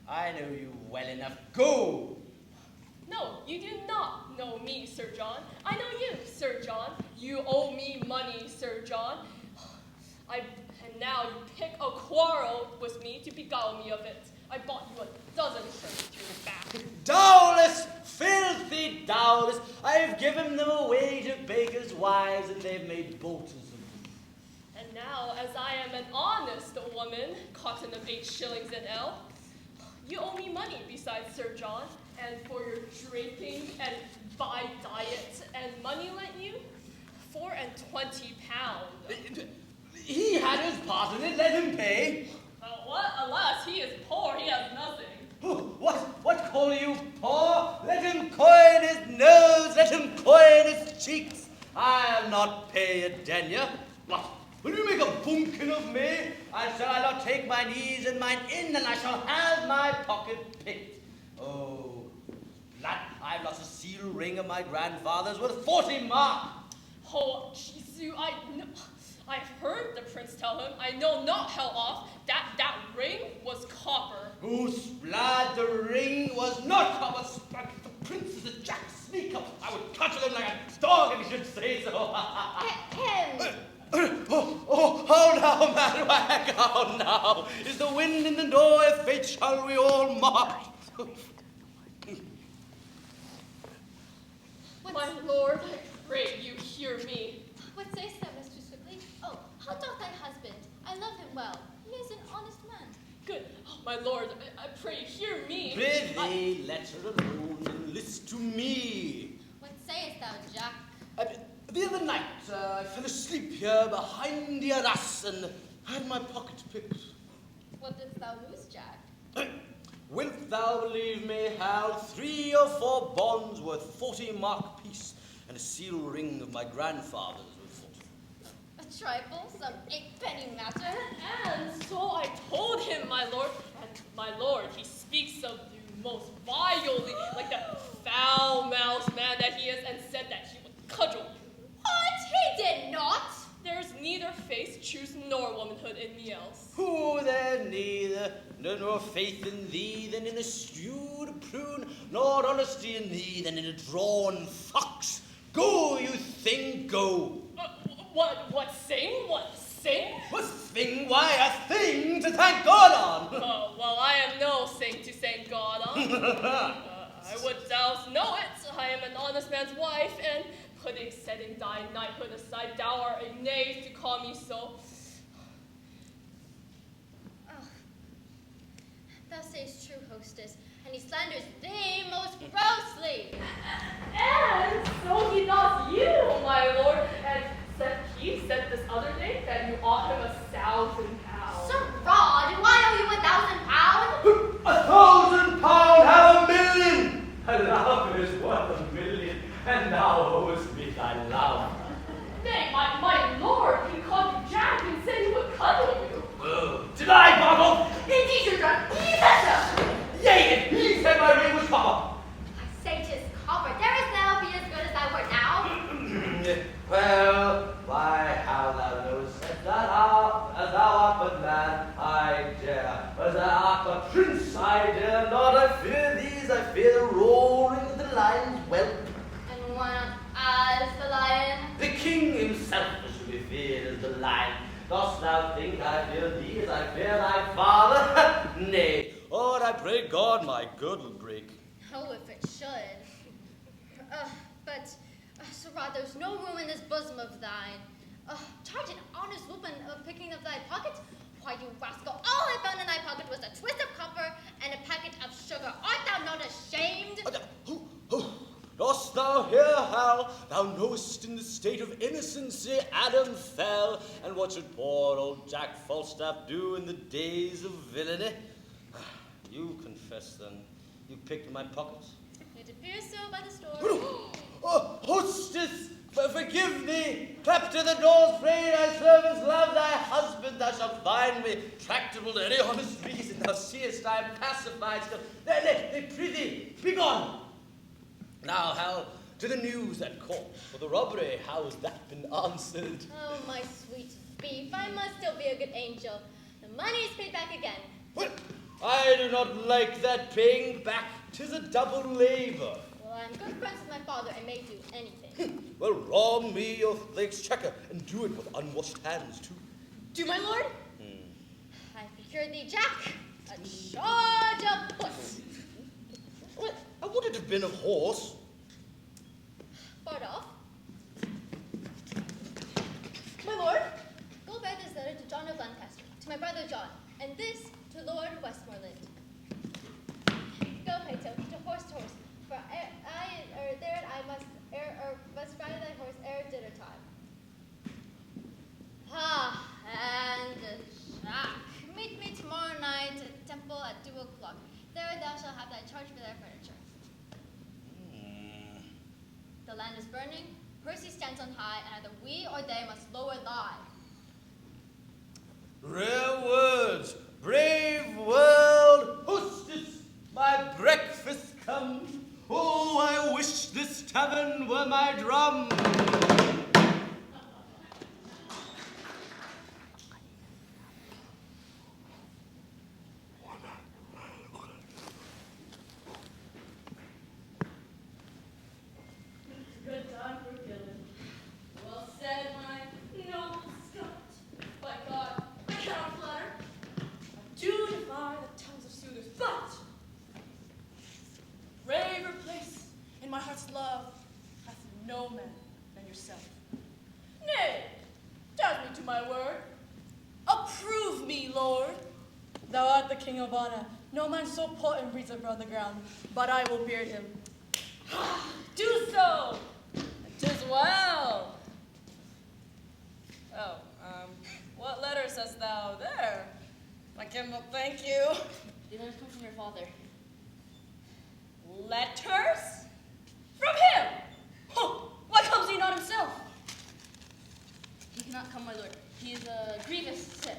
I know you well enough. Go! No, you do not know me, Sir John. I know you, Sir John. You owe me money, Sir John. And now you pick a quarrel with me to beguile me of it. I bought you a dozen shirts to your back. Dowless! Filthy dowless! I have given them away to bakers' wives, and they've made bolters of them. And now, as I am an honest woman, cotton of 8 shillings an ell, you owe me money besides Sir John, and for your drinking and by diet and money lent you, 24 pounds. He had his part in it, let him pay. What? Alas, he is poor, he has nothing. What call you poor? Let him coin his nose, let him coin his cheeks. I'll not pay a denier. What? Will you make a bumpkin of me? Shall I not take mine ease and mine in, and I shall have my pocket picked. Oh, that I've lost a seal ring of my grandfather's worth 40 mark. Oh, Jesu, I've heard the prince tell him, I know not how oft, that ring was copper. Oh, splad, the ring was not copper. Splad, the prince is a jack sneaker. I would cudgel him like a dog if he should say so. Oh, now, man, wag, oh, now. Is the wind in the door, if fate shall we all mark? My lord, pray you hear me. What sayest thou, Mistress Quickly? Oh, how doth thy husband? I love him well. He is an honest man. Good. Oh, my lord, I pray hear me. Prithee, let her alone and list to me. What sayest thou, Jack? The other night, I fell asleep here behind the arras and had my pocket picked. What didst thou lose, Jack? Wilt thou believe me, Hal, 3 or 4 bonds worth 40 mark piece, and a seal ring of my grandfather's worth 40. A trifle, some 8-penny matter. And so I told him, my lord, and my lord, he speaks of you most vilely, like the foul-mouthed man that he is, and said that he would cudgel you. What? He did not. There's neither face, truth, nor womanhood in me else. Who there neither, nor faith in thee than in a stewed prune, nor honesty in thee than in a drawn fox. Go, you thing, go. What thing? What thing? What thing? Why, a thing to thank God on. Oh, well, I am no thing to thank God on. I would thou know it. I am an honest man's wife, and setting thy knighthood aside, thou art a knave to call me so. Oh, thou sayest true, hostess, and he slanders thee most grossly. And so he does you, my lord, and he said this other day that you ought him 1,000 pounds. Sirrah, do I owe you 1,000 pounds? 1,000 pounds, have 1,000,000. A love is worth 1,000,000, and thou owest me thy love. Nay, my lord, he called you Jack and said he would cuddle you. Did I, Bottle? Indeed, your John, he said so. Yea, and he said my ring was copper. I say 'tis copper. There is now be as good as thy word now. Well, why, how thou knowest that as thou art but man, I dare. As thou art but prince, I dare not. I fear these, I fear the roaring of the lion's whelp. And why not as the lion? The king himself is to be feared as the lion. Dost thou think I fear thee as I fear thy father? Nay, or I pray God my girdle break. Oh, if it should. Sirrah, there's no room in this bosom of thine. Charge an honest woman of picking of thy pocket? Why, you rascal, all I found in thy pocket was a twist of copper and a packet of sugar. Art thou not ashamed? Dost thou hear, Hal? Thou knowest in the state of innocency Adam fell, and what should poor old Jack Falstaff do in the days of villainy? You confess, then, you picked my pockets? It appears so by the story. Oh, hostess, forgive me. Clap to the doors, pray thy servants love thy husband. Thou shalt find me tractable to any honest reason. Thou seest I am pacified still. Nay, prithee, be gone. Now, Hal, to the news at court. For the robbery, how has that been answered? Oh, my sweet beef, I must still be a good angel. The money is paid back again. Well, I do not like that paying back. 'Tis a double labor. Well, I'm good friends with my father and may do anything. Well, wrong me your exchequer, and do it with unwashed hands, too. Do, my lord? I procure thee, Jack, a charge of puss. Well, would it have been of horse? Part off. My lord? Go bear this letter to John of Lancaster, to my brother John, and this to Lord Westmoreland. Go, Pato, to horse, for I must ride thy horse ere dinner time. And Jack, meet me tomorrow night at temple at 2 o'clock. There thou shalt have thy charge for thy furniture. The land is burning, Percy stands on high, and either we or they must lower lie. Rare words, brave world, hostess, my breakfast come. Oh, I wish this tavern were my drum. Good time for killing. Well said, my noble Scot. By God, I cannot flatter. I do defy the tongues of soothers, but braver place in my heart's love hath no man than yourself. Nay, dash me to my word. Approve me, Lord. Thou art the king of honor. No man so potent breathes abroad the ground, but I will beard him. Do so. 'Tis well. Oh, what letter says thou there? My Kimball, thank you. The letters come from your father. Letters? From him? Huh. Why comes he not himself? He cannot come, my lord. He is grievous sick.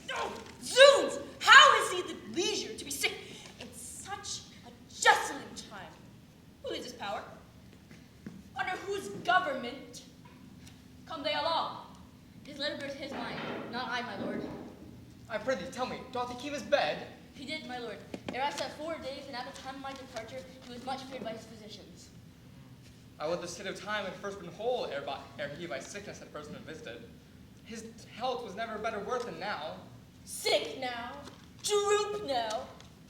No, zoons! How is he the leisure to be sick in such a justling time? Who leads his power? Under whose government come they along? His letter bears his mind, not I, my lord. I prithee, tell me, doth he keep his bed? He did, my lord. It rested 4 days, and at the time of my departure, he was much feared by his physicians. I would the state of time had first been whole ere he by sickness had first been visited. His health was never better worth than now. Sick now, droop now.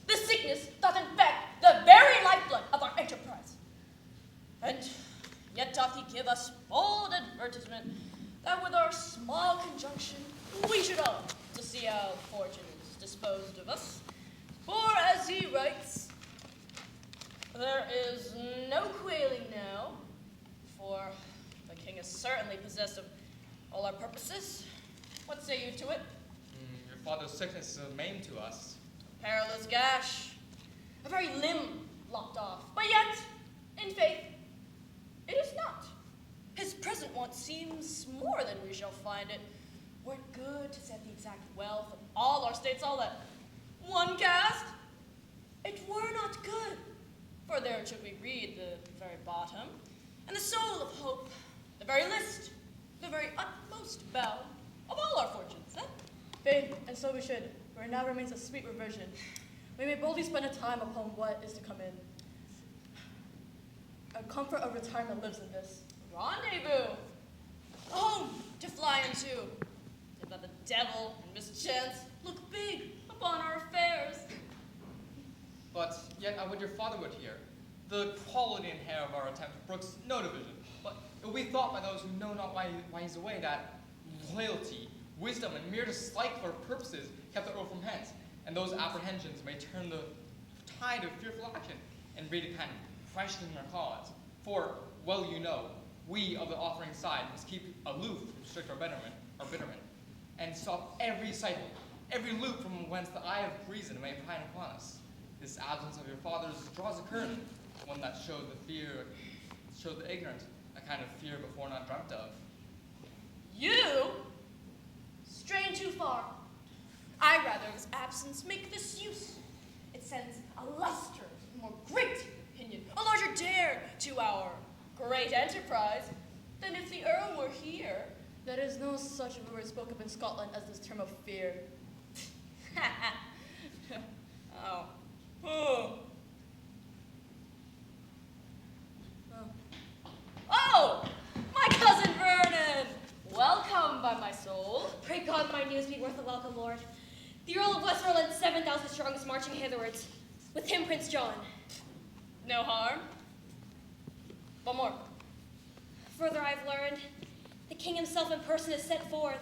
The sickness doth infect the very lifeblood of our enterprise. And yet doth he give us bold advertisement that with our small conjunction we should all to see how fortune is disposed of us. For as he writes, there is no quailing now, for the king is certainly possessed of all our purposes. What say you to it? Your father's sickness is a maim to us. A perilous gash, a very limb lopped off, but yet, in faith, it is not. His present want seems more than we shall find it. Were it good to set the exact wealth of all our states all at one cast, it were not good. For there should we read the very bottom, and the soul of hope, the very list, the very utmost bound of all our fortunes, eh? Faith, and so we should, for it now remains a sweet reversion. We may boldly spend a time upon what is to come in. A comfort of retirement lives in this. Rendezvous, a home to fly into. If that the devil and mischance look big upon our affairs. But yet I would your father would hear. The quality and hair of our attempt brooks no division. But it will be thought by those who know not why he's away that loyalty, wisdom, and mere dislike for purposes kept the earl from hence, and those apprehensions may turn the tide of fearful action and breed a kind of questioning our cause. For, well you know, we of the offering side must keep aloof from strict bitterment, and stop every cycle, every loop from whence the eye of reason may pine upon us. This absence of your father's draws a curtain, one that showed the ignorant, a kind of fear before not dreamt of. You strain too far. I rather of his absence make this use. It sends a luster, more great opinion, a larger dare to our great enterprise than if the earl were here. There is no such a word spoken of in Scotland as this term of fear. Oh. Oh. Oh, my cousin Vernon! Welcome, by my soul. Pray God my news be worth a welcome, Lord. The Earl of Westmoreland, 7,000 strong, is marching hitherwards. With him, Prince John. No harm. One more. Further, I've learned, the king himself in person is set forth,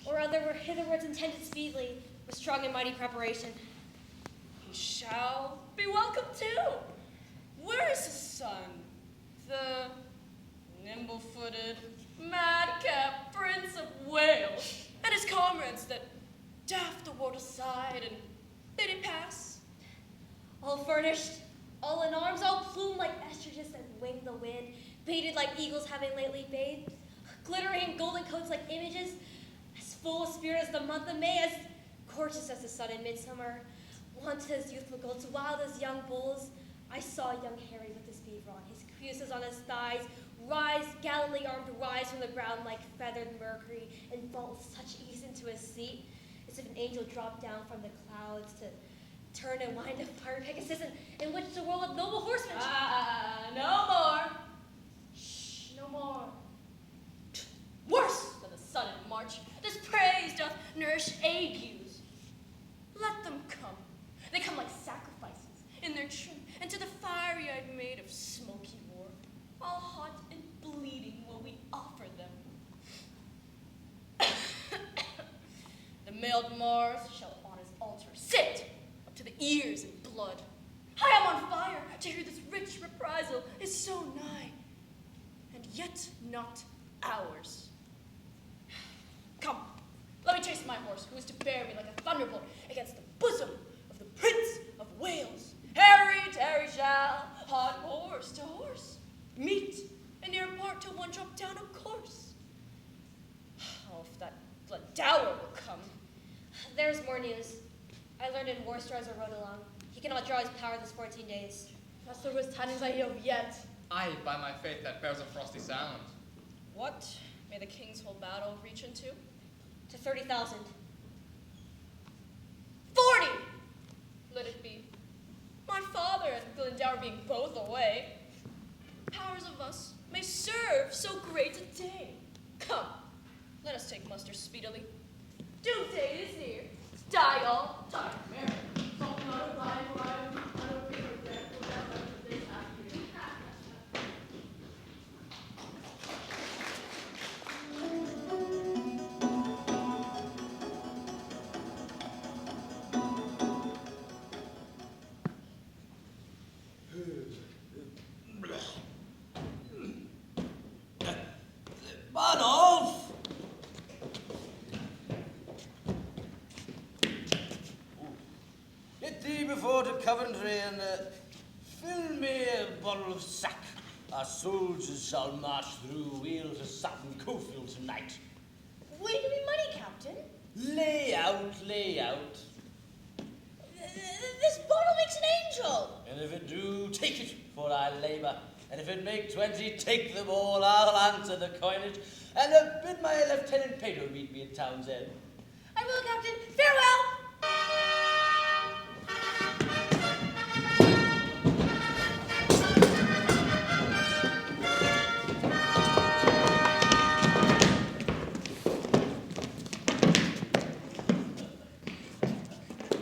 or other were hitherwards intended speedily, with strong and mighty preparation. He shall be welcome too. Where is his son? The nimble-footed, madcap Prince of Wales, and his comrades that daft the ward aside and bid it pass. All furnished, all in arms, all plumed like ostriches that wing the wind, baited like eagles having lately bathed, glittering in golden coats like images, as full of spirit as the month of May, as gorgeous as the sun in midsummer, wanted as youthful goats, wild as young bulls. I saw young Harry with his beaver on, his cuisses on his thighs, rise, gallantly armed, rise from the ground like feathered Mercury, and fall with such ease into his seat, as if an angel dropped down from the clouds to turn and wind a fire Pegasus, in which the world of noble horsemen. No more. Shh, no more. Worse than the sudden march, this praise doth nourish agues. Let them come. They come like sacrifices in their trim, and to the fiery-eyed maid of smoky war, all hot and bleeding ears in blood. I am on fire to hear this rich reprisal is so nigh, and yet not ours. Come, let me chase my horse, who is to bear me like a thunderbolt against the bosom of the Prince of Wales. Harry, Terry shall, hot horse to horse, meet, and near part till one drop down a course. Oh, if that blood dower will come. There's more news. I learned in Worcester as I rode along. He cannot draw his power this 14 days. That's the worst tidings I hear of yet. Aye, by my faith, that bears a frosty sound. What may the king's whole battle reach into? To 30,000. 40! Let it be. My father and Glendower being both away, powers of us may serve so great a day. Come, let us take muster speedily. Doomsday is near. Die all, die merry. Barnolf! Get thee before to Coventry and fill me a bottle of sack. Our soldiers shall march through Wheel to Sutton Cofield tonight. Will you give me money, Captain? Lay out, lay out. This bottle makes an angel. And if it do, take it for our labour. And if it make 20, take them all. I'll answer the coinage. And bid my Lieutenant Pedro meet me at Townsend. I will, Captain. Farewell.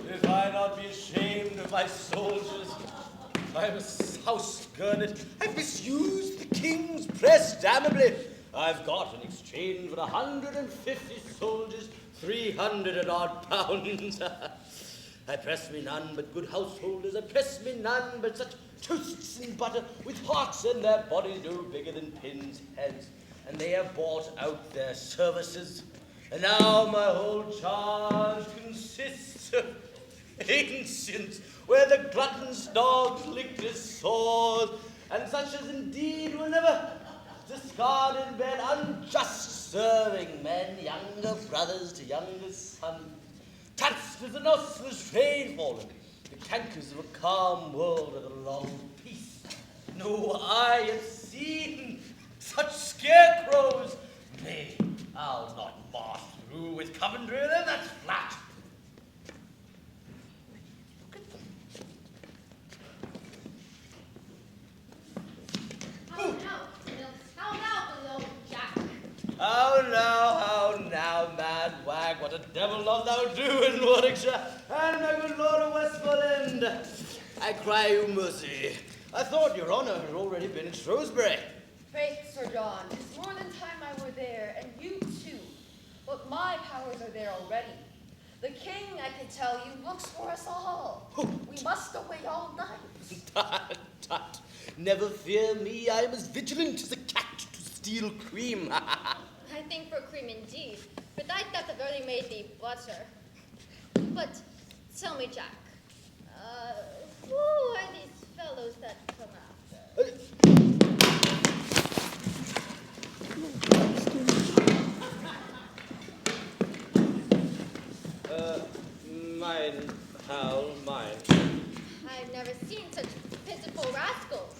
If I not be ashamed of my soldiers, I'm house-girded. I've misused the king's press damnably. I've got in exchange for 150 soldiers, 300 and odd pounds. I press me none but good householders. I press me none but such toasts and butter with hearts and their bodies no bigger than pins' heads. And they have bought out their services. And now my whole charge consists of ancients, where the glutton's dogs licked his sores, and such as indeed will never discard in bed unjust serving men, younger brothers to younger sons. Touched as the nostrils trade fallen, the cankers of a calm world of a long peace. No eye hath seen such scarecrows. Nay, I'll not march through with Coventry, then that's flat. How now, mad wag, what a devil dost thou do in Warwickshire, and my good lord of Westmoreland? I cry you mercy. I thought your honour had already been at Shrewsbury. Faith, Sir John, it's more than time I were there, and you too. But my powers are there already. The king, I can tell you, looks for us all. We must away all night. Tut, tut. Never fear me, I am as vigilant as a cat to steal cream. I think for cream indeed, but I thought the early made thee butter. But tell me, Jack, who are these fellows that come after? Mine, Hal, mine. I've never seen such pitiful rascals.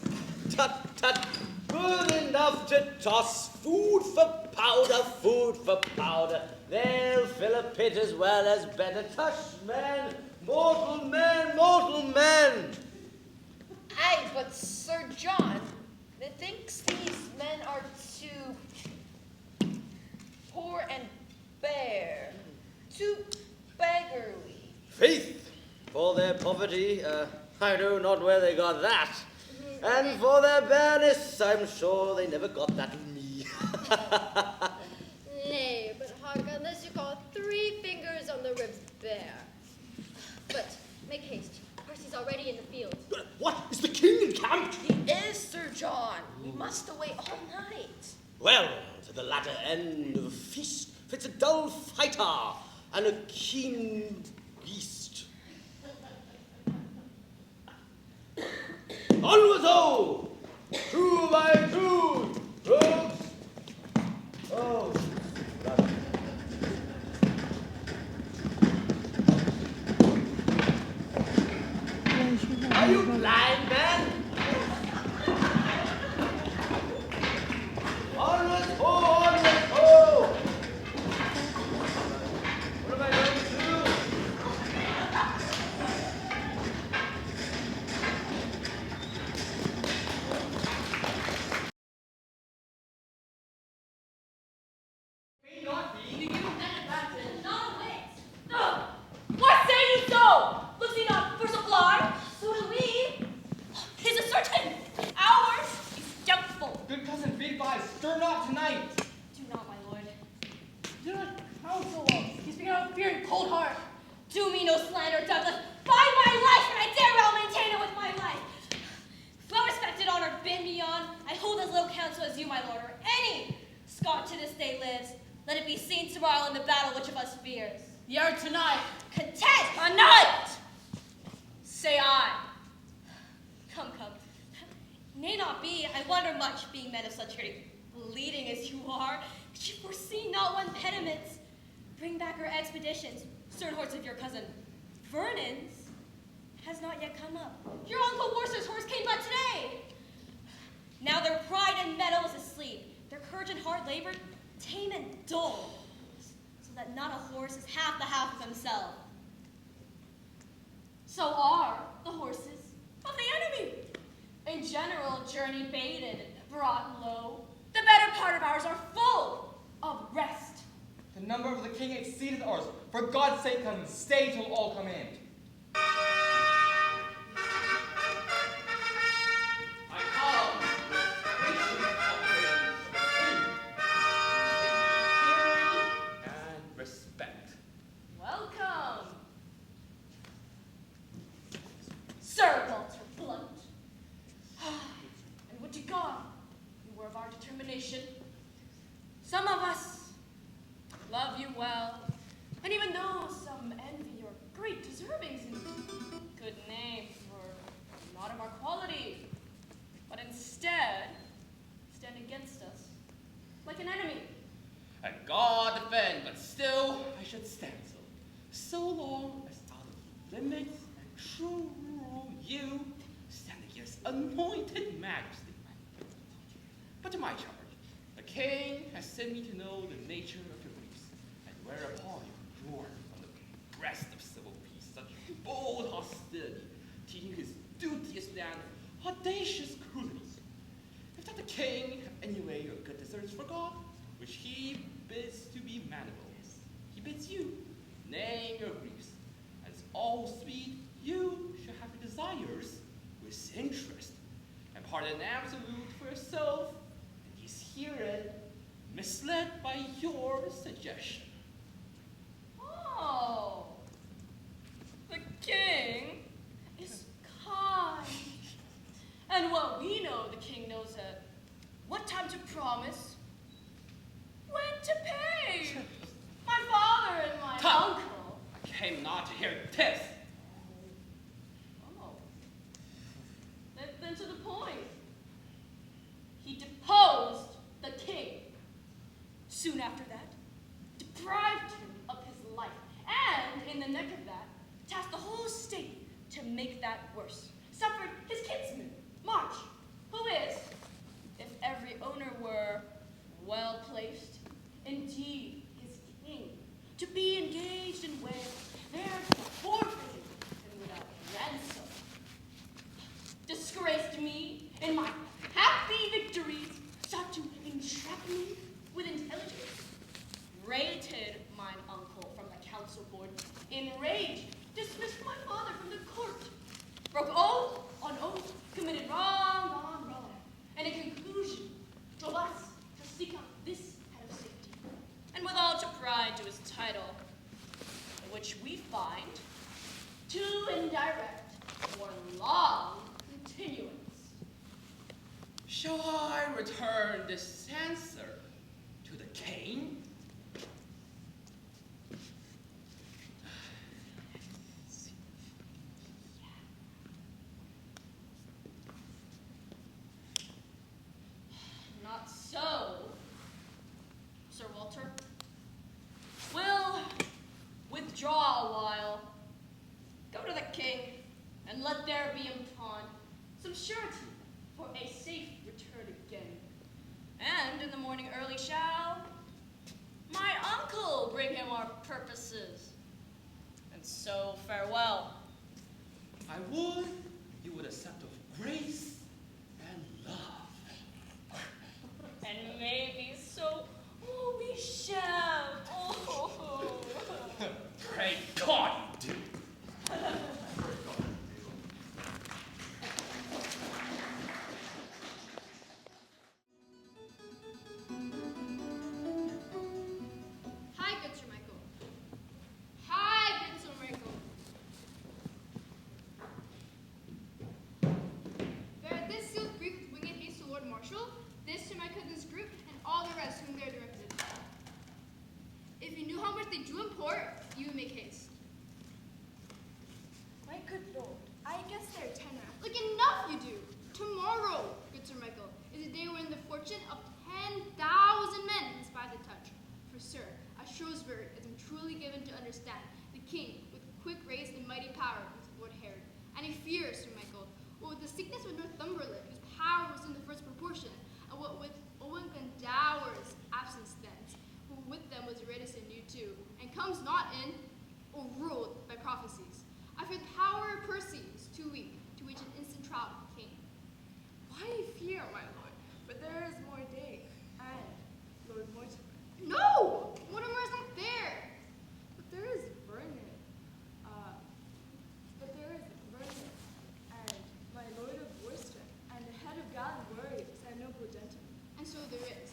Tut, tut, good enough to toss. Food for powder, food for powder. They'll fill a pit as well as better. Tush, men, mortal men, mortal men. Aye, but Sir John, methinks these men are too poor and bare, too beggarly. Faith, for their poverty, I know not where they got that. And for their bareness, I'm sure they never got that in me. Nay, but hark, unless you call 3 fingers on the ribs bare. But make haste, is already in the field. What? Is the king encamped? He is, Sir John. We must await all night. Well, to the latter end of a feast fits a dull fighter and a keen beast. Onward, though! 2 by 2, rogues! Oh, brother. Are you blind, man? Onward, ho, onward, ho! What am I going to do? May not be to you an advantage, not a waste. Ugh! What say you so? Looks he not for supply? So do we. His is certain. Ours is doubtful. Good cousin Big Five, stir not tonight. Do not, my lord. Do not counsel us. You speak out of fear and cold heart. Do me no slander, Douglas. By my life, and I dare well maintain it with my life. Well respected, honored, been me on. I hold as little counsel as you, my lord, or any Scot to this day lives. Let it be seen tomorrow in the battle which of us fears. Ye are tonight. Content! A night! Say I. Come, come. Nay not be, I wonder much, being men of such great leading as you are, that you foresee not one pediment. Bring back our expeditions, certain horse of your cousin Vernon's has not yet come up. Your Uncle Worcester's horse came but today. Now their pride and mettle is asleep, their courage and hard labor tame and dull, so that not a horse is half the half of himself. So are the horses of the enemy. In general, journey baited, brought low. The better part of ours are full of rest. The number of the king exceedeth ours. For God's sake, cousin, stay till all come in. I come with gracious offerings and respect. Welcome. Sir Walter Blunt. And would to God you were of our determination. Some of us love you well, and even though some envy your great deservings and good name for not of our quality, but instead stand against us like an enemy. And God defend, but still I should stand so long as out of limits and true rule you stand against anointed majesty. But to my charge, the king has sent me to know the nature of your griefs, and whereupon you roar from the breast of civil peace such bold hostility, teaching his duteous man audacious cruelty. If that the king anyway your good deserts for God, which he bids to be manable, he bids you name your griefs, as all speed you shall have your desires with interest, and pardon absolute for yourself, and he's herein misled by your suggestion. Oh, the king is kind. And what we know, the king knows at what time to promise, when to pay. My father and my Tom. uncle. I came not to hear this. Oh, then to the point. He deposed the king. Soon after that, deprived him of his life, and in the neck of that, tasked the whole state to make that worse. Suffered his kinsman, March, who is, if every owner were well placed, indeed his king, to be engaged in wed, there forfeited and without ransom. Disgraced me in my happy victories, sought to entrap me with intelligence, rated mine uncle from the council board, enraged, dismissed my father from the court, broke oath on oath, committed wrong on wrong, and in conclusion drove us to seek out this head of safety, and with all to pride to his title, in which we find too indirect for long continuance. Shall I return this answer to the king? Not so, Sir Walter. We'll withdraw a while. Go to the king, and let there be upon some surety for a safe return again. And in the morning early shall my uncle bring him our purposes. And so farewell. I would you would accept of grace and love. And maybe so we shall. Oh. Pray God you do. Hi, good Sir Michael. Hi, good Sir Michael. Bear this sealed brief with winged haste to Lord Marshal, this to my cousin's group, and all the rest whom they are directed. If you knew how much they do import, you would make haste. My good lord, I guess they're tenor. Like enough you do. Tomorrow, good Sir Michael, is a day when the fortune of 10,000 men is by the touch. For sir, at Shrewsbury is truly given to understand the king with quick race and mighty power was Lord Herod. And he fears, Sir Michael, what with the sickness of Northumberland, whose power was in the first proportion, and what with Owen Glendower's absence thence, who with them was reticent new too, and comes not in, or ruled by prophecies. I fear the power of Percy is too weak to which an instant trial came. Why fear, my lord? But there is more day, and Lord Mortimer. No! Mortimer is not there! But there is Vernon. And my lord of Worcester, and the head of gallant warriors and noble gentlemen. And so there is.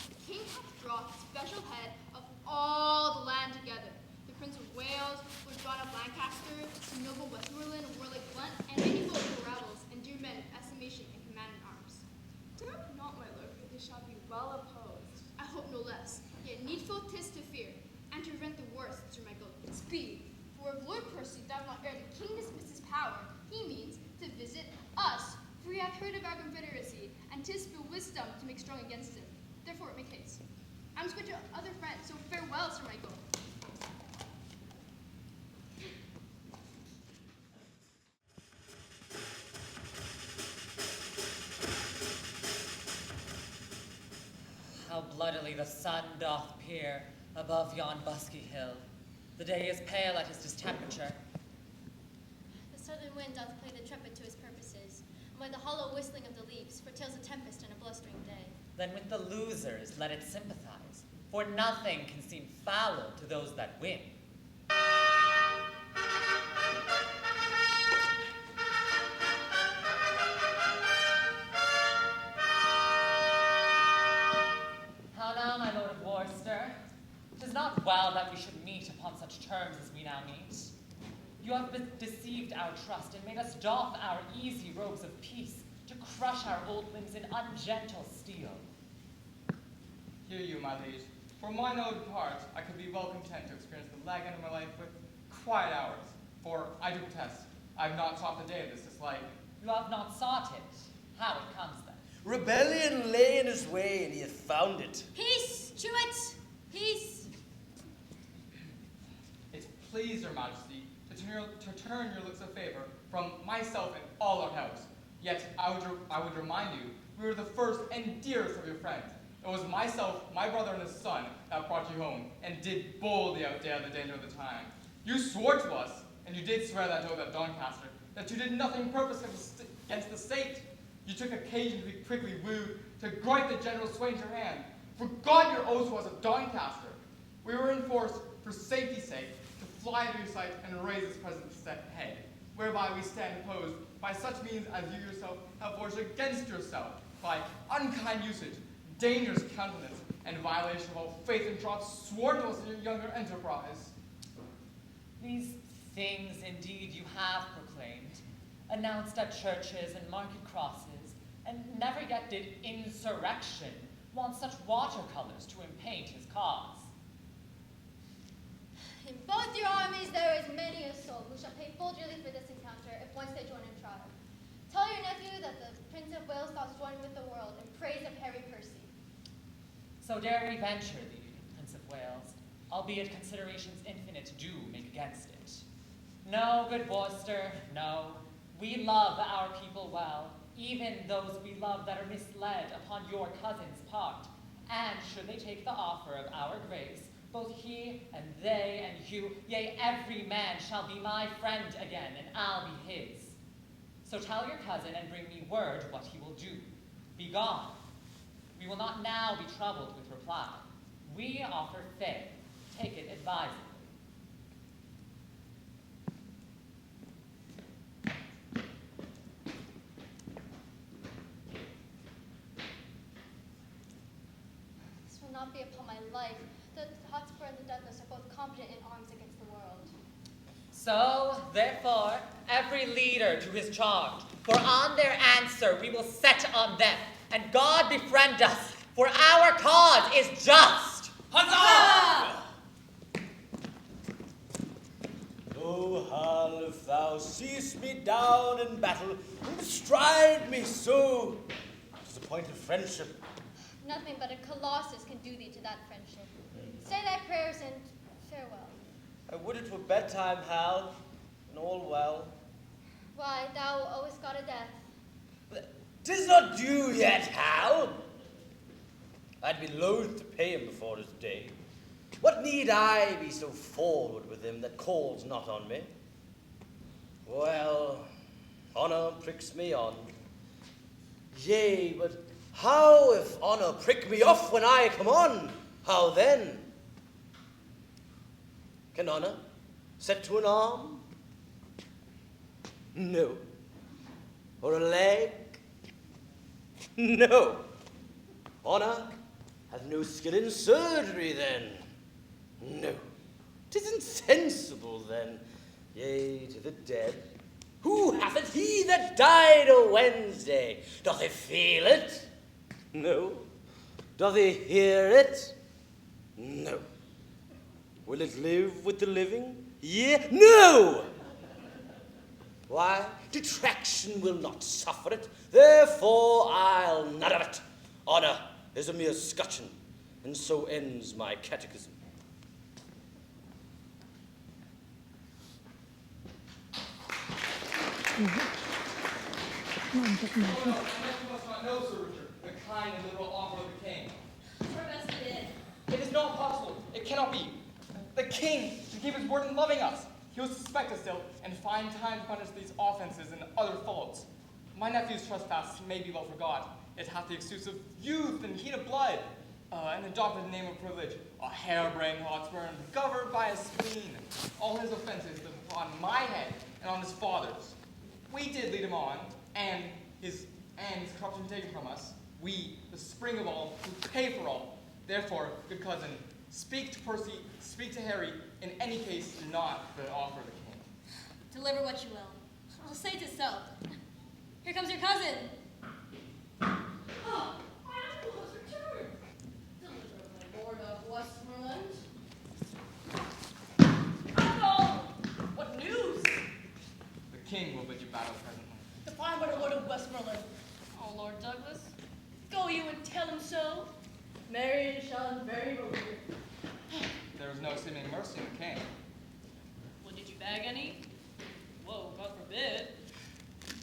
The king hath brought the special head of all the land together. The Prince of Wales, Lord John of Lancaster, the noble Westmoreland, warlike Blunt, and many local rebels, and dear men of estimation and command in arms. Doubt not, my lord, for they shall be well opposed. I hope no less. Yet needful 'tis to fear, and to prevent the worst, Sir Michael, speed. For if Lord Percy doth not ere the king dismiss his power, he means to visit us. For he hath heard of our confederacy, and 'tis for wisdom to make strong against him. Therefore make haste. I must go to other friends, so farewell, Sir Michael. How bloodily the sun doth peer above yon busky hill. The day is pale at his distemperature. The southern wind doth play the trumpet to his purposes, and by the hollow whistling of the leaves foretells a tempest and a blustering day. Then with the losers let it sympathize, for nothing can seem foul to those that win. How now, my lord of Worcester? 'Tis not well that we should meet upon such terms as we now meet. You have deceived our trust and made us doff our easy robes of peace to crush our old limbs in ungentle steel. Hear you, my liege. For mine own part, I could be well content to experience the lag end of my life with quiet hours. For I do protest, I have not sought the day of this dislike. You have not sought it. How it comes then? Rebellion lay in his way, and he hath found it. Peace, truants! Peace! It please your majesty to turn your looks of favor from myself and all our house. Yet I would remind you, we were the first and dearest of your friends. It was myself, my brother, and his son that brought you home, and did boldly outdare the danger of the time. You swore to us, and you did swear that oath at Doncaster, that you did nothing purpose against the state. You took occasion to be prickly wooed, to gripe the general sway in your hand. Forgot your oath was at Doncaster. We were enforced, for safety's sake, to fly to your sight and raise this present set head, whereby we stand opposed by such means as you yourself have forged against yourself, by unkind usage, dangerous countenance, and violation of all faith and trust sworn to us in your younger enterprise. These things indeed you have proclaimed, announced at churches and market crosses, and never yet did insurrection want such watercolors to impaint his cause. In both your armies there is many a soul who shall pay full dearly for this encounter if once they join in trial. Tell your nephew that the Prince of Wales thoughts join with the world in praise of Harry Percy. So dare we venture thee, Prince of Wales, albeit considerations infinite do make against it. No, good Worcester, no. We love our people well, even those we love that are misled upon your cousin's part. And should they take the offer of our grace, both he and they and you, yea, every man shall be my friend again, and I'll be his. So tell your cousin and bring me word what he will do. Be gone. We will not now be troubled with reply. We offer fair. Take it advisedly. This will not be upon my life. The Hotspur and the Douglas are both competent in arms against the world. So, therefore, every leader to his charge, for on their answer we will set on them, and God befriend us, for our cause is just. Huzzah! Oh, Hal, if thou seest me down in battle, and bestride me so, 'tis a point of friendship. Nothing but a colossus can do thee to that friendship. Say thy prayers and farewell. I would it were bedtime, Hal, and all well. Why, thou owest God a death. 'Tis not due yet, Hal. I'd be loath to pay him before his day. What need I be so forward with him that calls not on me? Well, honor pricks me on. Yea, but how if honor prick me off when I come on? How then? Can honor set to an arm? No. Or a leg? No. Honor hath no skill in surgery then. No. 'Tis insensible then. Yea, to the dead. Who hath it he that died o' Wednesday? Doth he feel it? No. Doth he hear it? No. Will it live with the living? Yea, no! Why? Detraction will not suffer it, therefore I'll none of it. Honor is a mere scutcheon, and so ends my catechism. Oh, no, you must not know, Sir Richard, the kind and liberal offer of the king. It is not possible. It cannot be. The king should keep his word in loving us. He will suspect us still, and find time to punish these offenses and other faults. My nephew's trespass may be well forgot. It hath the excuse of youth and heat of blood, and adopted the name of privilege, a harebrained Hotspur, and governed by a spleen. All his offenses live upon my head and on his father's. We did lead him on, and his corruption taken from us. We, the spring of all, who pay for all. Therefore, good cousin, speak to Percy, speak to Harry, in any case, not the offer of the king. Deliver what you will. I'll say 'tis so. Here comes your cousin. Oh, my uncle has returned. Deliver my lord of Westmoreland. Uncle! What news? The king will bid you battle presently. To find but a lord of Westmoreland. Oh, Lord Douglas, go you and tell him so. Mary shall very believe. There is no seeming mercy in the king. Well, did you bag any? Whoa, God forbid.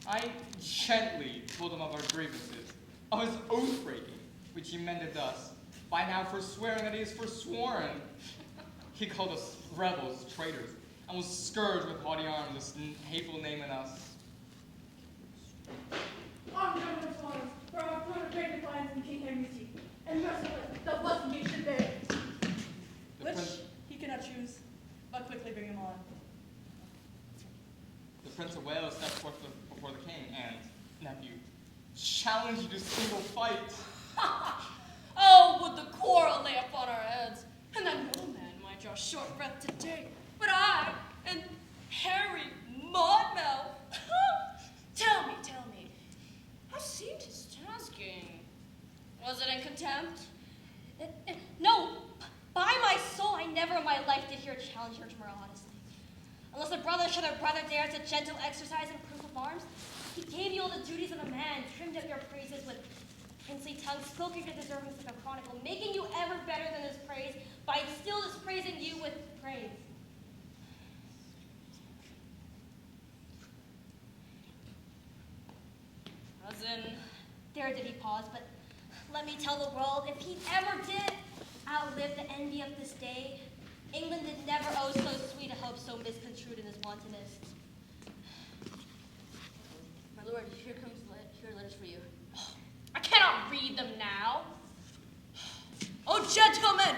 I gently told him of our grievances, of his oath breaking, which he mended thus, by now forswearing that he is forsworn. He called us rebels, traitors, and was scourged with haughty arms, this hateful name in us. I'm gentlemen fathers, for our blood of great defiance in King Henry's teeth, and merciless the blessing he should bear. Which he cannot choose, but quickly bring him on. The Prince of Wales stepped forth before the king and, nephew, challenged you to single fight. Oh, would the quarrel lay upon our heads, and that no man might draw short breath today, but I and Harry Monmouth. how their brother dares a gentle exercise and proof of arms? He gave you all the duties of a man, trimmed up your praises with princely tongue, spoken to deservings like a chronicle, making you ever better than his praise, by still dispraising you with praise. Cousin, there did he pause, but let me tell the world, if he ever did outlive the envy of this day, England did never owe so sweet a hope so misconstrued in his wantonness. My lord, here are letters for you. I cannot read them now. Oh, gentlemen!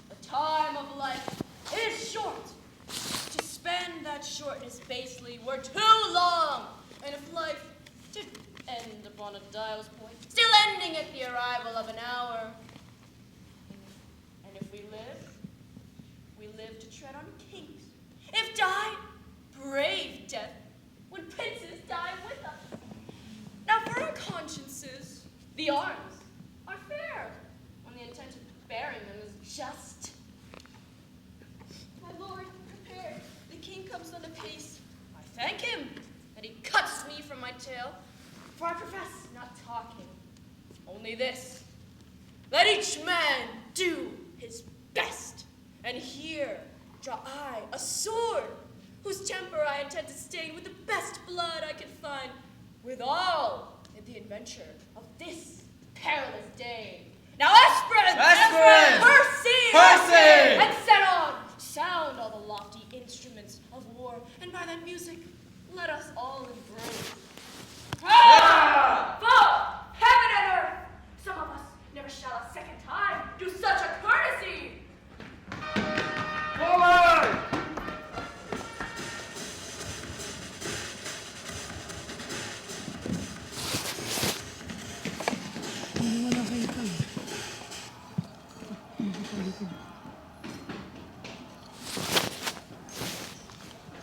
The time of life is short. To spend that shortness basely were too long. And if life did end upon a dial's point, still ending at the arrival of an hour. And if we live to tread on kings. If die, brave death, when princes die with us. Now for our consciences, the arms are fair, when the intent of bearing them is just. My lord, prepare. The king comes on apace. I thank him that he cuts me from my tale, for I profess not talking. Only this, let each man do his best, and here draw I a sword, whose temper I intend to stain with the best blood I can find, withal in the adventure of this perilous day. Now, Esperance! Percy! And set on! Sound all the lofty instruments of war, and by that music, let us all embrace. For heaven and earth, some of us never shall a second time do such a courtesy. Forward!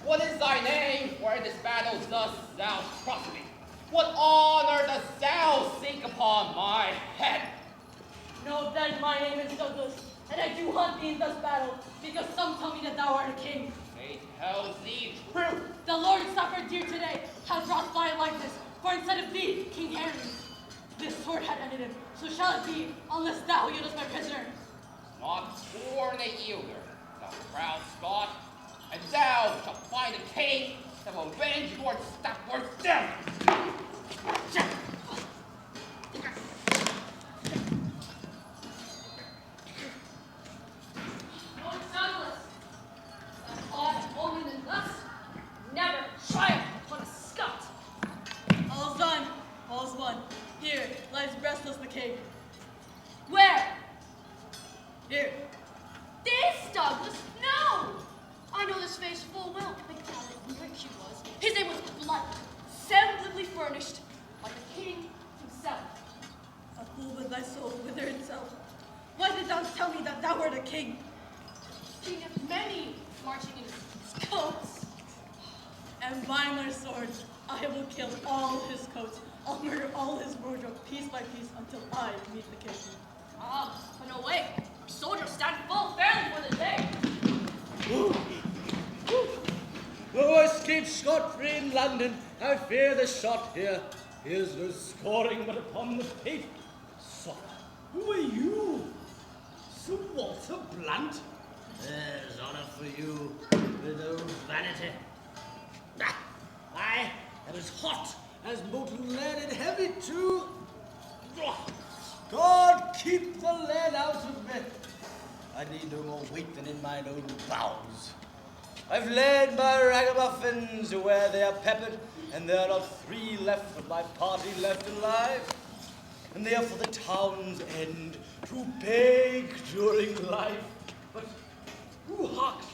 What is thy name? Where this battle dost thou cross me? What honor dost thou sink upon my head? Know then my name is Douglas, and I do hunt thee in this battle, because some tell me that thou art a king. Fate tells thee truth. The Lord suffered dear today, hath wrought thy likeness, for instead of thee, King Henry, this sword had ended him. So shall it be, unless thou yieldest my prisoner. Not born a yielder, thou proud Scot, and thou shalt find a king that will avenge your Stepworth death. Oh, Douglas, a odd woman than thus, never triumph upon a Scot. All's done, all's won. Here lies breathless the king. Where? Here. This Douglas? No! I know this face full well. Big talent, rich he was. His name was Blunt, semblably furnished like the king himself. A fool with thy soul wither itself. Why did thou tell me that thou wert a king? King of many marching in his coats. And by my sword, I will kill all his coats. I'll murder all his wardrobe piece by piece until I meet the king. Ah, but no way. Soldiers stand full fairly for the day. Though I escaped scot-free in London, I fear the shot here. Here's no scoring but upon the pate. Soft. Who are you? Sir Walter Blunt? There's honor for you, with old vanity. I am as hot as molten lead and heavy too. God keep the lead out of me. I need no more weight than in mine own bowels. I've led my ragamuffins to where they are peppered, and there are not 3 left of my party left alive. And they are for the town's end to beg during life. But who harks?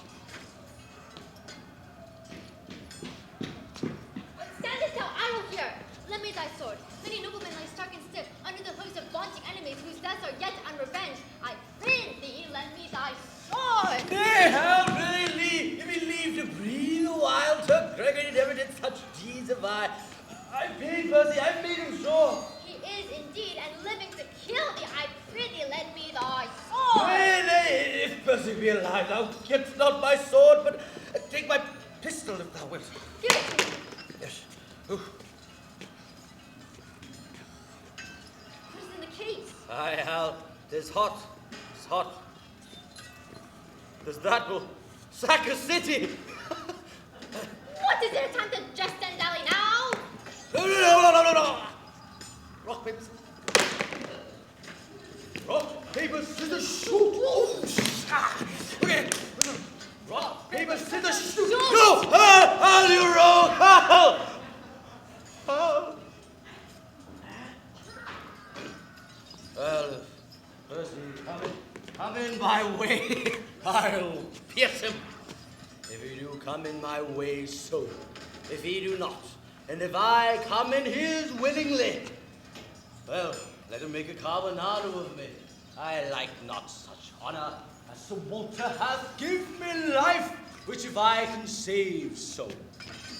What standest thou idle here? Lend me thy sword. Many noblemen lie stark and stiff under the host of vaunting enemies whose deaths are yet unrevenged. I pray thee, lend me thy sword. Nay, how very leave. Give me leave to breathe a while. Sir Gregory never did such deeds of I. I paid Percy, I made him sure. He is indeed, and living to kill thee. I pray thee, lend me thy sword. Nay, if Percy be alive, thou getst not my sword, but take my pistol if thou wilt. Give it to me. Yes. Ooh. What's in the case? Aye, Hal, 'tis hot. 'Tis hot. Does that will sack a city? What is there time to jest and dally now? No. Rock, paper, scissors. Rock, paper, scissors, shoot. Oh, okay. Rock, paper, scissors, shoot. Go! Hal, you rogue! Hal! Well, if Percy come in my way, I'll pierce him. If he do come in my way, so. If he do not, and if I come in his willingly, well, let him make a carbonado of me. I like not such honor as Sir Walter hath give me life, which if I can save, so.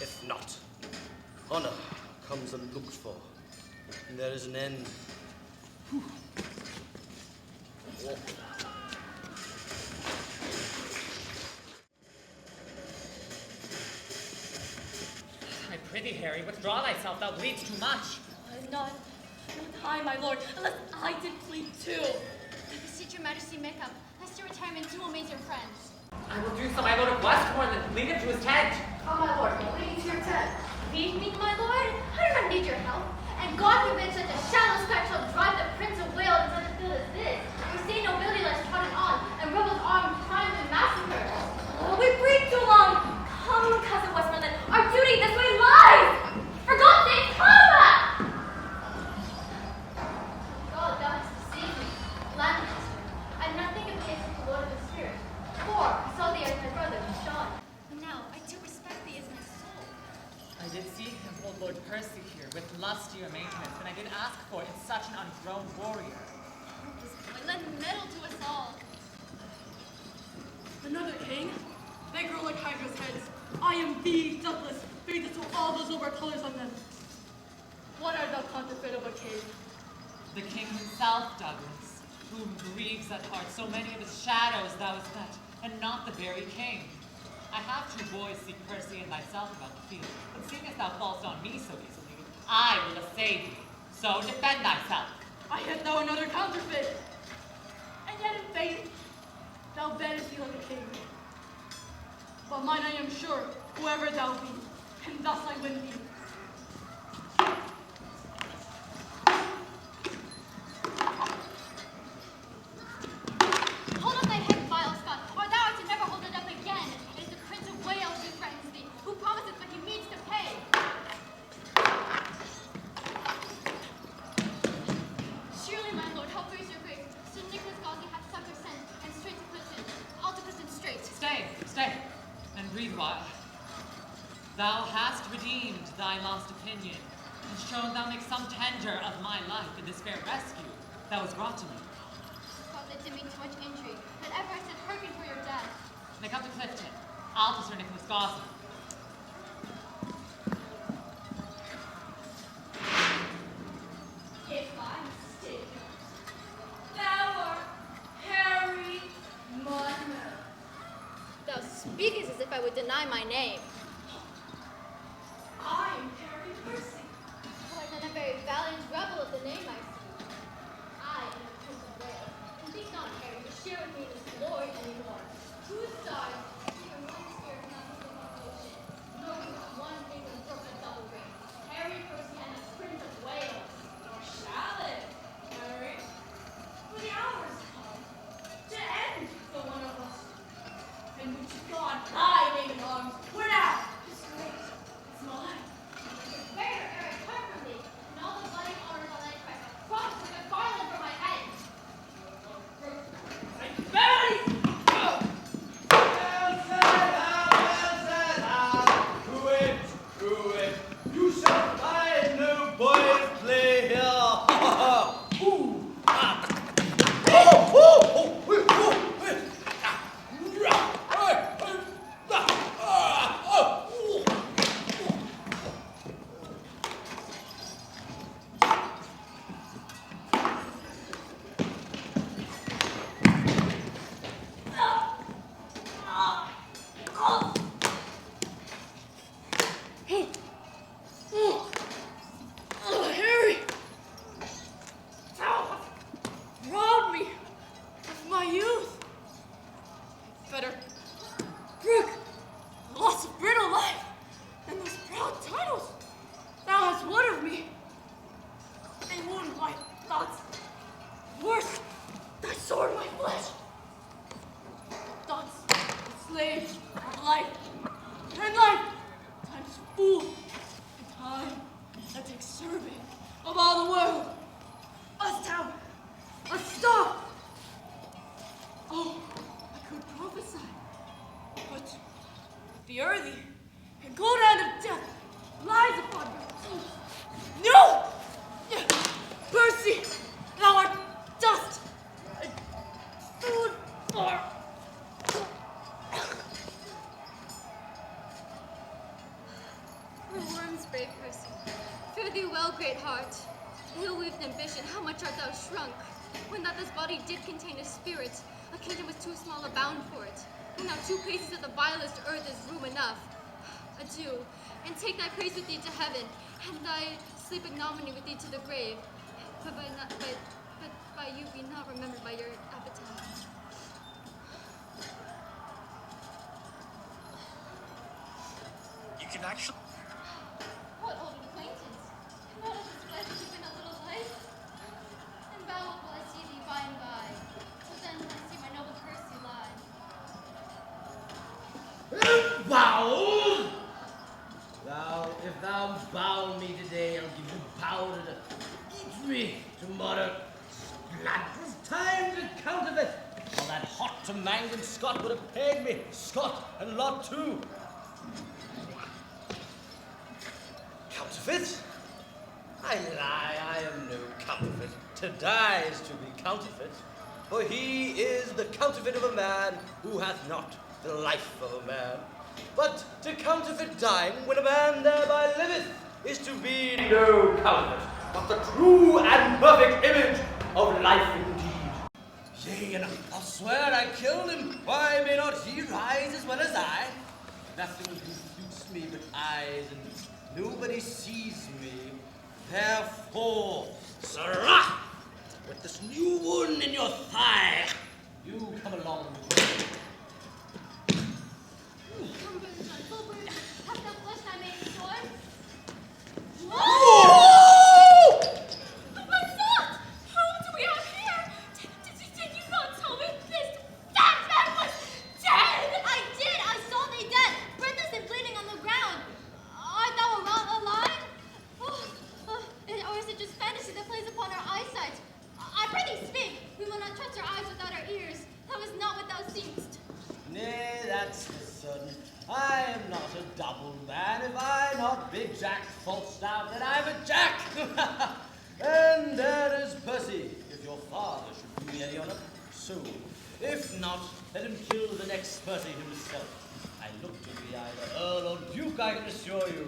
If not, honor comes unlooked for, and there is an end. Whew. Walk. I prithee, Harry, withdraw thyself, thou bleedst too much. Not I, my lord, unless I did plead too. I beseech your majesty make up, lest your retirement too amaze your friends. I will do so, my lord of Westbourne, then lead him to his tent. Oh, my lord, lead me to your tent. Lead me, my lord? I do not need your help. And God forbid such a shallow spec shall drive the Prince of Wales into such a field as this, where state nobility lies trodden on, and rebels armed, crimes, and massacres. Oh, we breathed too long. Come, cousin Westmoreland, our duty this way lies. For God's sake, come! God, thou hast deceived me, Lancaster. I do not think of thee as the Lord of the Spirit, for I saw thee as my brother, Sean. Now, I do respect thee as my soul. I did see him hold Lord Percy here with lustier maintenance than I did ask for in such an ungrown warrior. This boy lend metal to us all. Another king? They grow like Hydra's heads. I am the Douglas, fated to all those over colors on them. What art thou counterfeit of a king? The king himself, Douglas, whom grieves at heart so many of his shadows thou hast met, and not the very king. I have two boys seek Percy and thyself about the field, but seeing as thou fallst on me so easily, I will assay thee. So defend thyself. I hit thou another counterfeit. And yet in faith, thou bearest thee like a king. But mine I am sure, whoever thou be, and thus I win thee. Hold up thy head, vile Scot, or thou art to never hold it up again. It is the Prince of Wales who threatens thee, who promises but he means to pay. Surely, my lord, help raise your grace. Sir Nicholas Gauzy hath succor sent, and straight to Clifton. All to Clifton straight. Stay, and breathe while. Thou hast redeemed thy lost opinion, and shown thou make some tender of my life in this fair rescue that was brought to me. God did to me too much intrigue, that ever I said hearken for your death. They come to Clifton. I'll to Sir Nicholas Gauzy. If I'm mistaken, thou art Harry Monmouth. Thou speakest as if I would deny my name. I am Harry Percy. But art then a very valiant rebel of the name I see. I am the Prince of Wales, and think not, Harry, to share with me this glory anymore. Two stars, even one spirit cannot move the population, nor can one England brook a double reign. Harry Percy and the Prince of Wales. Nor shall it, Harry. For the hour is come to end the one of us, in which God thy name in arms would have take survey of all the world. A town, a star. Oh, I could prophesy, but the earthy and cold hand of death lies upon your feet. No! Percy, thou art dust and food for... The worm's brave Percy. Fare thee well, great heart. Ill-weaved ambition, how much art thou shrunk? When that this body did contain a spirit, a kingdom was too small a bound for it. When now 2 paces of the vilest earth is room enough. Adieu, and take thy praise with thee to heaven, and thy sleep ignominy with thee to the grave. But by you be not remembered by your appetite. You can actually... What old acquaintance? Not of his flesh given a little life? And vow will I see thee by and by, till then will I see my noble Percy lie. Bow! If thou bow me today, I'll give you powder to eat me tomorrow. Splat, 'twas time to counterfeit. All that hot to mangled Scot would have paid me, Scot and lot too. Counterfeit? I lie, I am no counterfeit. To die is to be counterfeit. For he is the counterfeit of a man who hath not the life of a man. But to counterfeit dying when a man thereby liveth is to be no counterfeit, but the true and perfect image of life indeed. Yea, and I'll swear I killed him. Why may not he rise as well as I? Nothing confutes me but eyes, and nobody sees me. Therefore, Sirrah, with this new wound in your thigh, you come along with me. Come, brother John, full bird, hast thou fleshed thy maiden sword? Whoa! My son! Who do we have here? Did you not tell me this fat man was dead? I did! I saw thee dead, breathless and bleeding on the ground. Art thou alive? Or is it just fantasy that plays upon our eyesight? I pray thee speak. We will not trust our eyes without our ears. That was not what thou seemst. Nay, that's for certain. I am not a double man. If I not big Jack Falstaff, then I'm a Jack. And there is Percy, if your father should do me any honor, so. If not, let him kill the next Percy himself. I look to be either Earl or Duke, I can assure you.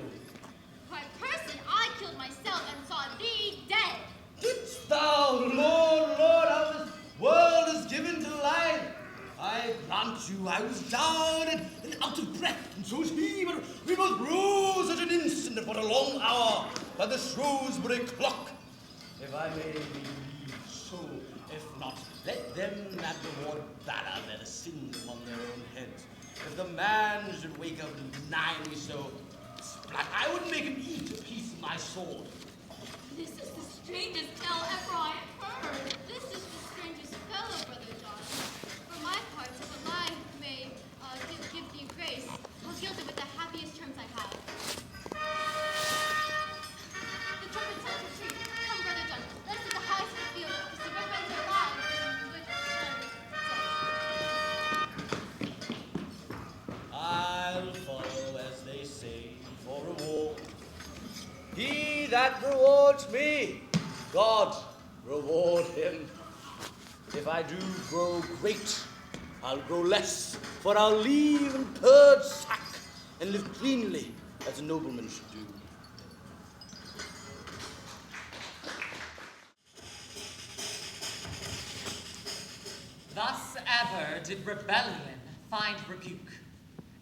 Why, Percy, I killed myself and saw thee dead. Didst thou, Lord, how this world is given to lie? I grant you, I was down and out of breath, and so was he, but we both rose at an instant of but a long hour by the Shrewsbury clock. If I may believe so, if not, let them that reward valor bear the sin upon their own heads. If the man should wake up and deny me so, splat, I would make him eat a piece of my sword. This is the strangest tale ever I have heard. This is the strangest fellow, Brother John. For my part, if a lie may give thee grace, I'll gild it with the happiest terms I have. The trumpet sounds retreat. Come, Brother John, let's to the highest of the field, to see my friends are alive and with dead. I'll follow, as they say, for reward. He that rewards me, God reward him. If I do grow great, I'll grow less, for I'll leave and purge sack and live cleanly as a nobleman should do. Thus ever did rebellion find rebuke.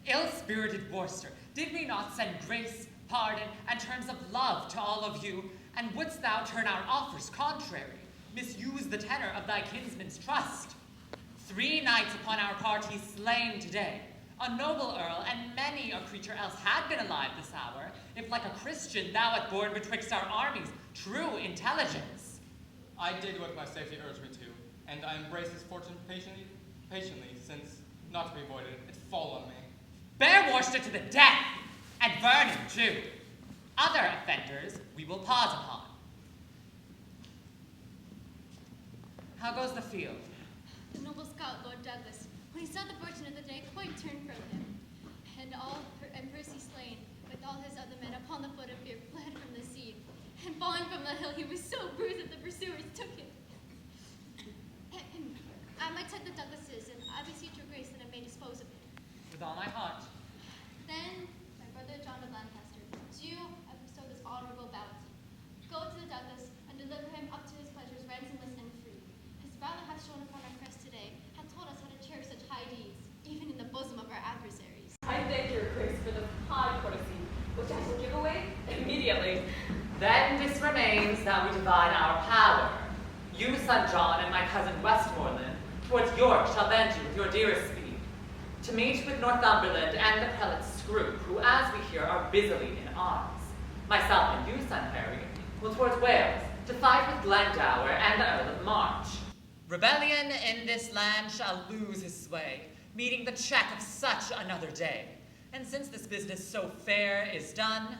Ill-spirited boaster, did we not send grace, pardon, and terms of love to all of you? And wouldst thou turn our offers contrary, misuse the tenor of thy kinsman's trust? 3 knights upon our party slain today, a noble earl, and many a creature else had been alive this hour, if like a Christian thou had borne betwixt our armies true intelligence. I did what my safety urged me to, and I embraced this fortune patiently, since, not to be avoided, it fall on me. Bear Worcester to the death, and Vernon too. Other offenders we will pause upon. How goes the field? The noble scout, Lord Douglas, when he saw the fortune of the day, quite turned from him. And Percy slain, with all his other men upon the foot of fear, fled from the scene. And falling from the hill, he was so bruised that the pursuers took him. I might take the Douglases, and I beseech your grace that I may dispose of him. With all my heart. Then, my brother John of Lancaster, to you I bestow this honorable bounty. Go to the Douglas, and deliver him up to his pleasures, ransomless and free. His valor hath shone upon our crest today, hath taught us how to cherish such high deeds, even in the bosom of our adversaries. I thank your grace for the high courtesy, which I shall give away immediately. Then this remains that we divide our power. You, son John, and my cousin Westmoreland, towards York shall bend you with your dearest speed, to meet with Northumberland and the prelate Scroope, who, as we hear, are busily in arms. Myself and you, son Harry, will towards Wales, to fight with Glendower and the Earl of March. Rebellion in this land shall lose his sway, meeting the check of such another day. And since this business so fair is done,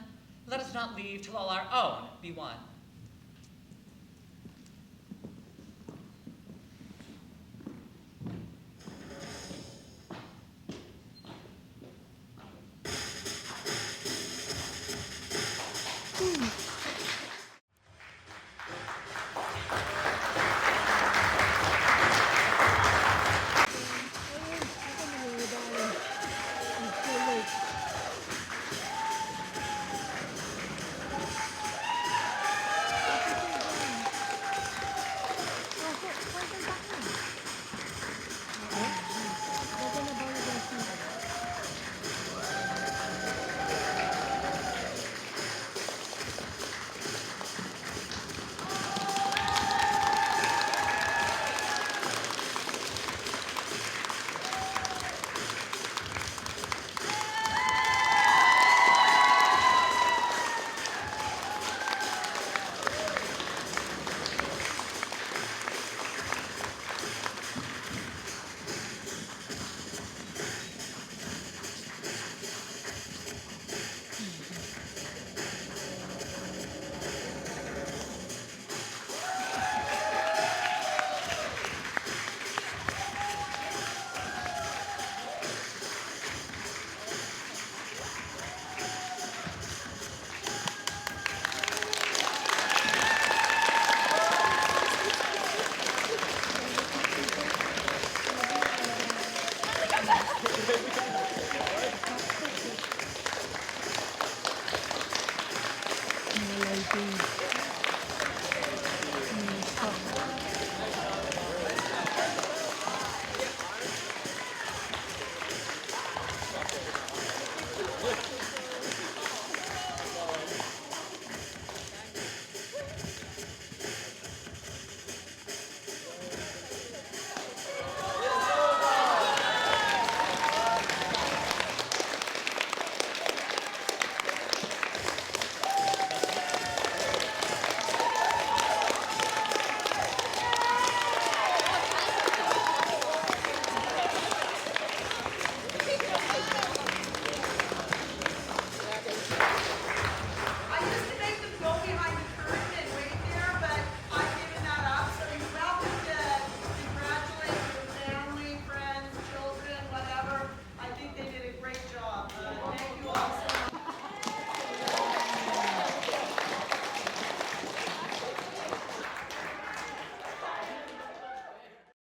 let us not leave till all our own be won. Ladies.